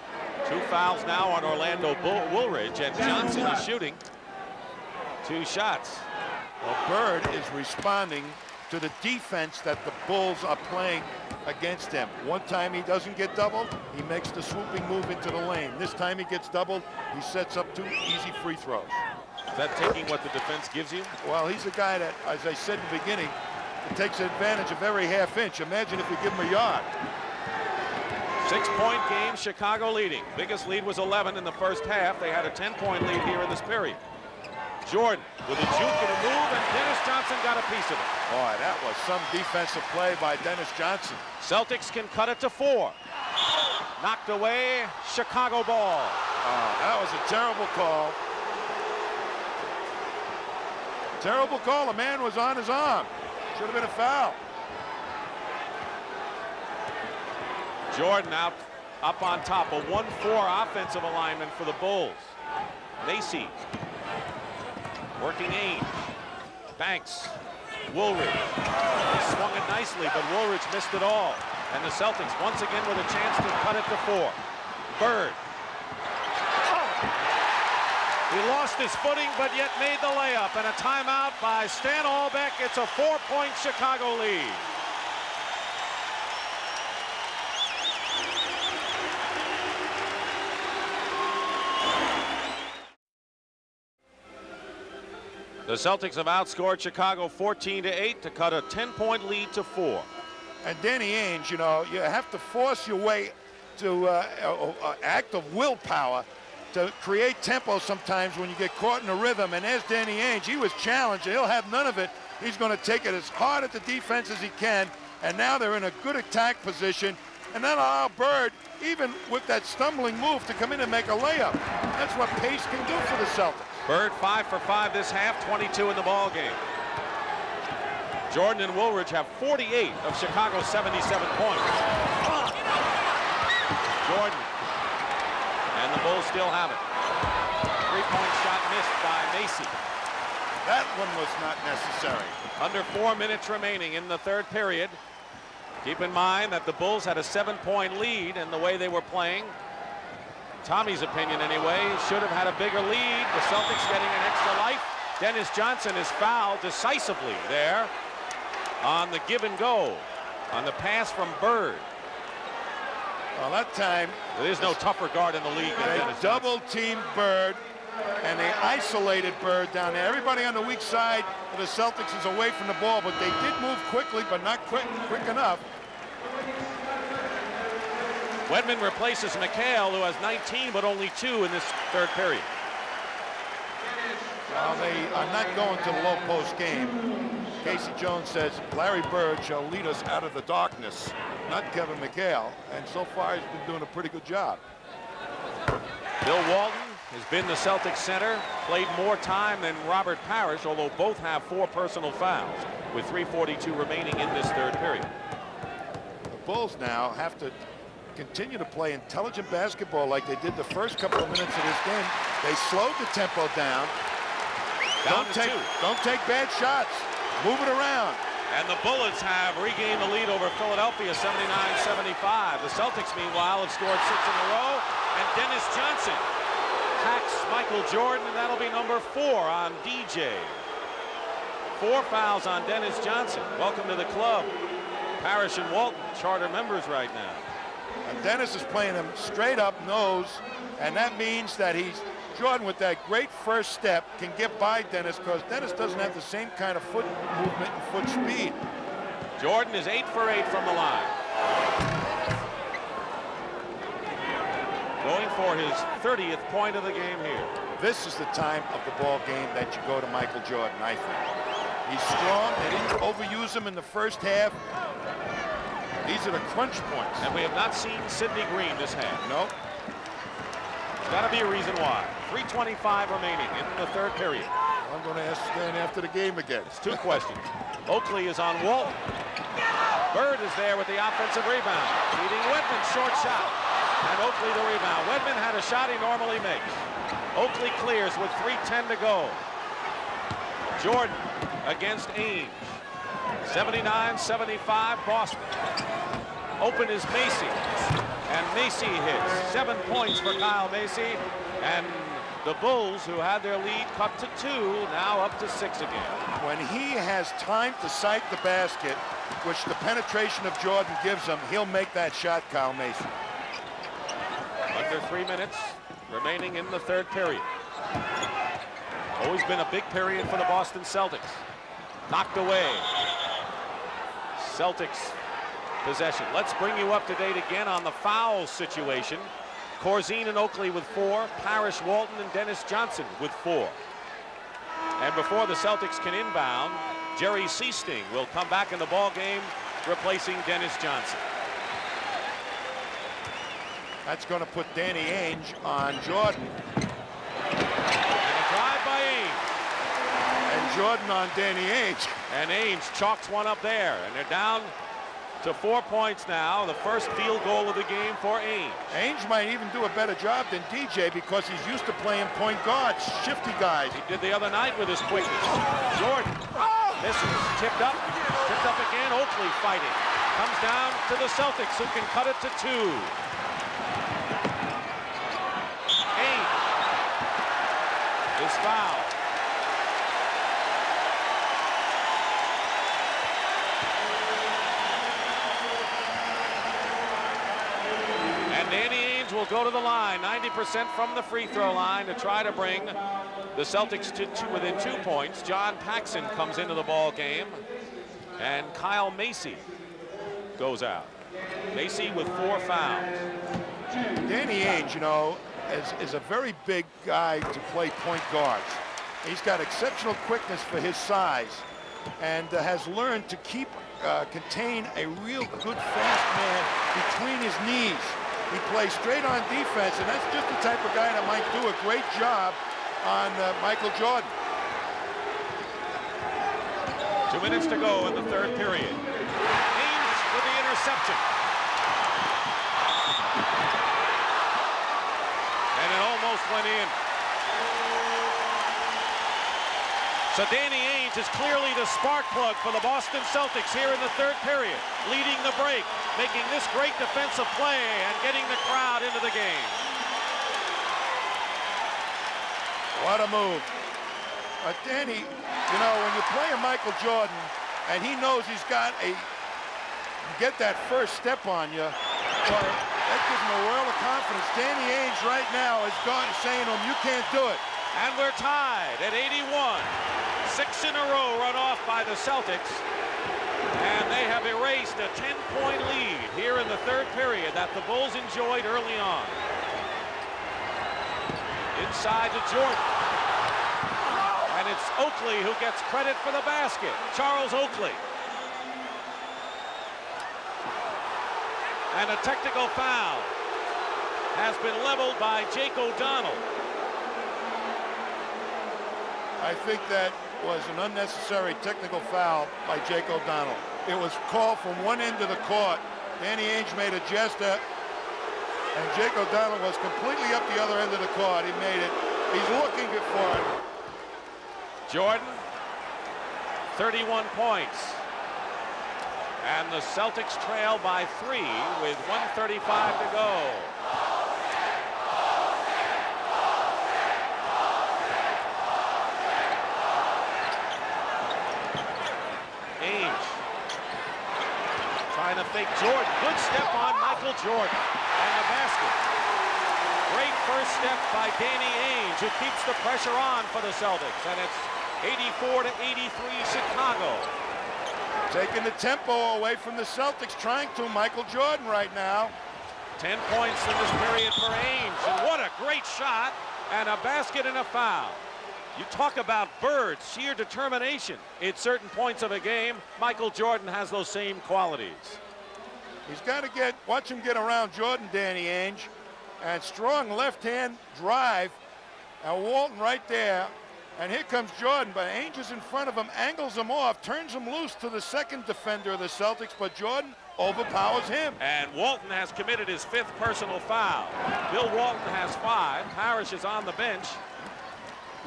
2 fouls now on Orlando Woolridge, and Johnson is shooting 2 shots. Well, Bird is responding to the defense that the Bulls are playing against him. One time he doesn't get doubled, he makes the swooping move into the lane. This time he gets doubled, he sets up 2 easy free throws. Is that taking what the defense gives you? Well, he's a guy that, as I said in the beginning, takes advantage of every half inch. Imagine if you give him a yard. 6-point game, Chicago leading. Biggest lead was 11 in the first half. They had a 10-point lead here in this period. Jordan with a juke and a move, and Dennis Johnson got a piece of it. Boy, that was some defensive play by Dennis Johnson. Celtics can cut it to 4. Knocked away, Chicago ball. That was a terrible call. Terrible call. The man was on his arm. Should have been a foul. Jordan out up on top. A 1-4 offensive alignment for the Bulls. Macy working Ainge. Banks. Woolridge. He swung it nicely, but Woolridge missed it all. And the Celtics once again with a chance to cut it to 4. Bird. He lost his footing, but yet made the layup. And a timeout by Stan Albeck. It's a 4-point Chicago lead. The Celtics have outscored Chicago 14-8 to cut a 10-point lead to 4. And Danny Ainge, you know, you have to force your way to an act of willpower to create tempo sometimes when you get caught in a rhythm. And there's Danny Ainge. He was challenged. He'll have none of it. He's going to take it as hard at the defense as he can. And now they're in a good attack position. And then allow Bird, even with that stumbling move, to come in and make a layup. That's what pace can do for the Celtics. Bird 5 for 5 this half, 22 in the ball game. Jordan and Woolridge have 48 of Chicago's 77 points. Jordan. And the Bulls still have it. 3-point shot missed by Macy. That one was not necessary. Under 4 minutes remaining in the third period. Keep in mind that the Bulls had a 7-point lead in the way they were playing. Tommy's opinion anyway, should have had a bigger lead. The Celtics getting an extra life. Dennis Johnson is fouled decisively there on the give and go, on the pass from Bird. Well, that time, there's no tougher guard in the league than Dennis Johnson. Double-teamed Bird, and they isolated Bird down there. Everybody on the weak side of the Celtics is away from the ball, but they did move quickly, but not quick enough. Wedman replaces McHale, who has 19, but only 2 in this third period. Well, they are not going to the low post game. Casey Jones says Larry Bird shall lead us out of the darkness, not Kevin McHale. And so far, he's been doing a pretty good job. Bill Walton has been the Celtics center, played more time than Robert Parish, although both have 4 personal fouls with 3:42 remaining in this third period. The Bulls now have to continue to play intelligent basketball like they did the first couple of minutes of this game. They slowed the tempo down. Down to 2. Don't take bad shots. Move it around. And the Bullets have regained the lead over Philadelphia, 79-75. The Celtics, meanwhile, have scored 6 in a row. And Dennis Johnson hacks Michael Jordan, and that'll be number 4 on DJ. 4 fouls on Dennis Johnson. Welcome to the club. Parish and Walton, charter members right now. And Dennis is playing him straight up nose, and that means that Jordan, with that great first step, can get by Dennis because Dennis doesn't have the same kind of foot movement and foot speed. Jordan is 8 for 8 from the line. Going for his 30th point of the game here. This is the time of the ball game that you go to Michael Jordan, I think. He's strong. They didn't overuse him in the first half. These are the crunch points. And we have not seen Sidney Green this half. Nope. There's got to be a reason why. 3:25 remaining in the third period. I'm going to ask Stan after the game again. It's 2 questions. Oakley is on Walton. Bird is there with the offensive rebound. Feeding Wedman, short shot. And Oakley the rebound. Wedman had a shot he normally makes. Oakley clears with 3:10 to go. Jordan against Ainge. 79-75 Boston. Open is Macy. And Macy hits. 7 points for Kyle Macy. And the Bulls, who had their lead cut to 2, now up to 6 again. When he has time to sight the basket, which the penetration of Jordan gives him, he'll make that shot, Kyle Macy. Under 3 minutes remaining in the third period. Always been a big period for the Boston Celtics. Knocked away. Celtics possession. Let's bring you up to date again on the foul situation. Corzine and Oakley with 4. Parish, Walton, and Dennis Johnson with 4. And before the Celtics can inbound, Jerry Seasting will come back in the ball game, replacing Dennis Johnson. That's going to put Danny Ainge on Jordan. And a drive by Ainge. And Jordan on Danny Ainge. And Ainge chalks one up there. And they're down to 4 points now. The first field goal of the game for Ainge. Ainge might even do a better job than DJ because he's used to playing point guards, shifty guys. He did the other night with his quickness. Jordan. This is tipped up. Tipped up again. Oakley fighting. Comes down to the Celtics, who can cut it to 2. Ainge is fouled. Danny Ainge will go to the line, 90% from the free throw line, to try to bring the Celtics to within 2 points. John Paxson comes into the ball game, and Kyle Macy goes out. Macy with 4 fouls. Danny Ainge, you know, is a very big guy to play point guards. He's got exceptional quickness for his size, and has learned to contain a real good fast man between his knees. He plays straight on defense, and that's just the type of guy that might do a great job on Michael Jordan. 2 minutes to go in the third period. Ainge with the interception. And it almost went in. So Danny Ainge is clearly the spark plug for the Boston Celtics here in the third period, leading the break, making this great defensive play and getting the crowd into the game. What a move. But Danny, you know, when you play a Michael Jordan and he knows he's got get that first step on you, boy, that gives him a world of confidence. Danny Ainge right now is saying to him, you can't do it. And we're tied at 81. 6 in a row run off by the Celtics. And they have erased a 10-point lead here in the third period that the Bulls enjoyed early on. Inside to Jordan. And it's Oakley who gets credit for the basket. Charles Oakley. And a technical foul. has been leveled by Jake O'Donnell. I think that was an unnecessary technical foul by Jake O'Donnell. It was called from one end of the court. Danny Ainge made a gesture, and Jake O'Donnell was completely up the other end of the court. He made it. He's looking for it. Jordan, 31 points. And the Celtics trail by 3 with 1:35 to go. Ainge trying to fake Jordan. Good step on Michael Jordan. And the basket. Great first step by Danny Ainge, who keeps the pressure on for the Celtics. And it's 84-83 Chicago. Taking the tempo away from the Celtics, trying to Michael Jordan right now. 10 points in this period for Ainge. And what a great shot, and a basket and a foul. You talk about Bird, sheer determination. At certain points of a game, Michael Jordan has those same qualities. He's got to watch him get around Jordan, Danny Ainge. And strong left-hand drive. And Walton right there. And here comes Jordan, but Ainge is in front of him, angles him off, turns him loose to the second defender of the Celtics, but Jordan overpowers him. And Walton has committed his 5th personal foul. Bill Walton has 5. Parish is on the bench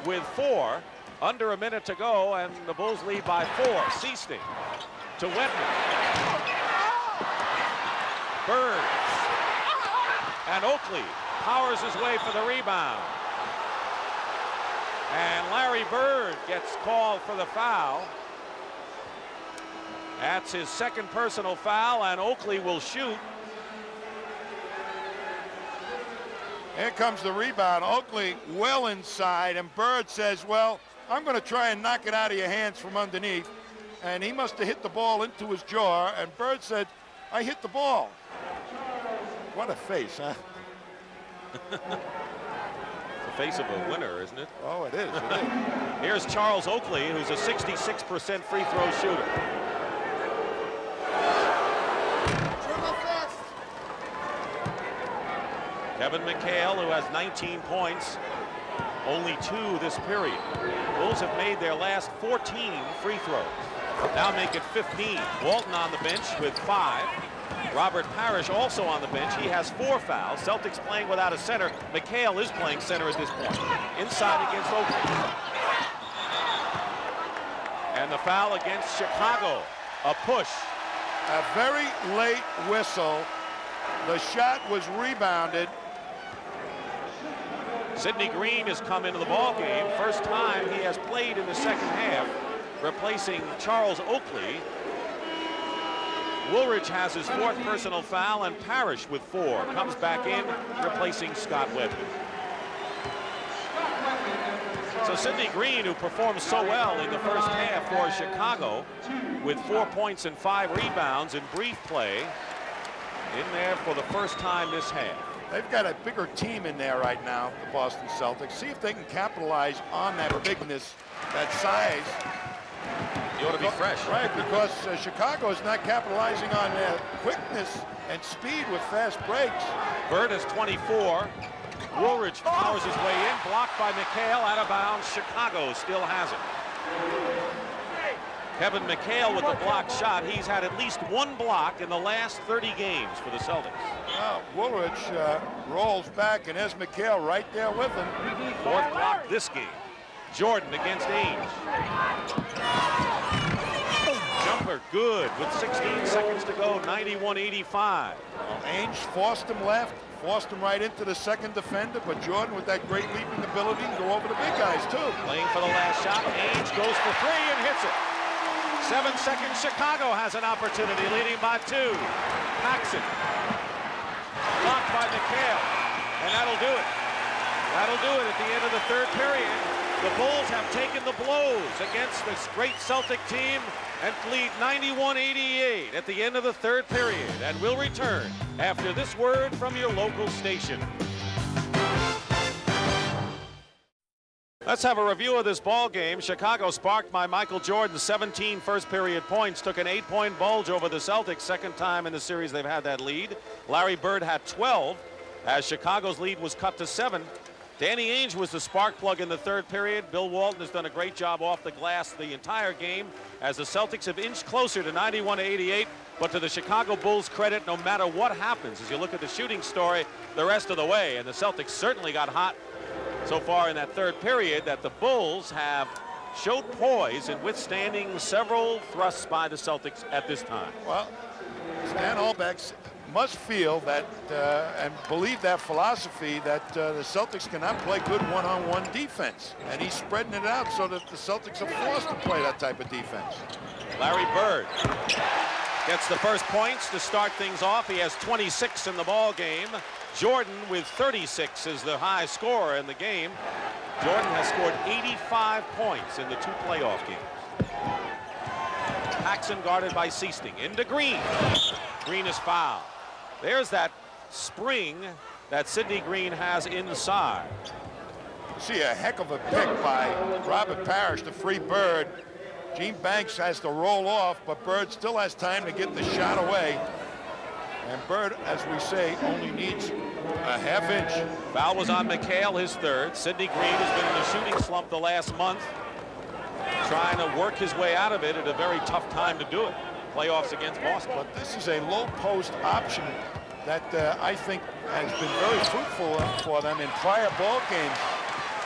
with 4. Under a minute to go, and the Bulls lead by 4. Seasting to Wetman. Bird. And Oakley powers his way for the rebound. And Larry Bird gets called for the foul. That's his 2nd personal foul, and Oakley will shoot. Here comes the rebound. Oakley well inside, and Bird says, well, I'm going to try and knock it out of your hands from underneath. And he must have hit the ball into his jaw, and Bird said, I hit the ball. What a face, huh? Face of a winner, isn't it? Oh, it is. It is. Here's Charles Oakley, who's a 66% free throw shooter. Kevin McHale, who has 19 points, only 2 this period. Bulls have made their last 14 free throws. Now make it 15. Walton on the bench with 5. Robert Parish also on the bench. He has 4 fouls. Celtics playing without a center. McHale is playing center at this point. Inside against Oakley. And the foul against Chicago. A push. A very late whistle. The shot was rebounded. Sidney Green has come into the ball game. First time he has played in the second half, replacing Charles Oakley. Woolridge has his 4th personal foul, and Parish with 4 comes back in, replacing Scott Webber. So Sidney Green, who performed so well in the first half for Chicago, with 4 points and 5 rebounds in brief play, in there for the first time this half. They've got a bigger team in there right now, the Boston Celtics. See if they can capitalize on that bigness, that size. You ought to be fresh. Right, because Chicago is not capitalizing on their quickness and speed with fast breaks. Bird is 24. Woolridge powers his way in, blocked by McHale, out of bounds. Chicago still has it. Kevin McHale with the blocked shot. He's had at least 1 block in the last 30 games for the Celtics. Well, Woolridge rolls back, and there's McHale right there with him. 4th block this game. Jordan against Ainge. Jumper good with 16 seconds to go, 91-85. Well, Ainge forced him left, forced him right into the second defender, but Jordan with that great leaping ability can go over the big guys too. Playing for the last shot, Ainge goes for 3 and hits it. 7 seconds, Chicago has an opportunity, leading by 2. Paxson. Blocked by McHale, and that'll do it. That'll do it at the end of the 3rd period. The Bulls have taken the blows against this great Celtic team and lead 91-88 at the end of the 3rd period, and will return after this word from your local station. Let's have a review of this ball game. Chicago, sparked by Michael Jordan's 17 first period points, took an 8-point bulge over the Celtics, 2nd time in the series they've had that lead. Larry Bird had 12. as Chicago's lead was cut to 7. Danny Ainge was the spark plug in the third period. Bill Walton has done a great job off the glass the entire game as the Celtics have inched closer to 91-88. But to the Chicago Bulls' credit, no matter what happens, as you look at the shooting story the rest of the way, and the Celtics certainly got hot so far in that third period, that the Bulls have showed poise in withstanding several thrusts by the Celtics at this time. Well, Stan Albeck must feel that and believe that philosophy that the Celtics cannot play good one-on-one defense. And he's spreading it out so that the Celtics are forced to play that type of defense. Larry Bird gets the first points to start things off. He has 26 in the ball game. Jordan with 36 is the high scorer in the game. Jordan has scored 85 points in the 2 playoff games. Paxson guarded by Seasting. Into Green. Green is fouled. There's that spring that Sidney Green has inside. See a heck of a pick by Robert Parish to free Bird. Gene Banks has to roll off, but Bird still has time to get the shot away. And Bird, as we say, only needs a half inch. Foul was on McHale, his third. Sidney Green has been in a shooting slump the last month, trying to work his way out of it at a very tough time to do it. Playoffs against Boston. But this is a low post option that I think has been very fruitful for them in prior ball games.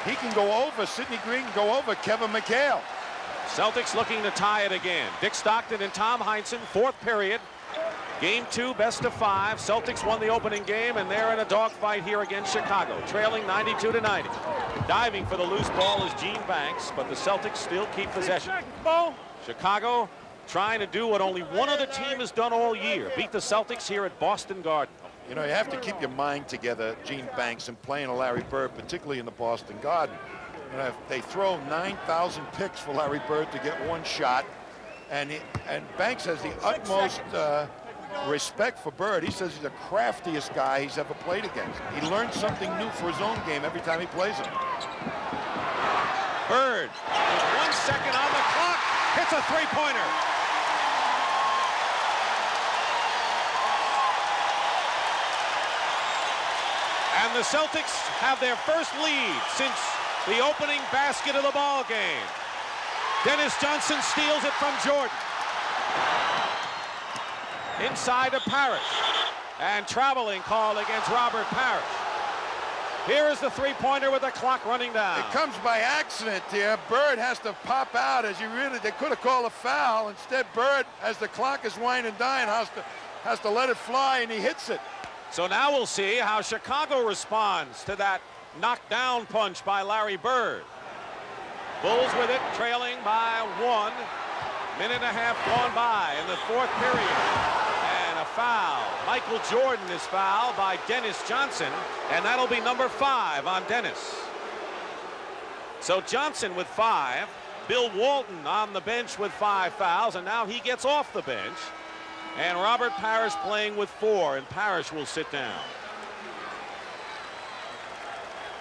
He can go over, Sidney Green can go over Kevin McHale. Celtics looking to tie it again. Dick Stockton and Tom Heinsohn, fourth period. Game 2, best of 5. Celtics won the opening game, and they're in a dogfight here against Chicago, trailing 92-90. Diving for the loose ball is Gene Banks, but the Celtics still keep possession. Chicago trying to do what only one other team has done all year, beat the Celtics here at Boston Garden. You know, you have to keep your mind together, Gene Banks, and playing a Larry Bird, particularly in the Boston Garden. You know, if they throw 9,000 picks for Larry Bird to get one shot, and Banks has the utmost respect for Bird. He says he's the craftiest guy he's ever played against. He learns something new for his own game every time he plays him. Bird, with 1 second on the clock, hits a three-pointer. And the Celtics have their first lead since the opening basket of the ball game. Dennis Johnson steals it from Jordan. Inside to Parish. And traveling call against Robert Parish. Here is the three-pointer with the clock running down. It comes by accident here. Bird has to pop out as they could have called a foul. Instead, Bird, as the clock is winding down, has to let it fly, and he hits it. So now we'll see how Chicago responds to that knockdown punch by Larry Bird. Bulls with it, trailing by 1. Minute and a half gone by in the fourth period. And a foul. Michael Jordan is fouled by Dennis Johnson, and that'll be number 5 on Dennis. So Johnson with 5. Bill Walton on the bench with 5 fouls, and now he gets off the bench. And Robert Parish playing with 4, and Parish will sit down.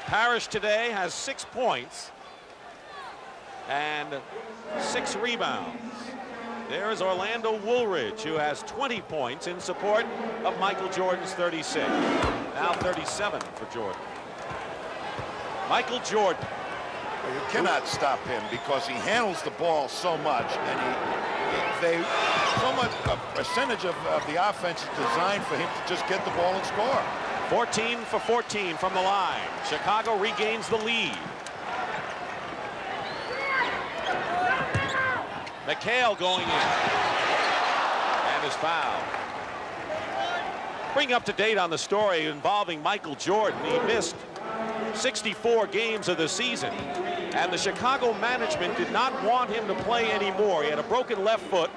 Parish today has 6 points and 6 rebounds. There's Orlando Woolridge, who has 20 points in support of Michael Jordan's 36. Now 37 for Jordan. Michael Jordan. Well, you cannot stop him because he handles the ball so much, and so much a percentage of the offense is designed for him to just get the ball and score. 14 for 14 from the line. Chicago regains the lead. McHale going in and is fouled. Bring up to date on the story involving Michael Jordan. He missed 64 games of the season, and the Chicago management did not want him to play anymore. He had a broken left foot.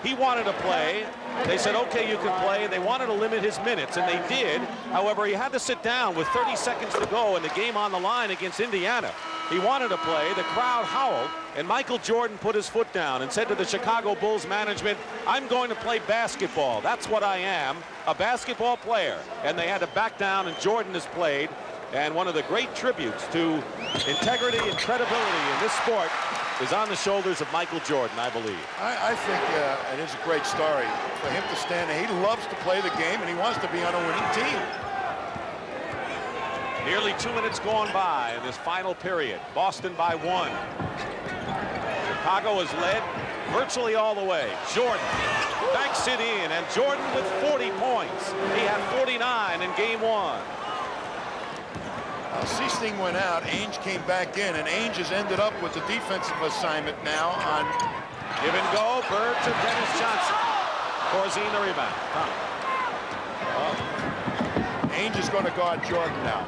He wanted to play. They said, okay, you can play. They wanted to limit his minutes, and they did. However, he had to sit down with 30 seconds to go and the game on the line against Indiana. He wanted to play. The crowd howled, and Michael Jordan put his foot down and said to the Chicago Bulls management, I'm going to play basketball. That's what I am, a basketball player. And they had to back down, and Jordan has played. And one of the great tributes to integrity and credibility in this sport is on the shoulders of Michael Jordan, I believe. I think it is a great story for him to stand there. He loves to play the game, and he wants to be on a winning team. Nearly 2 minutes gone by in this final period. Boston by 1. Chicago has led virtually all the way. Jordan banks it in, and Jordan with 40 points. He had 49 in game 1. Seesting went out. Ainge came back in, and Ainge has ended up with the defensive assignment now on give and go. Bird to Dennis Johnson. Corzine the rebound. Ainge is going to guard Jordan now.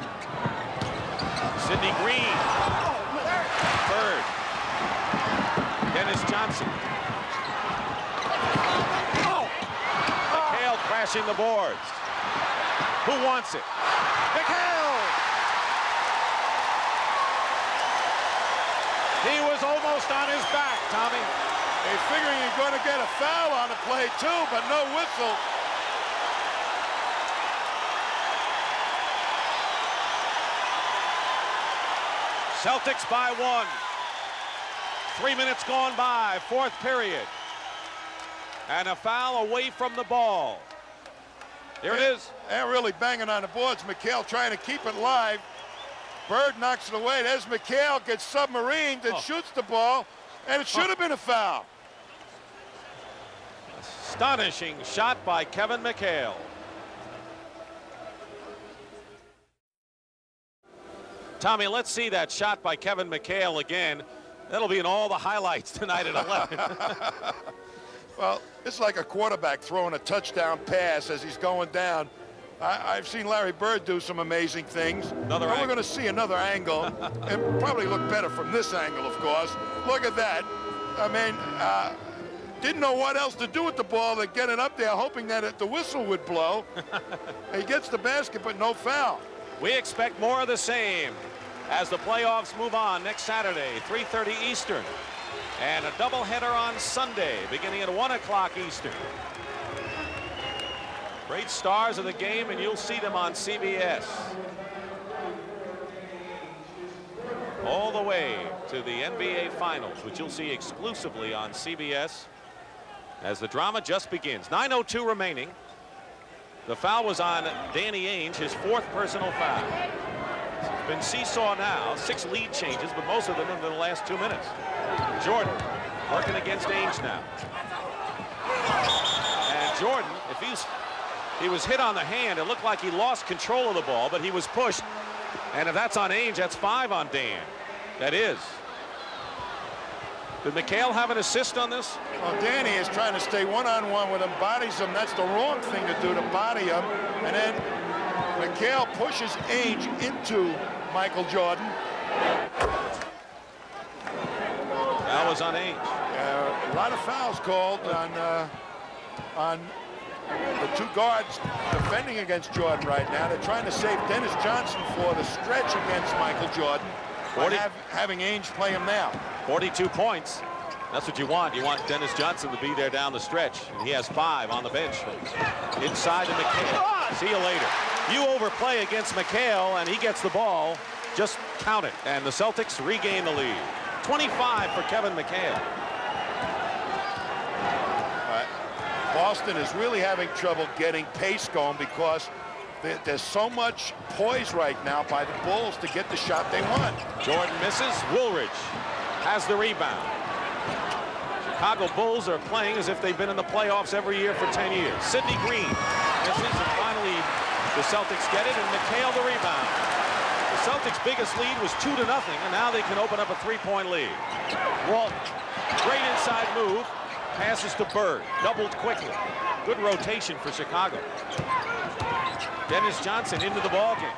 Sidney Green. Bird. Dennis Johnson. McHale crashing the boards. Who wants it? McHale! He was almost on his back, Tommy. They're figuring you're going to get a foul on the play, too, but no whistle. Celtics by 1. 3 minutes gone by, 4th period. And a foul away from the ball. Here it is. They're really banging on the boards. McHale trying to keep it live. Bird knocks it away. There's McHale, gets submarined and shoots the ball, and it should have been a foul. Astonishing shot by Kevin McHale. Tommy, let's see that shot by Kevin McHale again. That'll be in all the highlights tonight at 11. Well, it's like a quarterback throwing a touchdown pass as he's going down. I've seen Larry Bird do some amazing things. We're going to see another angle. It probably look better from this angle, of course. Look at that. I mean, didn't know what else to do with the ball than get it up there, hoping that the whistle would blow. He gets the basket, but no foul. We expect more of the same as the playoffs move on next Saturday, 3:30 Eastern. And a doubleheader on Sunday, beginning at 1 o'clock Eastern. Great stars of the game, and you'll see them on CBS. All the way to the NBA Finals, which you'll see exclusively on CBS as the drama just begins. 9:02 remaining. The foul was on Danny Ainge, his 4th personal foul. It's been seesaw now, 6 lead changes, but most of them in the last 2 minutes. Jordan working against Ainge now. And Jordan, if he was hit on the hand, it looked like he lost control of the ball, but he was pushed. And if that's on Ainge, that's 5 on Dan. That is. Did McHale have an assist on this? Well, Danny is trying to stay one-on-one with him, bodies him. That's the wrong thing to do, to body him. And then McHale pushes Ainge into Michael Jordan. That was on Ainge. A lot of fouls called on the 2 guards defending against Jordan right now. They're trying to save Dennis Johnson for the stretch against Michael Jordan. Having Ainge play him now. 42 points. That's what you want. You want Dennis Johnson to be there down the stretch. And he has 5 on the bench. Inside to McHale. See you later. You overplay against McHale, and he gets the ball. Just count it. And the Celtics regain the lead. 25 for Kevin McHale. Boston is really having trouble getting pace going because there's so much poise right now by the Bulls to get the shot they want. Jordan misses. Woolridge has the rebound. Chicago Bulls are playing as if they've been in the playoffs every year for 10 years. Sidney Green misses, and finally the Celtics get it, and McHale the rebound. The Celtics' biggest lead was 2-0, and now they can open up a 3-point lead. Walton, great inside move. Passes to Bird, doubled quickly. Good rotation for Chicago. Dennis Johnson into the ballgame.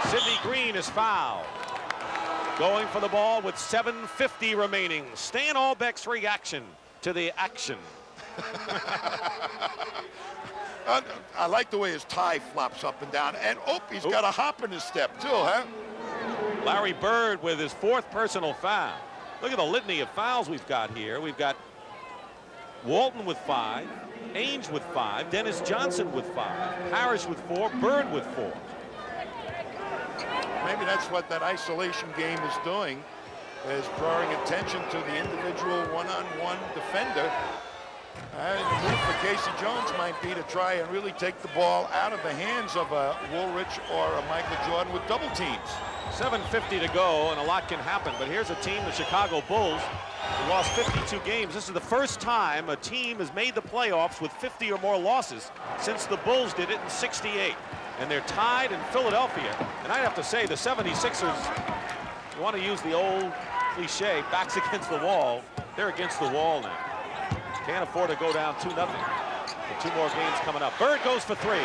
Sidney Green is fouled. Going for the ball with 7:50 remaining. Stan Albeck's reaction to the action. I like the way his tie flops up and down. And he's got a hop in his step too, huh? Larry Bird with his 4th personal foul. Look at the litany of fouls we've got here. We've got Walton with 5, Ainge with 5, Dennis Johnson with 5, Parish with 4, Bird with 4. Maybe that's what that isolation game is doing, is drawing attention to the individual one-on-one defender. And the move for Casey Jones might be to try and really take the ball out of the hands of a Woolrich or a Michael Jordan with double teams. 7:50 to go, and a lot can happen. But here's a team, the Chicago Bulls, who lost 52 games. This is the first time a team has made the playoffs with 50 or more losses since the Bulls did it in '68. And they're tied in Philadelphia. And I'd have to say the 76ers, you want to use the old cliche, backs against the wall. They're against the wall now. Can't afford to go down 2-0. With 2 more games coming up. Bird goes for 3.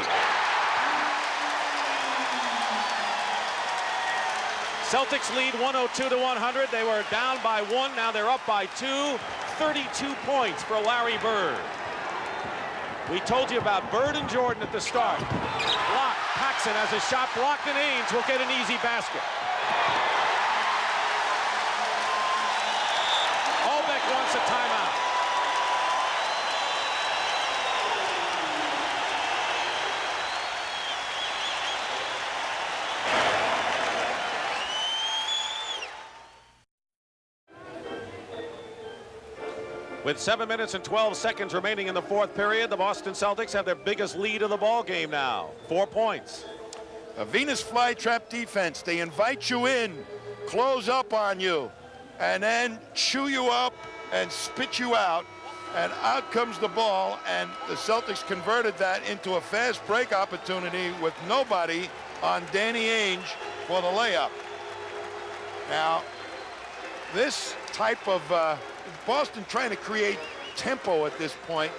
Celtics lead 102-100. They were down by 1. Now they're up by 2. 32 points for Larry Bird. We told you about Bird and Jordan at the start. Blocked. Paxson has a shot blocked, and Ainge will get an easy basket. Olbeck wants a timeout. With 7 minutes and 12 seconds remaining in the 4th period, the Boston Celtics have their biggest lead of the ball game now. 4 points. A Venus flytrap defense. They invite you in, close up on you, and then chew you up and spit you out. And out comes the ball, and the Celtics converted that into a fast break opportunity with nobody on Danny Ainge for the layup. Now, this type of Boston trying to create tempo at this point.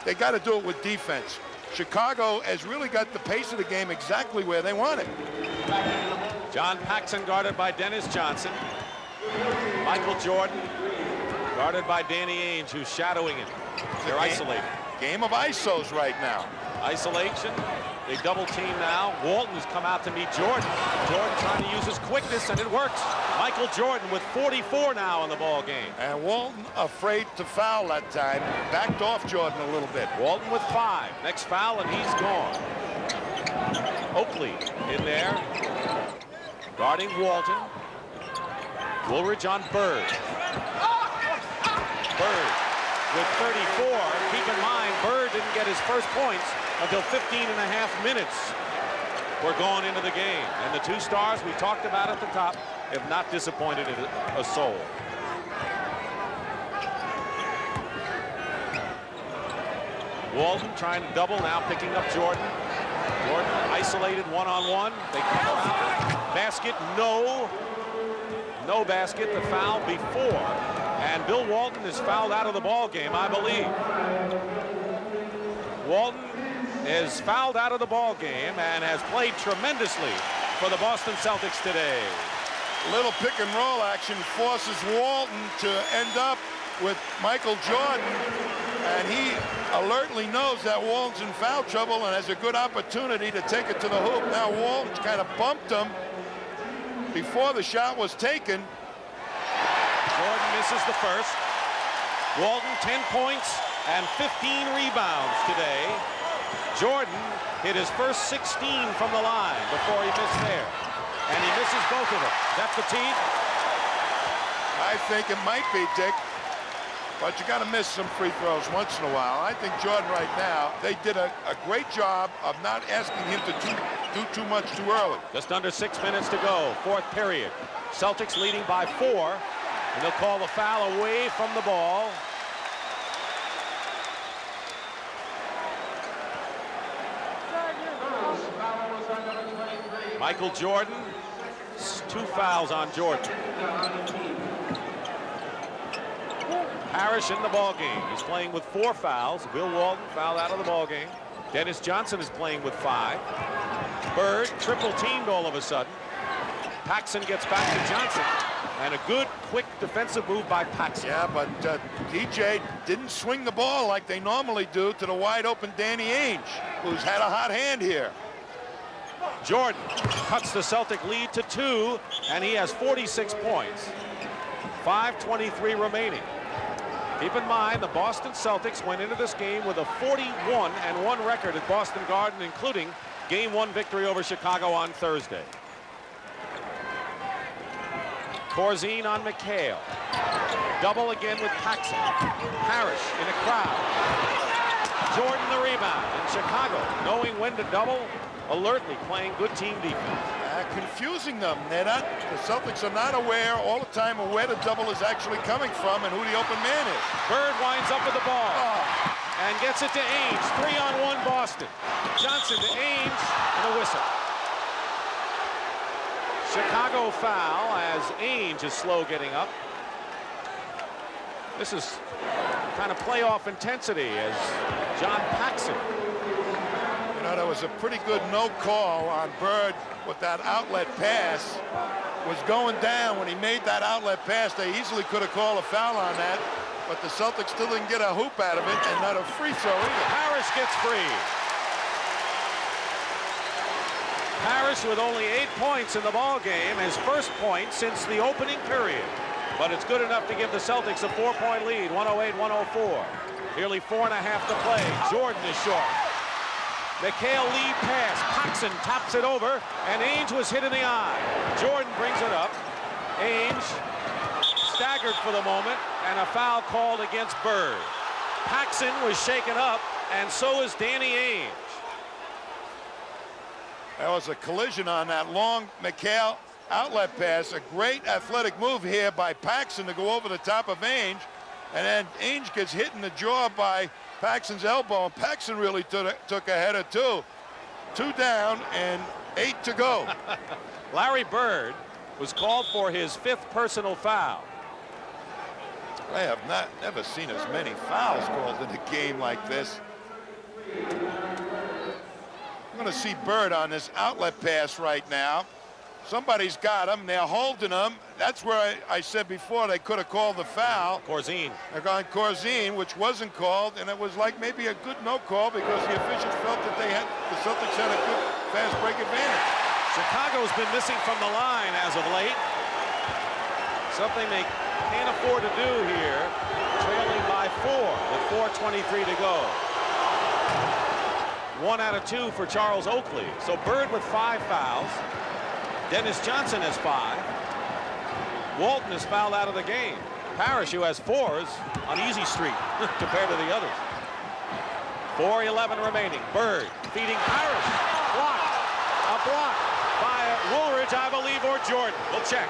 They got to do it with defense. Chicago has really got the pace of the game exactly where they want it. John Paxson guarded by Dennis Johnson. Michael Jordan guarded by Danny Ainge, who's shadowing him. They're isolated. Game of isos right now. Isolation. They double team now. Walton has come out to meet Jordan. Jordan trying to use his quickness, and it works. Michael Jordan with 44 now in the ball game. And Walton afraid to foul that time. Backed off Jordan a little bit. Walton with 5. Next foul, and he's gone. Oakley in there. Guarding Walton. Woolrich on Bird. Bird with 34. Keep in mind, Bird didn't get his first points until 15.5 minutes were gone into the game. And the 2 stars we talked about at the top have not disappointed a soul. Walton trying to double, now picking up Jordan. Jordan isolated one-on-one. They come around. Basket, no. No basket. The foul before. And Bill Walton is fouled out of the ball game, I believe. Walton is fouled out of the ball game and has played tremendously for the Boston Celtics today. Little pick and roll action forces Walton to end up with Michael Jordan, and he alertly knows that Walton's in foul trouble and has a good opportunity to take it to the hoop. Now Walton kind of bumped him before the shot was taken. Jordan misses the first. Walton 10 points and 15 rebounds today. Jordan hit his first 16 from the line before he missed there. And he misses both of them. Is that fatigue? I think it might be, Dick. But you got to miss some free throws once in a while. I think Jordan right now, they did a great job of not asking him to do too much too early. Just under 6 minutes to go, 4th period. Celtics leading by 4. And they'll call the foul away from the ball. Michael Jordan, 2 fouls on Jordan. Parish in the ball game. He's playing with 4 fouls. Bill Walton fouled out of the ball game. Dennis Johnson is playing with 5. Bird triple teamed all of a sudden. Paxson gets back to Johnson. And a good, quick defensive move by Paxson. Yeah, but DJ didn't swing the ball like they normally do to the wide-open Danny Ainge, who's had a hot hand here. Jordan cuts the Celtic lead to 2, and he has 46 points. 5:23 remaining. Keep in mind, the Boston Celtics went into this game with a 41-1 record at Boston Garden, including Game 1 victory over Chicago on Thursday. Corzine on McHale. Double again with Paxson. Parish in a crowd. Jordan the rebound. And Chicago, knowing when to double, alertly playing good team defense. Confusing them. The Celtics are not aware all the time of where the double is actually coming from and who the open man is. Bird winds up with the ball and gets it to Ainge. 3-on-1 Boston. Johnson to Ainge and a whistle. Chicago foul as Ainge is slow getting up. This is kind of playoff intensity as John Paxson. You know, there was a pretty good no call on Bird with that outlet pass. Was going down when he made that outlet pass. They easily could have called a foul on that, but the Celtics still didn't get a hoop out of it and not a free throw either. Parish gets free. Parish with only 8 points in the ball game, his first point since the opening period. But it's good enough to give the Celtics a 4-point lead, 108-104. Nearly 4.5 to play. Jordan is short. McHale lead pass. Paxson tops it over, and Ainge was hit in the eye. Jordan brings it up. Ainge staggered for the moment, and a foul called against Bird. Paxson was shaken up, and so is Danny Ainge. There was a collision on that long McHale outlet pass. A great athletic move here by Paxson to go over the top of Ainge, and then Ainge gets hit in the jaw by Paxson's elbow, and Paxson really took a header too. 2 down and 8 to go. Larry Bird was called for his 5th personal foul. I have never seen as many fouls called in a game like this. I'm going to see Bird on this outlet pass right now. Somebody's got him. They're holding him. That's where I said before they could have called the foul. Corzine. They're going Corzine, which wasn't called, and it was like maybe a good no call because the officials felt that the Celtics had a good fast break advantage. Chicago's been missing from the line as of late. Something they can't afford to do here. Trailing by 4 with 4:23 to go. 1 out of 2 for Charles Oakley. So Bird with 5 fouls. Dennis Johnson has 5. Walton is fouled out of the game. Parish, who has 4s on easy street compared to the others. 4:11 remaining. Bird feeding Parish. Blocked. A block by Woolridge, I believe, or Jordan. We'll check.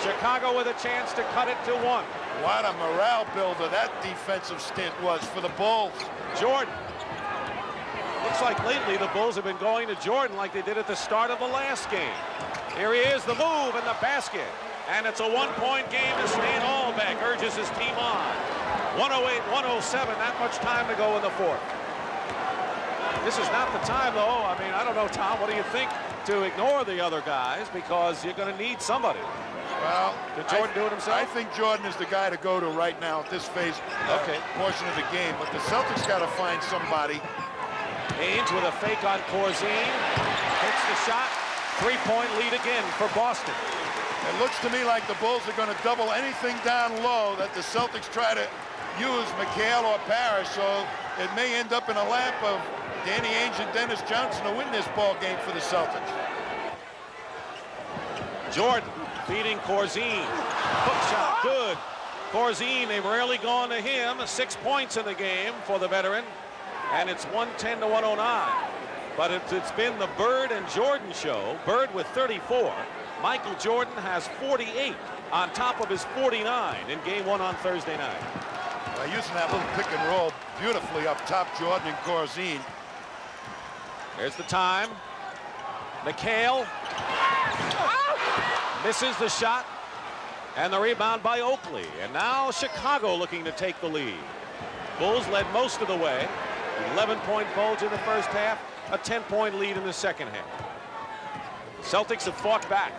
Chicago with a chance to cut it to 1. What a morale builder that defensive stint was for the Bulls. Jordan. Looks like lately the Bulls have been going to Jordan like they did at the start of the last game. Here he is, the move and the basket. And it's a 1-point game as Stan Albeck urges his team on. 108-107, not much time to go in the 4th. This is not the time, though. I mean, I don't know, Tom, what do you think, to ignore the other guys because you're going to need somebody. Well, did Jordan do it himself? I think Jordan is the guy to go to right now at this phase portion of the game. But the Celtics got to find somebody. Ainge with a fake on Corzine. Hits the shot. 3-point lead again for Boston. It looks to me like the Bulls are going to double anything down low that the Celtics try to use McHale or Parish. So it may end up in a lap of Danny Ainge and Dennis Johnson to win this ball game for the Celtics. Jordan feeding Corzine. Hook shot, good. Corzine, they've rarely gone to him. 6 points in the game for the veteran. And it's 110-109. But it's been the Bird and Jordan show. Bird with 34. Michael Jordan has 48 on top of his 49 in game 1 on Thursday night. Using that little pick and roll beautifully up top, Jordan and Corzine. There's the time. McHale misses the shot. And the rebound by Oakley. And now Chicago looking to take the lead. Bulls led most of the way. 11-point bulge in the first half, a 10-point lead in the second half. Celtics have fought back.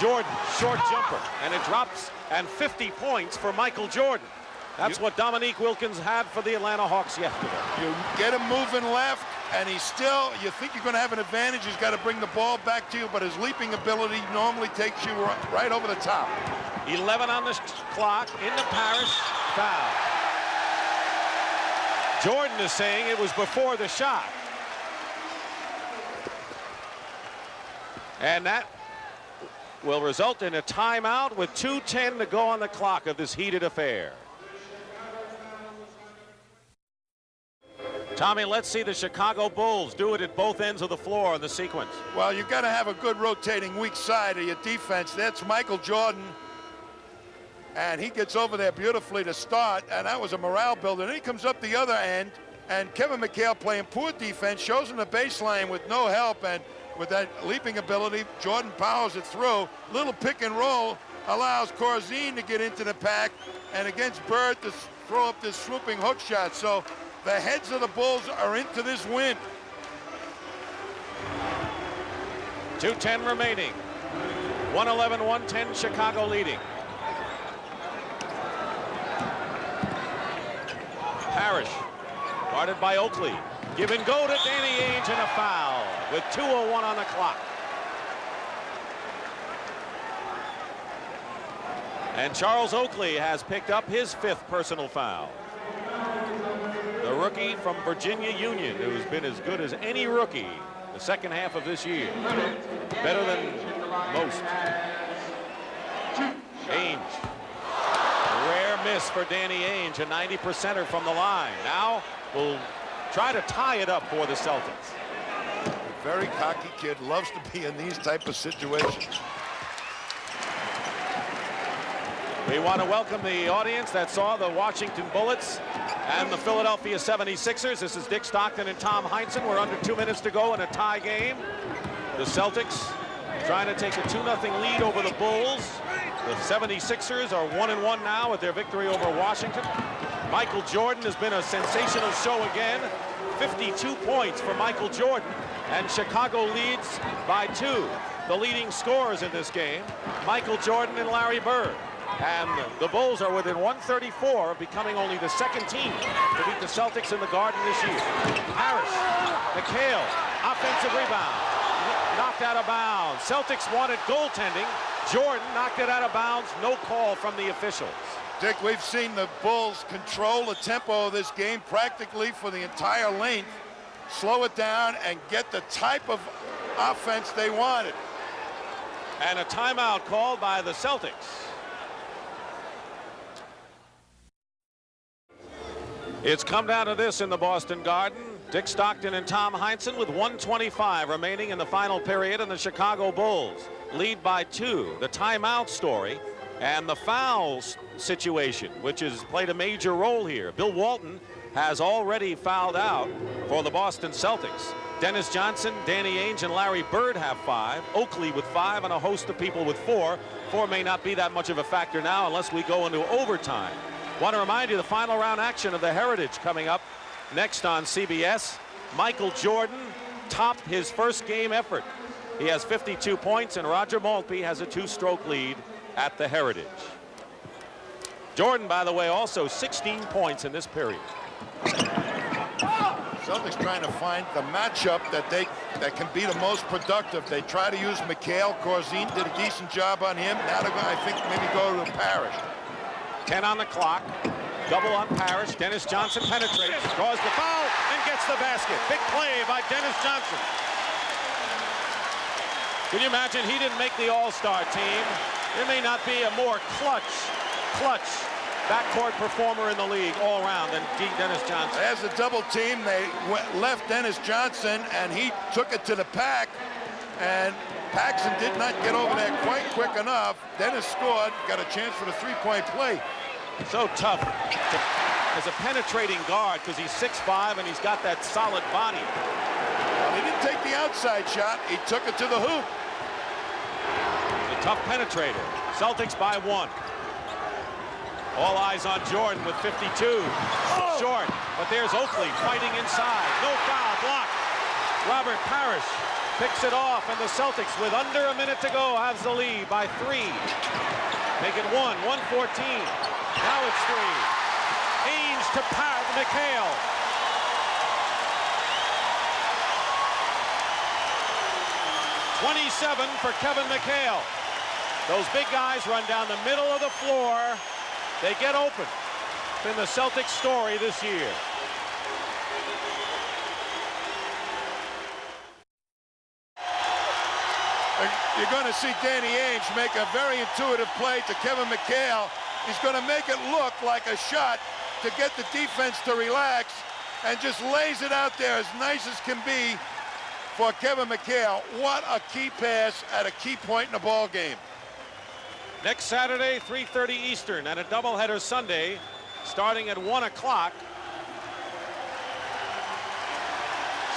Jordan, short jumper, and it drops, and 50 points for Michael Jordan. That's what Dominique Wilkins had for the Atlanta Hawks yesterday. You get him moving left, and he's still, you think you're going to have an advantage, he's got to bring the ball back to you, but his leaping ability normally takes you right over the top. 11 on the clock, into Parish, foul. Jordan is saying it was before the shot. And that will result in a timeout with 2:10 to go on the clock of this heated affair. Tommy, let's see the Chicago Bulls do it at both ends of the floor in the sequence. Well, you've got to have a good rotating weak side of your defense. That's Michael Jordan. And he gets over there beautifully to start, and that was a morale builder. Then he comes up the other end, and Kevin McHale playing poor defense, shows him the baseline with no help, and with that leaping ability, Jordan powers it through. Little pick and roll allows Corzine to get into the pack, and against Bird to throw up this swooping hook shot. So the heads of the Bulls are into this win. 2:10 remaining. 111-110, Chicago leading. Parish, guarded by Oakley. Give and go to Danny Ainge and a foul with 2:01 on the clock. And Charles Oakley has picked up his 5th personal foul. The rookie from Virginia Union, who's been as good as any rookie the second half of this year. Better than most. Ainge. Rare miss for Danny Ainge, a 90%er from the line. Now we'll try to tie it up for the Celtics. A very cocky kid, loves to be in these type of situations. We want to welcome the audience that saw the Washington Bullets and the Philadelphia 76ers. This is Dick Stockton and Tom Heinsohn. We're under 2 minutes to go in a tie game. The Celtics trying to take a 2-0 lead over the Bulls. The 76ers are 1-1 now with their victory over Washington. Michael Jordan has been a sensational show again. 52 points for Michael Jordan, and Chicago leads by 2. The leading scorers in this game, Michael Jordan and Larry Bird. And the Bulls are within 134, becoming only the 2nd team to beat the Celtics in the Garden this year. Parish, McHale, offensive rebound, knocked out of bounds. Celtics wanted goaltending. Jordan knocked it out of bounds. No call from the officials. Dick, we've seen the Bulls control the tempo of this game practically for the entire length, slow it down, and get the type of offense they wanted. And a timeout called by the Celtics. It's come down to this in the Boston Garden. Dick Stockton and Tom Heinsohn with 1:25 remaining in the final period, and the Chicago Bulls lead by 2. The timeout story and the fouls situation, which has played a major role here. Bill Walton has already fouled out for the Boston Celtics. Dennis Johnson, Danny Ainge, and Larry Bird have 5. Oakley with 5, and a host of people with 4. 4 may not be that much of a factor now unless we go into overtime. Want to remind you the final round action of the Heritage coming up next on CBS. Michael Jordan topped his first game effort. He has 52 points, and Roger Maltby has a 2-stroke lead at the Heritage. Jordan, by the way, also 16 points in this period. Celtics trying to find the matchup that can be the most productive. They try to use McHale. Corzine did a decent job on him. Now they're going to, I think, maybe go to Parish. 10 on the clock. Double on Parish. Dennis Johnson penetrates, draws the foul, and gets the basket. Big play by Dennis Johnson. Can you imagine he didn't make the All-Star team? There may not be a more clutch backcourt performer in the league all around than Dennis Johnson. As a double team, they left Dennis Johnson, and he took it to the pack, and Paxson did not get over there quite quick enough. Dennis scored, got a chance for the 3-point play. So tough as a penetrating guard because he's 6'5" and he's got that solid body. Well, he didn't take the outside shot. He took it to the hoop. He's a tough penetrator. Celtics by 1. All eyes on Jordan with 52. Short, but there's Oakley fighting inside. No foul, blocked. Robert Parish picks it off, and the Celtics, with under a minute to go, has the lead by 3. Make it 114. Now it's 3. Ainge to McHale. .27 for Kevin McHale. Those big guys run down the middle of the floor. They get open. It's been the Celtics story this year. You're going to see Danny Ainge make a very intuitive play to Kevin McHale. He's going to make it look like a shot to get the defense to relax, and just lays it out there as nice as can be for Kevin McHale. What a key pass at a key point in the ball game. Next Saturday, 3:30 Eastern, and a doubleheader Sunday, starting at 1 o'clock.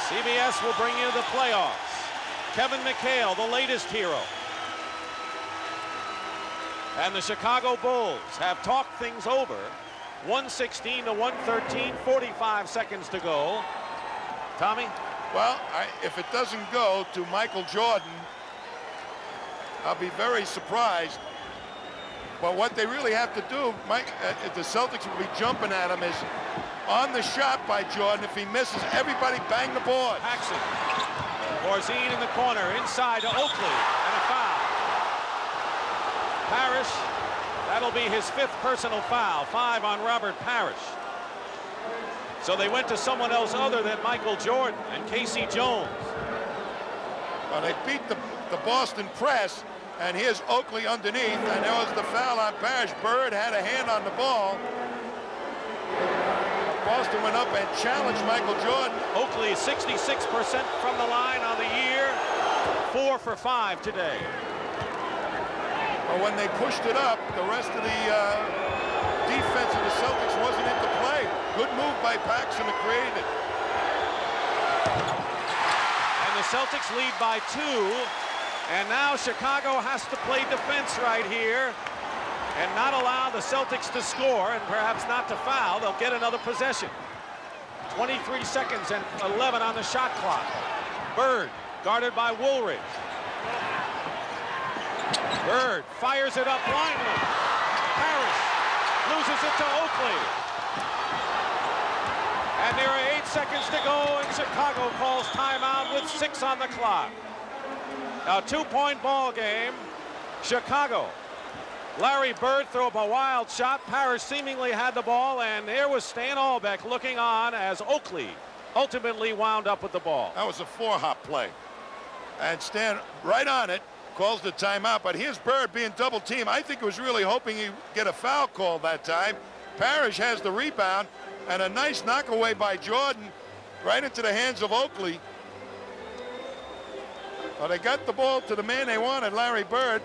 CBS will bring you the playoffs. Kevin McHale, the latest hero. And the Chicago Bulls have talked things over. 116 to 113, 45 seconds to go. Tommy? Well, if it doesn't go to Michael Jordan, I'll be very surprised. But what they really have to do, the Celtics will be jumping at him, is on the shot by Jordan. If he misses, everybody bang the board. Paxson. Corzine in the corner, inside to Oakley, and a foul. Parish, that'll be his 5th personal foul, 5 on Robert Parish. So they went to someone else other than Michael Jordan and Casey Jones. Well, they beat the Boston press, and here's Oakley underneath, and there was the foul on Parish. Bird had a hand on the ball. Boston went up and challenged Michael Jordan. Oakley 66% from the line on the year, 4 for 5 today. But when they pushed it up, the rest of the defense of the Celtics wasn't into play. Good move by Paxson to create it. And the Celtics lead by 2. And now Chicago has to play defense right here and not allow the Celtics to score and perhaps not to foul. They'll get another possession. 23 seconds and 11 on the shot clock. Bird guarded by Woolridge. Bird fires it up blindly. Parish loses it to Oakley. And there are 8 seconds to go, and Chicago calls timeout with 6 on the clock. A 2-point ball game. Chicago. Larry Bird threw up a wild shot. Parish seemingly had the ball, and there was Stan Albeck looking on as Oakley ultimately wound up with the ball. That was a 4-hop play. And Stan, right on it, calls the timeout. But here's Bird being double teamed. I think he was really hoping he'd get a foul call that time. Parish has the rebound, and a nice knockaway by Jordan right into the hands of Oakley. Well, they got the ball to the man they wanted, Larry Bird.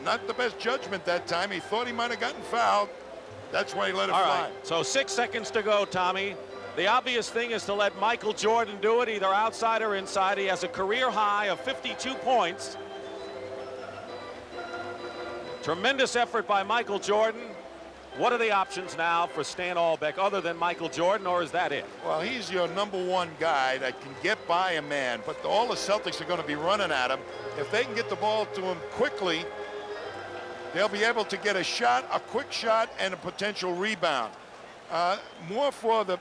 Not the best judgment that time. He thought he might have gotten fouled. That's why he let it fly. All right, so 6 seconds to go, Tommy. The obvious thing is to let Michael Jordan do it, either outside or inside. He has a career high of 52 points. Tremendous effort by Michael Jordan. What are the options now for Stan Albeck other than Michael Jordan, or is that it? Well, he's your #1 guy that can get by a man, but all the Celtics are going to be running at him. If they can get the ball to him quickly, they'll be able to get a shot, a quick shot, and a potential rebound. More for the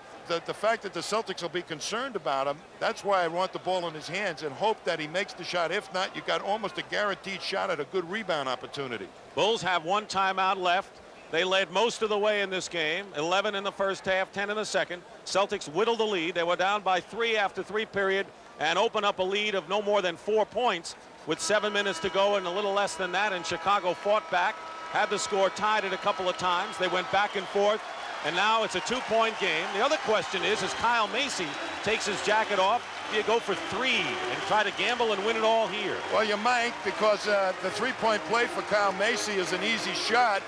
fact that the Celtics will be concerned about him. That's why I want the ball in his hands and hope that he makes the shot. If not, you got almost a guaranteed shot at a good rebound opportunity. Bulls have 1 timeout left. They led most of the way in this game, 11 in the first half, 10 in the second. Celtics whittled the lead. They were down by 3 after 3 period and open up a lead of no more than 4 points with 7 minutes to go and a little less than that. And Chicago fought back, had the score tied it a couple of times. They went back and forth, and now it's a 2-point game. The other question is, as Kyle Macy takes his jacket off, do you go for 3 and try to gamble and win it all here? Well, you might, because the 3-point play for Kyle Macy is an easy shot.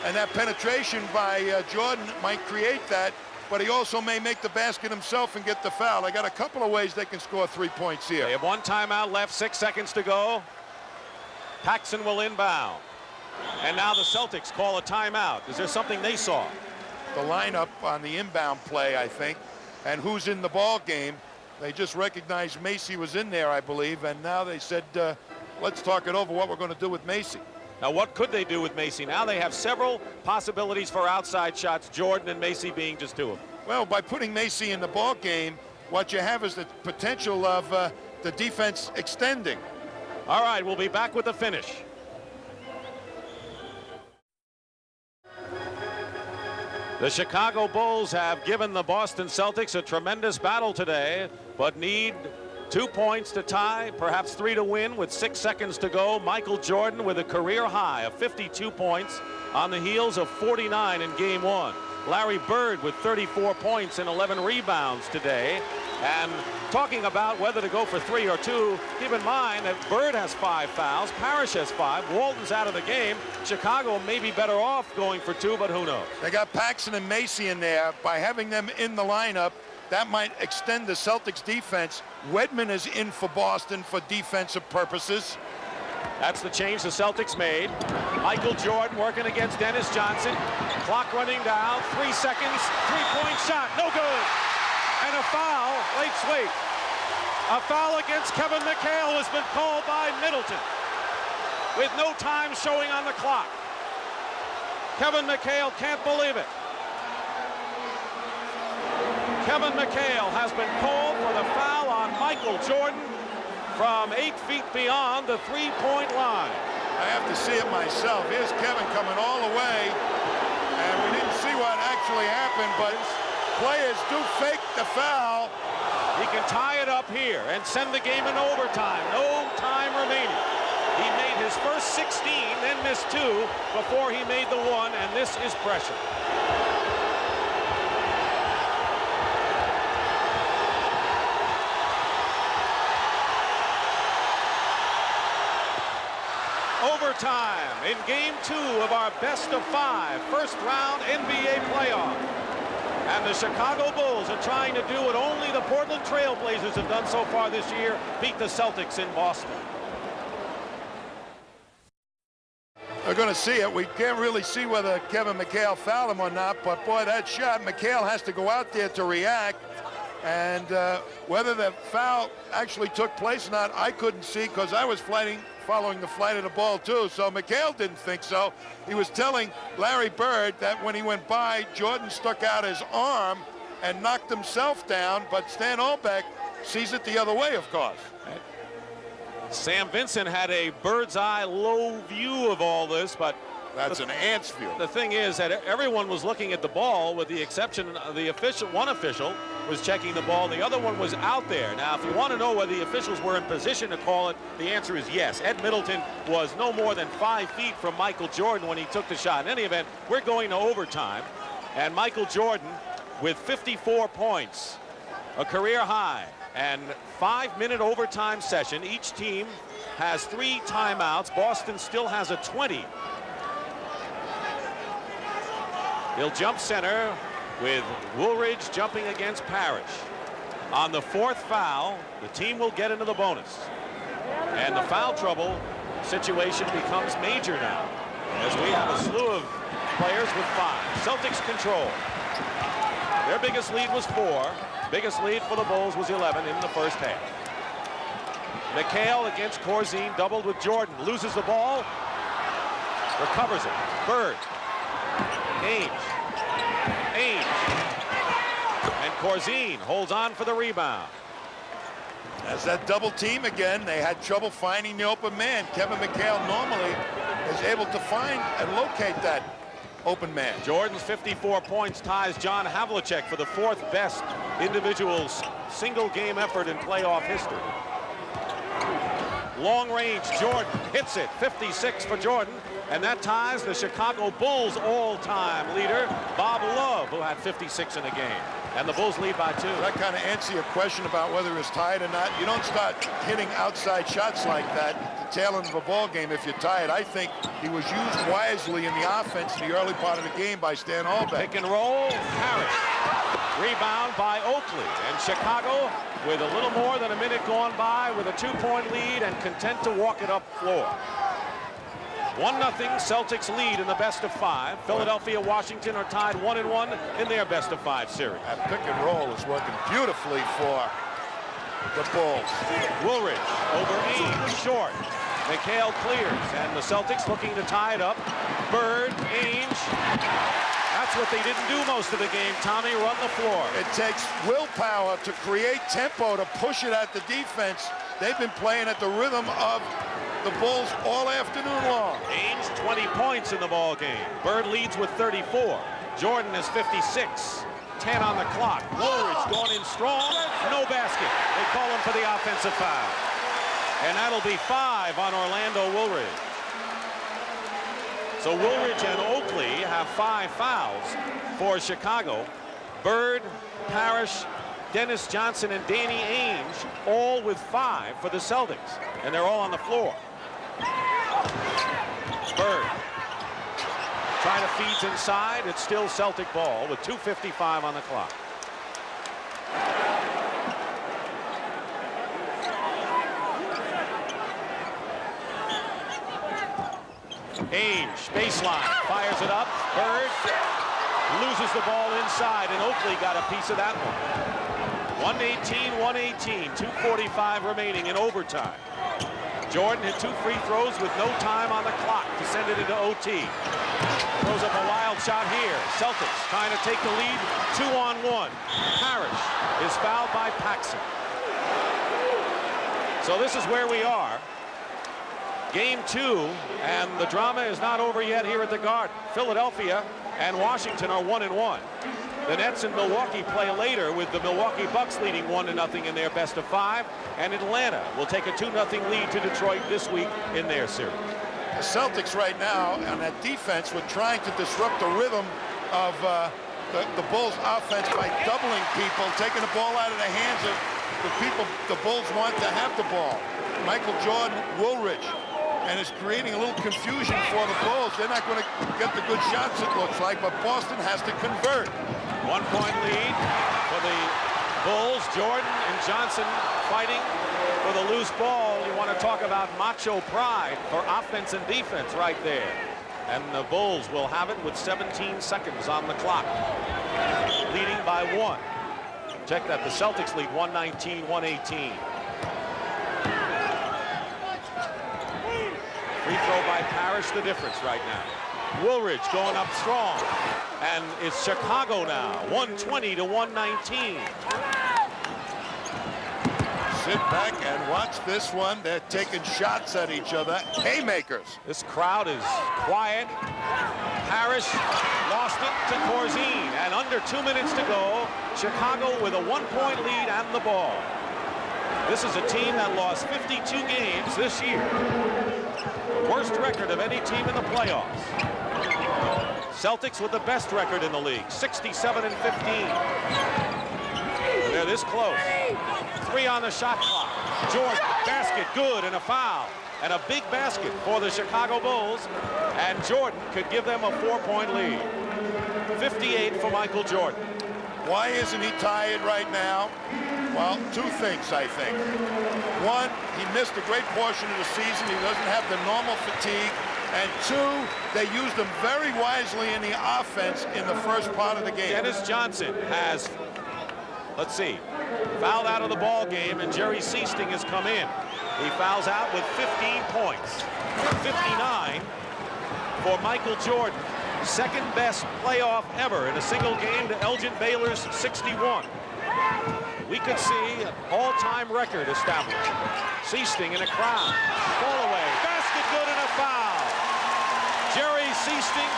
And that penetration by Jordan might create that, but he also may make the basket himself and get the foul. I got a couple of ways they can score 3 points here. They have 1 timeout left, 6 seconds to go. Paxson will inbound. And now the Celtics call a timeout. Is there something they saw? The lineup on the inbound play, I think, and who's in the ball game. They just recognized Macy was in there, I believe, and now they said, let's talk it over what we're going to do with Macy. Now, what could they do with Macy? Now they have several possibilities for outside shots, Jordan and Macy being just 2 of them. Well, by putting Macy in the ball game, what you have is the potential of the defense extending. All right, we'll be back with the finish. The Chicago Bulls have given the Boston Celtics a tremendous battle today, but need 2 points to tie, perhaps 3 to win with 6 seconds to go. Michael Jordan with a career high of 52 points on the heels of 49 in game 1. Larry Bird with 34 points and 11 rebounds today. And talking about whether to go for 3 or 2, keep in mind that Bird has 5 fouls, Parish has 5, Walton's out of the game. Chicago may be better off going for 2, but who knows? They got Paxson and Macy in there. By having them in the lineup, that might extend the Celtics defense. Wedman is in for Boston for defensive purposes. That's the change the Celtics made. Michael Jordan working against Dennis Johnson. Clock running down, 3 seconds, 3-point shot, no good. And a foul, wait. A foul against Kevin McHale has been called by Middleton with no time showing on the clock. Kevin McHale can't believe it. Kevin McHale has been called for the foul on Michael Jordan from 8 feet beyond the 3-point line. I have to see it myself. Here's Kevin coming all the way, and we didn't see what actually happened, but players do fake the foul. He can tie it up here and send the game in overtime. No time remaining. He made his first 16, then missed 2 before he made the 1, and this is pressure. Overtime in game 2 of our best-of-5 first-round NBA playoff. And the Chicago Bulls are trying to do what only the Portland Trail Blazers have done so far this year, beat the Celtics in Boston. We're going to see it. We can't really see whether Kevin McHale fouled him or not, but boy, that shot, McHale has to go out there to react. And whether the foul actually took place or not, I couldn't see because I was following the flight of the ball too. So McHale didn't think so. He was telling Larry Bird that when he went by, Jordan stuck out his arm and knocked himself down, but Stan Olbeck sees it the other way, of course. Sam Vincent had a bird's eye low view of all this, but that's an ant's view. The thing is that everyone was looking at the ball with the exception of the official. One official was checking the ball, the other one was out there. Now, if you want to know whether the officials were in position to call it, the answer is yes. Ed Middleton was no more than 5 feet from Michael Jordan when he took the shot. In any event, we're going to overtime, and Michael Jordan with 54 points, a career high, and 5-minute overtime session. Each team has 3 timeouts. Boston still has a 20. He'll jump center with Woolridge jumping against Parish. On the 4th foul, the team will get into the bonus. And the foul trouble situation becomes major now, as we have a slew of players with 5. Celtics control. Their biggest lead was 4. Biggest lead for the Bulls was 11 in the first half. McHale against Corzine, doubled with Jordan. Loses the ball. Recovers it. Bird. Ainge. And Corzine holds on for the rebound. As that double team again, they had trouble finding the open man. Kevin McHale normally is able to find and locate that open man. Jordan's 54 points ties John Havlicek for the 4th best individual single game effort in playoff history. Long range, Jordan hits it, 56 for Jordan, and that ties the Chicago Bulls all-time leader, Bob Love, who had 56 in a game. And the Bulls lead by 2. That kind of answers your question about whether it's tied or not. You don't start hitting outside shots like that at the tail end of a ball game if you're tired. I think he was used wisely in the offense in the early part of the game by Stan Olbeck. Pick and roll, Parish. Rebound by Oakley. And Chicago, with a little more than a minute gone by, with a 2-point lead and content to walk it up floor. 1-0 Celtics lead in the best-of-5. Philadelphia, Washington are tied 1-1 in their best-of-5 series. That pick and roll is working beautifully for the Bulls. Woolridge over Ainge, short. McHale clears, and the Celtics looking to tie it up. Bird, Ainge. That's what they didn't do most of the game, Tommy, run the floor. It takes willpower to create tempo, to push it at the defense. They've been playing at the rhythm of the Bulls all afternoon long. Ainge 20 points in the ball game. Bird leads with 34. Jordan is 56. 10 10 on the clock. Woolridge going in strong. No basket. They call him for the offensive foul. And that'll be 5 on Orlando Woolridge. So Woolridge and Oakley have 5 fouls for Chicago. Bird, Parish, Dennis Johnson, and Danny Ainge all with 5 for the Celtics. And they're all on the floor. Bird. Trying to feeds inside. It's still Celtic ball with 2:55 on the clock. Ainge, baseline, fires it up. Bird loses the ball inside, and Oakley got a piece of that one. 118, 2:45 remaining in overtime. Jordan hit 2 free throws with no time on the clock to send it into OT. Throws up a wild shot here. Celtics trying to take the lead, 2-on-1. Parish is fouled by Paxson. So this is where we are. Game 2, and the drama is not over yet here at the Garden. Philadelphia and Washington are 1-1. The Nets and Milwaukee play later, with the Milwaukee Bucks leading 1-0 in their best of 5, and Atlanta will take a 2-0 lead to Detroit this week in their series. The Celtics right now on that defense were trying to disrupt the rhythm of the Bulls offense by doubling people, taking the ball out of the hands of the people the Bulls want to have the ball. Michael Jordan, Woolridge, and it's creating a little confusion for the Bulls. They're not going to get the good shots, it looks like, but Boston has to convert. 1-point lead for the Bulls. Jordan and Johnson fighting for the loose ball. You want to talk about macho pride for offense and defense right there. And the Bulls will have it with 17 seconds on the clock, leading by 1. Check that, the Celtics lead 119-118. Free throw by Parish, the difference right now. Woolridge going up strong, and it's Chicago now, 120-119. Sit back and watch this one. They're taking shots at each other. Haymakers. This crowd is quiet. Parish lost it to Corzine, and under 2 minutes to go, Chicago with a 1-point lead and the ball. This is a team that lost 52 games this year. Worst record of any team in the playoffs. Celtics with the best record in the league, 67-15. They're this close. 3 on the shot clock. Jordan, basket, good, and a foul. And a big basket for the Chicago Bulls. And Jordan could give them a 4-point lead. 58 for Michael Jordan. Why isn't he tired right now? Well, 2 things, I think. 1, he missed a great portion of the season. He doesn't have the normal fatigue. And 2, they used him very wisely in the offense in the first part of the game. Dennis Johnson has, let's see, fouled out of the ball game, and Jerry Seasting has come in. He fouls out with 15 points. 59 for Michael Jordan. Second best playoff ever in a single game to Elgin Baylor's 61. We could see an all-time record established. Seasting in a crowd. Fall away. Basket good and a foul. Jerry Seasting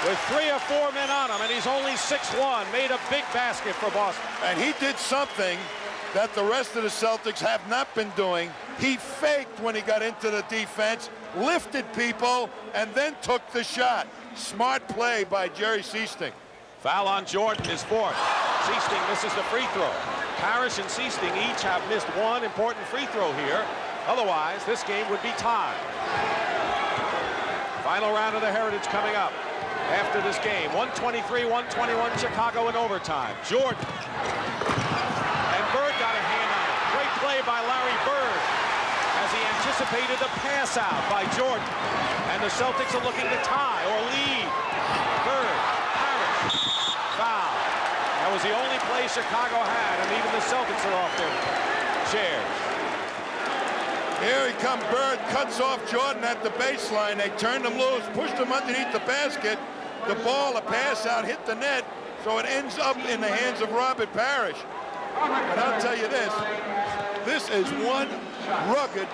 with 3 or 4 men on him, and he's only 6'1", made a big basket for Boston. And he did something that the rest of the Celtics have not been doing. He faked when he got into the defense, lifted people, and then took the shot. Smart play by Jerry Seasting. Foul on Jordan is 4th. Seasting misses the free throw. Parish and Seasting each have missed 1 important free throw here. Otherwise, this game would be tied. Final round of the Heritage coming up after this game. 123-121 Chicago in overtime. Jordan. And Bird got a hand on it. Great play by Larry Bird as he anticipated the pass out by Jordan. And the Celtics are looking to tie or lead. Bird. Foul. That was the only play Chicago had, and even the Celtics are off their chairs. Here he comes, Bird cuts off Jordan at the baseline. They turned him loose, pushed him underneath the basket. The ball, a pass out, hit the net, so it ends up in the hands of Robert Parish. But I'll tell you this is one rugged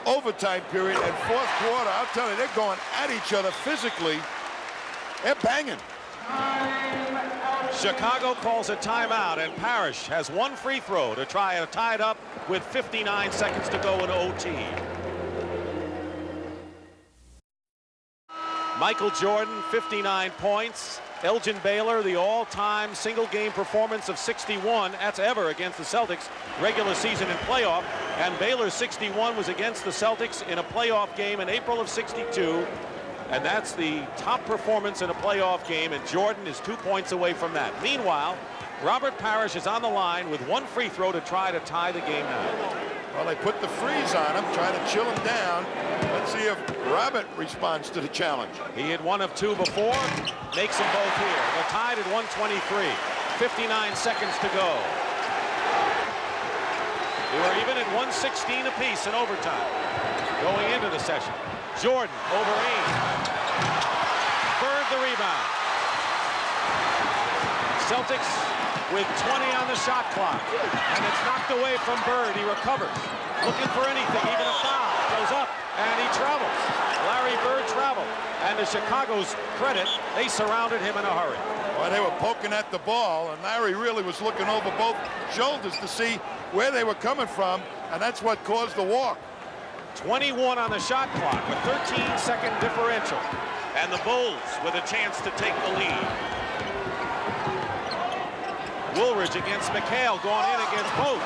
overtime period, and 4th quarter, I'll tell you, they're going at each other physically. They're banging. Chicago calls a timeout, and Parish has one free throw to try to tie it up with 59 seconds to go in OT. Michael Jordan, 59 points. Elgin Baylor, the all-time single-game performance of 61. That's ever against the Celtics, regular season and playoff. And Baylor's 61 was against the Celtics in a playoff game in April of 62. And that's the top performance in a playoff game, and Jordan is 2 points away from that. Meanwhile, Robert Parish is on the line with one free throw to try to tie the game now. Well, they put the freeze on him, trying to chill him down. Let's see if Robert responds to the challenge. He had one of two before, makes them both here. They're tied at 123, 59 seconds to go. They were even at 116 apiece in overtime going into the session. Jordan over Ainge. Bird the rebound. Celtics with 20 on the shot clock. And it's knocked away from Bird. He recovers. Looking for anything, even a foul. Goes up, and he travels. Larry Bird traveled. And to Chicago's credit, they surrounded him in a hurry. Well, they were poking at the ball, and Larry really was looking over both shoulders to see where they were coming from, and that's what caused the walk. 21 on the shot clock, a 13-second differential. And the Bulls with a chance to take the lead. Woolridge against McHale, going in against both.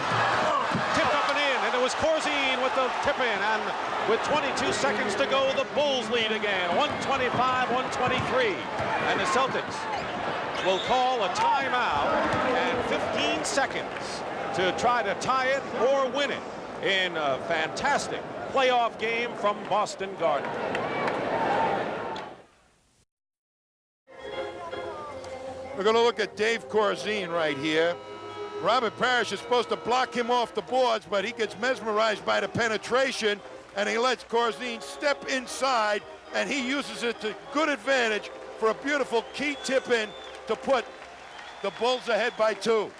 Tipped up and in, and it was Corzine with the tip in. And with 22 seconds to go, the Bulls lead again, 125-123. And the Celtics will call a timeout and 15 seconds to try to tie it or win it in a fantastic playoff game from Boston Garden. We're going to look at Dave Corzine right here. Robert Parish is supposed to block him off the boards, but he gets mesmerized by the penetration, and he lets Corzine step inside, and he uses it to good advantage for a beautiful key tip in to put the Bulls ahead by 2.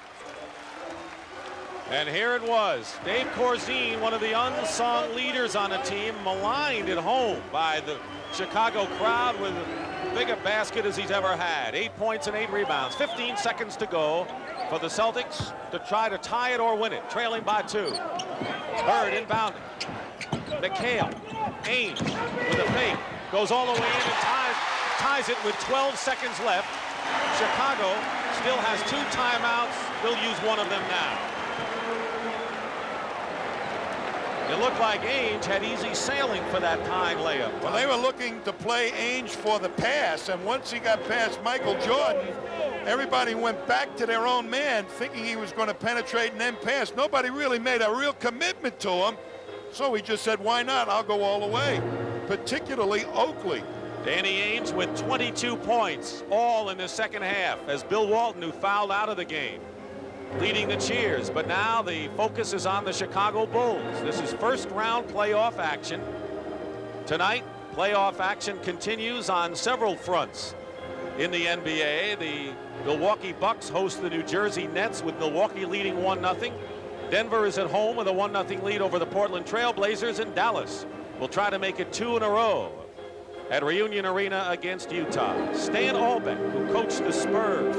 And here it was. Dave Corzine, one of the unsung leaders on the team, maligned at home by the Chicago crowd with as big a basket as he's ever had. 8 points and 8 rebounds. 15 seconds to go for the Celtics to try to tie it or win it, trailing by 2. Bird inbounding. McHale, Ainge with a fake, goes all the way in and ties it with 12 seconds left. Chicago still has 2 timeouts. They'll use one of them now. It looked like Ainge had easy sailing for that tying layup. Well, they were looking to play Ainge for the pass, and once he got past Michael Jordan, everybody went back to their own man, thinking he was going to penetrate and then pass. Nobody really made a real commitment to him, so he just said, why not? I'll go all the way, particularly Oakley. Danny Ainge with 22 points, all in the second half, as Bill Walton, who fouled out of the game, leading the cheers. But now the focus is on the Chicago Bulls. This is first round playoff action. Tonight, playoff action continues on several fronts. In the NBA, the Milwaukee Bucks host the New Jersey Nets with Milwaukee leading 1-0. Denver is at home with a 1-0 lead over the Portland Trail Blazers, and Dallas will try to make it 2 in a row at Reunion Arena against Utah. Stan Albeck, who coached the Spurs,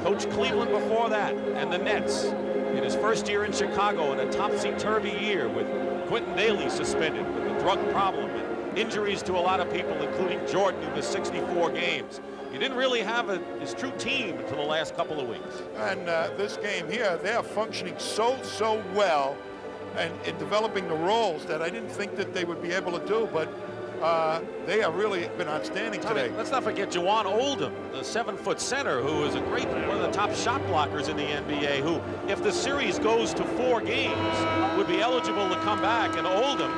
coached Cleveland before that, and the Nets in his first year in Chicago in a topsy-turvy year with Quentin Daly suspended with a drug problem and injuries to a lot of people, including Jordan, who missed 64 games. He didn't really have his true team until the last couple of weeks. And this game here, they are functioning so well and in developing the roles that I didn't think that they would be able to do, but they have really been outstanding today. Let's not forget Juwan Oldham, the 7-foot center, who is one of the top shot blockers in the NBA, who, if the series goes to 4 games, would be eligible to come back. And Oldham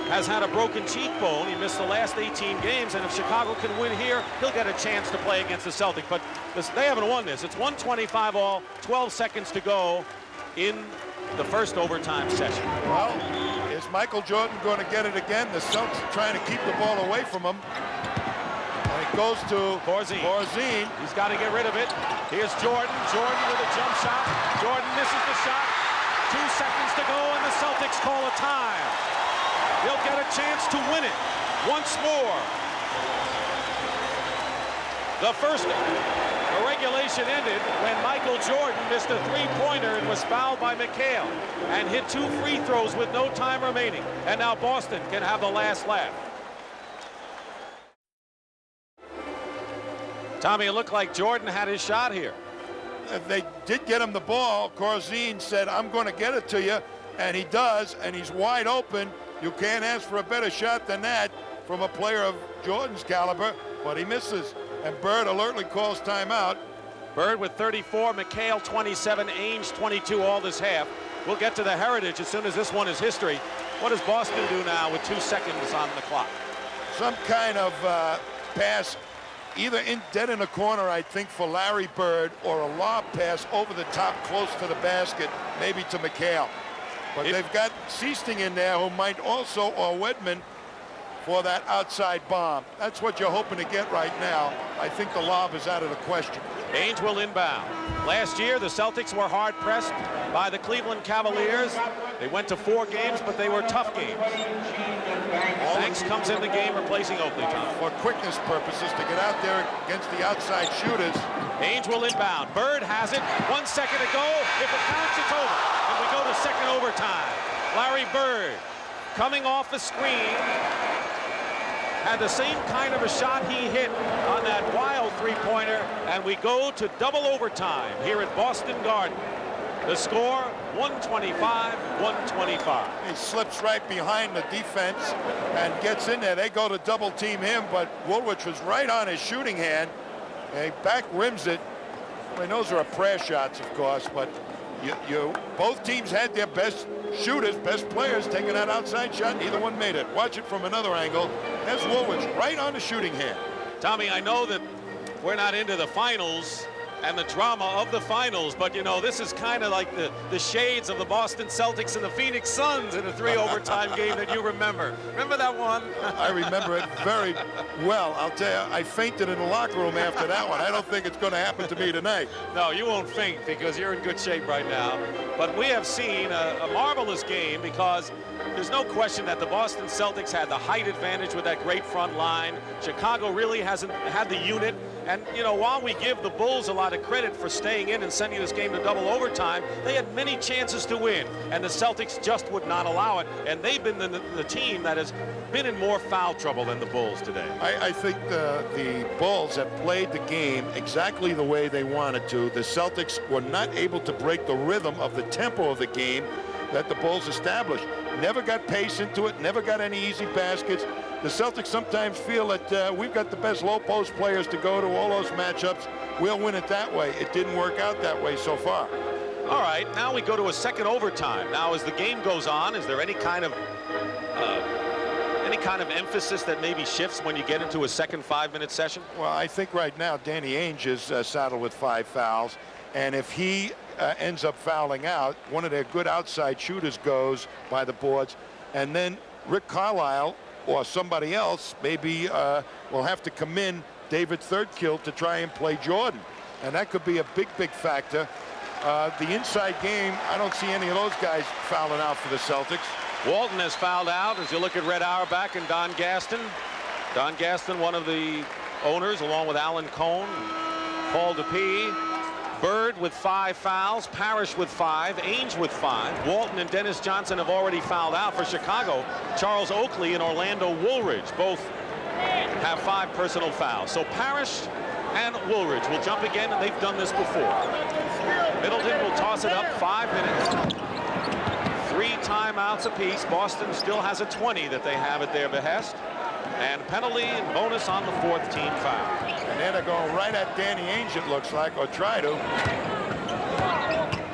has had a broken cheekbone. He missed the last 18 games, and if Chicago can win here, he'll get a chance to play against the Celtics. But they haven't won this. It's 125 all, 12 seconds to go in the first overtime session. Well, is Michael Jordan going to get it again? The Celtics are trying to keep the ball away from him. And it goes to Corzine. He's got to get rid of it. Here's Jordan. Jordan with a jump shot. Jordan misses the shot. 2 seconds to go, and the Celtics call a time. They'll get a chance to win it once more. The first regulation ended when Michael Jordan missed a three-pointer and was fouled by McHale and hit 2 free throws with no time remaining. And now Boston can have the last laugh. Tommy, it looked like Jordan had his shot here. They did get him the ball. Corzine said, I'm going to get it to you, and he does, and he's wide open. You can't ask for a better shot than that from a player of Jordan's caliber, but he misses. And Bird alertly calls timeout. Bird with 34, McHale 27, Ainge 22 all this half. We'll get to the heritage as soon as this one is history. What does Boston do now with 2 seconds on the clock? Some kind of pass, either dead in a corner, I think, for Larry Bird, or a lob pass over the top close to the basket, maybe to McHale. But they've got Seasting in there, who might also, or Wedman, for that outside bomb. That's what you're hoping to get right now. I think the lob is out of the question. Ainge will inbound. Last year, the Celtics were hard-pressed by the Cleveland Cavaliers. They went to 4 games, but they were tough games. Banks comes in the game, replacing Oakley. For quickness purposes, to get out there against the outside shooters. Ainge will inbound. Bird has it. 1 second to go. If it counts, it's over. And we go to second overtime. Larry Bird coming off a screen. Had the same kind of a shot he hit on that wild three-pointer, and we go to double overtime here at Boston Garden. The score, 125-125. He slips right behind the defense and gets in there. They go to double team him, but Woolwich was right on his shooting hand. And he back rims it. I mean, those are prayer shots, of course, but both teams had their best shooters, best players taking that outside shot. Neither one made it. Watch it from another angle. There's Woolwich right on the shooting hand. Tommy, I know that we're not into the finals and the drama of the finals, but you know, this is kind of like the shades of the Boston Celtics and the Phoenix Suns in a 3 overtime game that you remember. Remember that one? I remember it very well. I'll tell you, I fainted in the locker room after that one. I don't think it's going to happen to me tonight. No, you won't faint because you're in good shape right now. But we have seen a marvelous game, because there's no question that the Boston Celtics had the height advantage with that great front line. Chicago really hasn't had the unit. And, you know, while we give the Bulls a lot of credit for staying in and sending this game to double overtime, they had many chances to win, and the Celtics just would not allow it. And they've been the team that has been in more foul trouble than the Bulls today. I think the Bulls have played the game exactly the way they wanted to. The Celtics were not able to break the rhythm of the tempo of the game that the Bulls established. Never got pace into it, never got any easy baskets. The Celtics sometimes feel that we've got the best low post players to go to all those matchups. We'll win it that way. It didn't work out that way so far. All right, now we go to a second overtime. Now, as the game goes on, is there any kind of emphasis that maybe shifts when you get into a second 5-minute session? Well, I think right now Danny Ainge is saddled with 5 fouls, and if he ends up fouling out, one of their good outside shooters goes by the boards, and then Rick Carlisle or somebody else maybe will have to come in, David Thirdkill, to try and play Jordan, and that could be a big The factor. inside game, I don't see any of those guys fouling out for the Celtics. Walton has fouled out, as you look at Red Auerbach and Don Gaston. Don Gaston, one of the owners, along with Alan Cohn, Paul DePee. Bird with 5 fouls, Parish with 5, Ainge with 5. Walton and Dennis Johnson have already fouled out for Chicago. Charles Oakley and Orlando Woolridge both have 5 personal fouls. So Parish and Woolridge will jump again, and they've done this before. Middleton will toss it up, 5 minutes. 3 timeouts apiece. Boston still has a 20 that they have at their behest. And penalty and bonus on the 4th team foul. And they're going right at Danny Ainge, it looks like, or try to.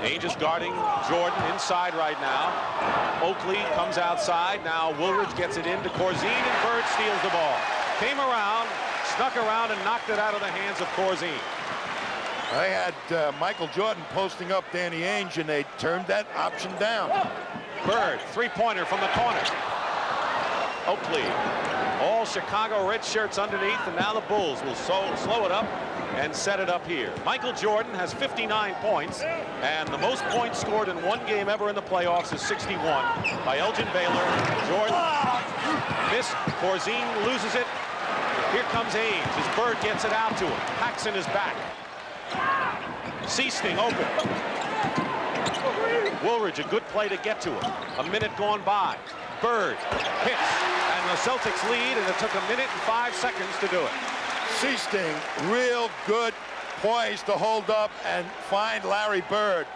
Ainge is guarding Jordan inside right now. Oakley comes outside. Now Woolridge gets it into Corzine, and Bird steals the ball. Came around, snuck around, and knocked it out of the hands of Corzine. They had Michael Jordan posting up Danny Ainge, and they turned that option down. Bird, 3-pointer from the corner. Oakley, all Chicago red shirts underneath, and now the Bulls will slow it up and set it up here. Michael Jordan has 59 points, and the most points scored in one game ever in the playoffs is 61 by Elgin Baylor. Jordan missed. Corzine loses it. Here comes Ainge as Bird gets it out to him. Paxson is back. Seasting open. Woolridge, a good play to get to him. A minute gone by. Bird hits, and the Celtics lead, and it took 1 minute and 5 seconds to do it. Seasting, real good poise to hold up and find Larry Bird.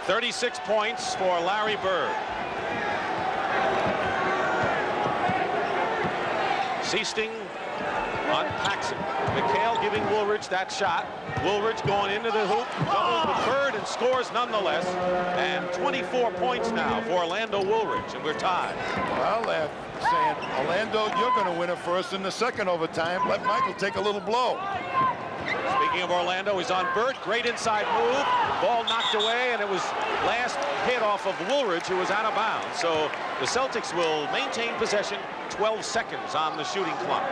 36 points for Larry Bird. Seasting on Paxson. McHale giving Woolridge that shot. Woolridge going into the hoop, doubles with Bird and scores nonetheless. And 24 points now for Orlando Woolridge, and we're tied. Well, they're saying, Orlando, you're going to win it for us in the second overtime. Let Michael take a little blow. Speaking of Orlando, he's on Bird. Great inside move. Ball knocked away, and it was last hit off of Woolridge, who was out of bounds. So the Celtics will maintain possession. 12 seconds on the shooting clock.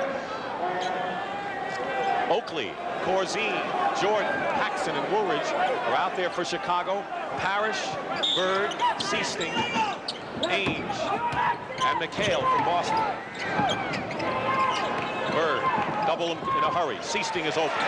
Oakley, Corzine, Jordan, Paxson, and Woolridge are out there for Chicago. Parish, Bird, Seasting, Ainge, and McHale from Boston. Bird, double him in a hurry. Seasting is open.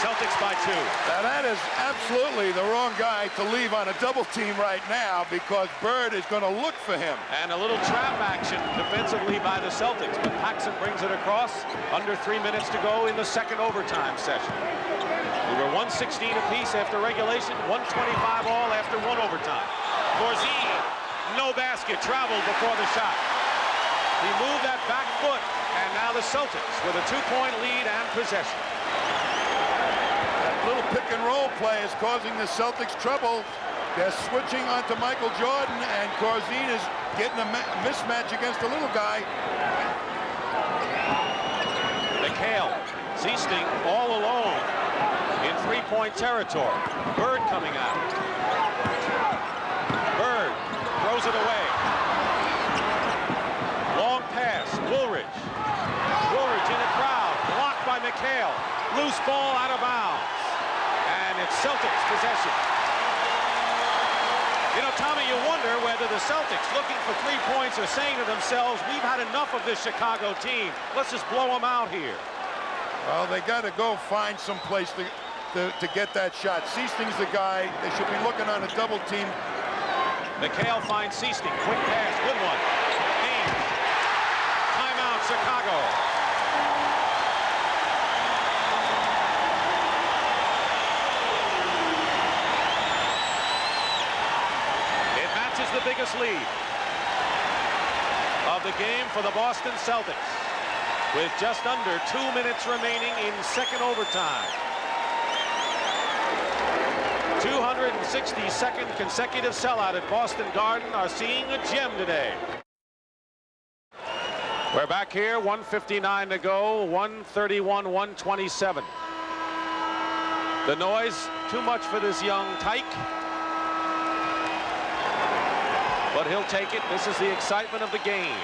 Celtics by 2. Now that is absolutely the wrong guy to leave on a double team right now, because Bird is going to look for him. And a little trap action defensively by the Celtics, but Paxson brings it across. Under 3 minutes to go in the second overtime session. We were 116 apiece after regulation, 125 all after 1 overtime. Corzine, no basket, traveled before the shot. He moved that back foot, and now the Celtics with a 2-point lead and possession. Little pick and roll play is causing the Celtics trouble. They're switching onto Michael Jordan, and Corzine is getting a mismatch against the little guy. McHale, Seasting all alone in 3-point territory. Bird coming out. Bird throws it away. Long pass, Woolridge. Woolridge in a crowd, blocked by McHale. Loose ball out of bounds. And it's Celtics possession. You know, Tommy, you wonder whether the Celtics, looking for 3 points, are saying to themselves, we've had enough of this Chicago team. Let's just blow them out here. Well, they got to go find some place to get that shot. Seasting's the guy. They should be looking on a double team. McHale finds Seasting. Quick pass. Good one. Ainge. Timeout, Chicago. The biggest lead of the game for the Boston Celtics, with just under 2 minutes remaining in second overtime. 262nd consecutive sellout at Boston Garden are seeing a gem today. We're back here, 1:59 to go, 131-127. The noise, too much for this young tyke. But he'll take it. This is the excitement of the game.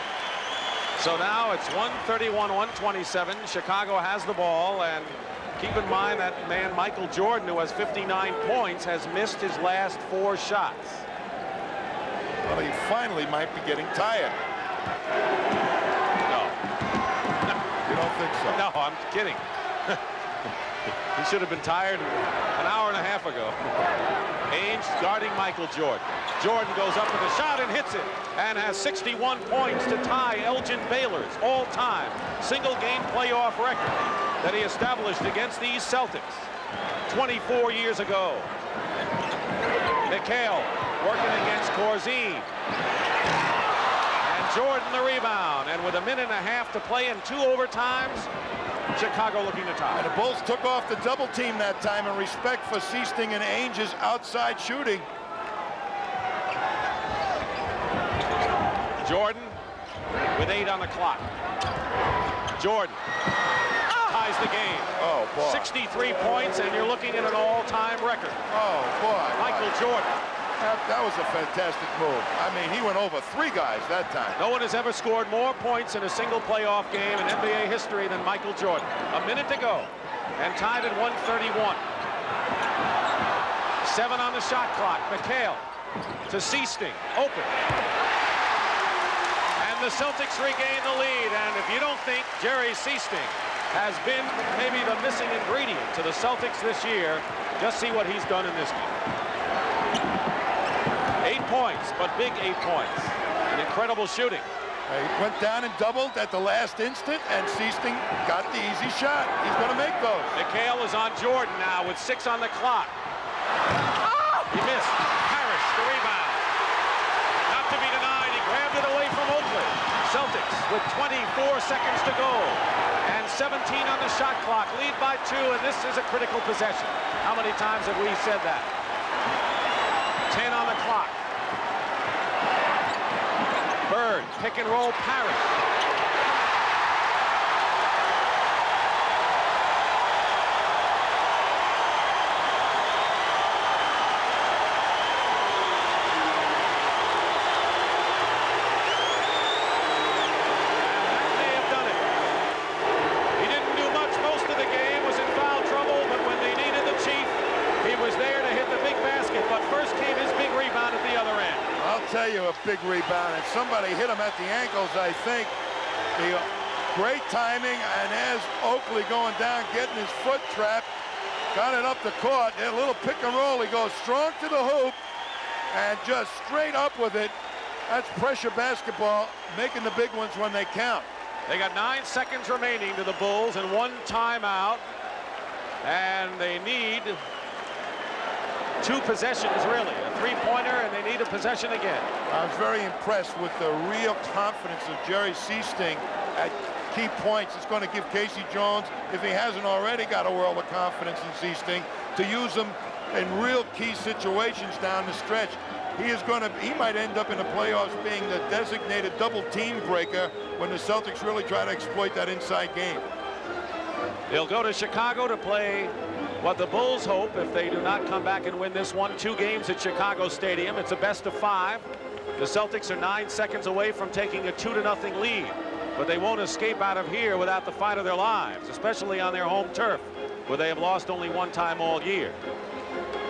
So now it's 131-127. Chicago has the ball, and keep in mind that man Michael Jordan, who has 59 points, has missed his last 4 shots. Well, he finally might be getting tired. No. You don't think so? No, I'm kidding. He should have been tired an hour and a half ago. Ainge guarding Michael Jordan. Jordan goes up with a shot and hits it, and has 61 points to tie Elgin Baylor's all-time single-game playoff record that he established against these Celtics 24 years ago. McHale working against Corzine. And Jordan the rebound, and with 1.5 minutes to play in 2 overtimes, Chicago looking to tie. And the Bulls took off the double team that time in respect for Seasting and Ainge's outside shooting. Jordan with 8 on the clock. Jordan ties the game. Oh, boy. 63 points, and you're looking at an all-time record. Oh, boy. Michael Jordan. That was a fantastic move. I mean, he went over 3 guys that time. No one has ever scored more points in a single playoff game in NBA history than Michael Jordan. 1 minute to go, and tied at 131. 7 on the shot clock. McHale to Seasting, open. And the Celtics regain the lead, and if you don't think Jerry Seasting has been maybe the missing ingredient to the Celtics this year, just see what he's done in this game. 8 points, but big 8 points. And incredible shooting. He went down and doubled at the last instant, and Seasting got the easy shot. He's going to make those. McHale is on Jordan now with 6 on the clock. He missed. Parish, the rebound. Not to be denied, he grabbed it away from Oakley. Celtics with 24 seconds to go and 17 on the shot clock, lead by 2, and this is a critical possession. How many times have we said that? 10 on the clock. Bird, pick and roll, Parish. Tell you, a big rebound, and somebody hit him at the ankles, I think. The great timing, and as Oakley going down, getting his foot trapped, got it up the court. A little pick and roll. He goes strong to the hoop and just straight up with it. That's pressure basketball, making the big ones when they count. They got 9 seconds remaining to the Bulls and 1 timeout, and they need 2 possessions, really. A 3-pointer, and they need a possession again. I was very impressed with the real confidence of Jerry Seasting at key points. It's going to give Casey Jones, if he hasn't already got a world of confidence in Seasting, to use him in real key situations down the stretch. He might end up in the playoffs being the designated double team breaker when the Celtics really try to exploit that inside game. They'll go to Chicago to play what the Bulls hope, if they do not come back and win this one, 2 games at Chicago Stadium. It's a best of 5. The Celtics are 9 seconds away from taking a 2-0 lead, but they won't escape out of here without the fight of their lives, especially on their home turf, where they have lost only 1 time all year.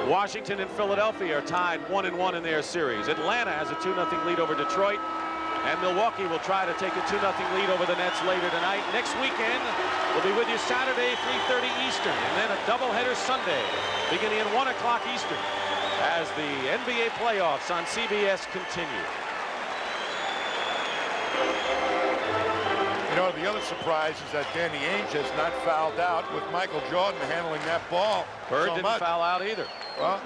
Washington and Philadelphia are tied 1-1 in their series. Atlanta has a 2-0 lead over Detroit, and Milwaukee will try to take a 2-0 lead over the Nets later tonight. Next weekend, we'll be with you Saturday, 3:30 Eastern, and then a doubleheader Sunday, beginning at 1 o'clock Eastern, as the NBA playoffs on CBS continue. You know, the other surprise is that Danny Ainge has not fouled out with Michael Jordan handling that ball. Bird didn't foul out either. Well,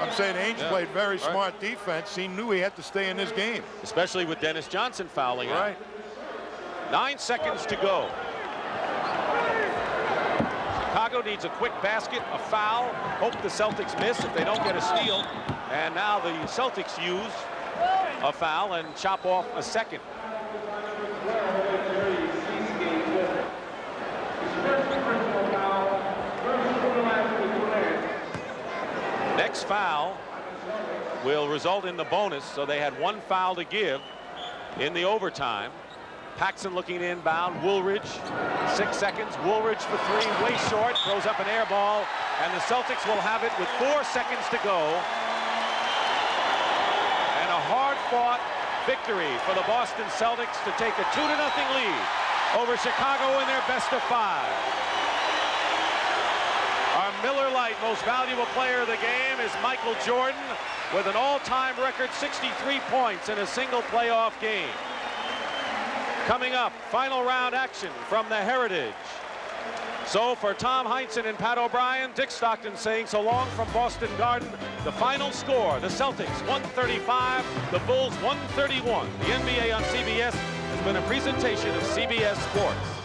I'm saying Ainge played very smart defense. He knew he had to stay in this game. Especially with Dennis Johnson fouling out. Right. 9 seconds to go. Chicago needs a quick basket, a foul. Hope the Celtics miss if they don't get a steal. And now the Celtics use a foul and chop off a second. Next foul will result in the bonus, so they had 1 foul to give in the overtime. Paxson looking inbound. Woolridge, 6 seconds. Woolridge for 3, way short, throws up an air ball, and the Celtics will have it with 4 seconds to go. And a hard-fought victory for the Boston Celtics to take a 2-0 lead over Chicago in their best of 5. Our Miller Lite most valuable player of the game is Michael Jordan with an all-time record 63 points in a single playoff game. Coming up, final round action from the Heritage. So for Tom Heinsohn and Pat O'Brien, Dick Stockton saying so long from Boston Garden. The final score, the Celtics 135, the Bulls 131. The NBA on CBS has been a presentation of CBS Sports.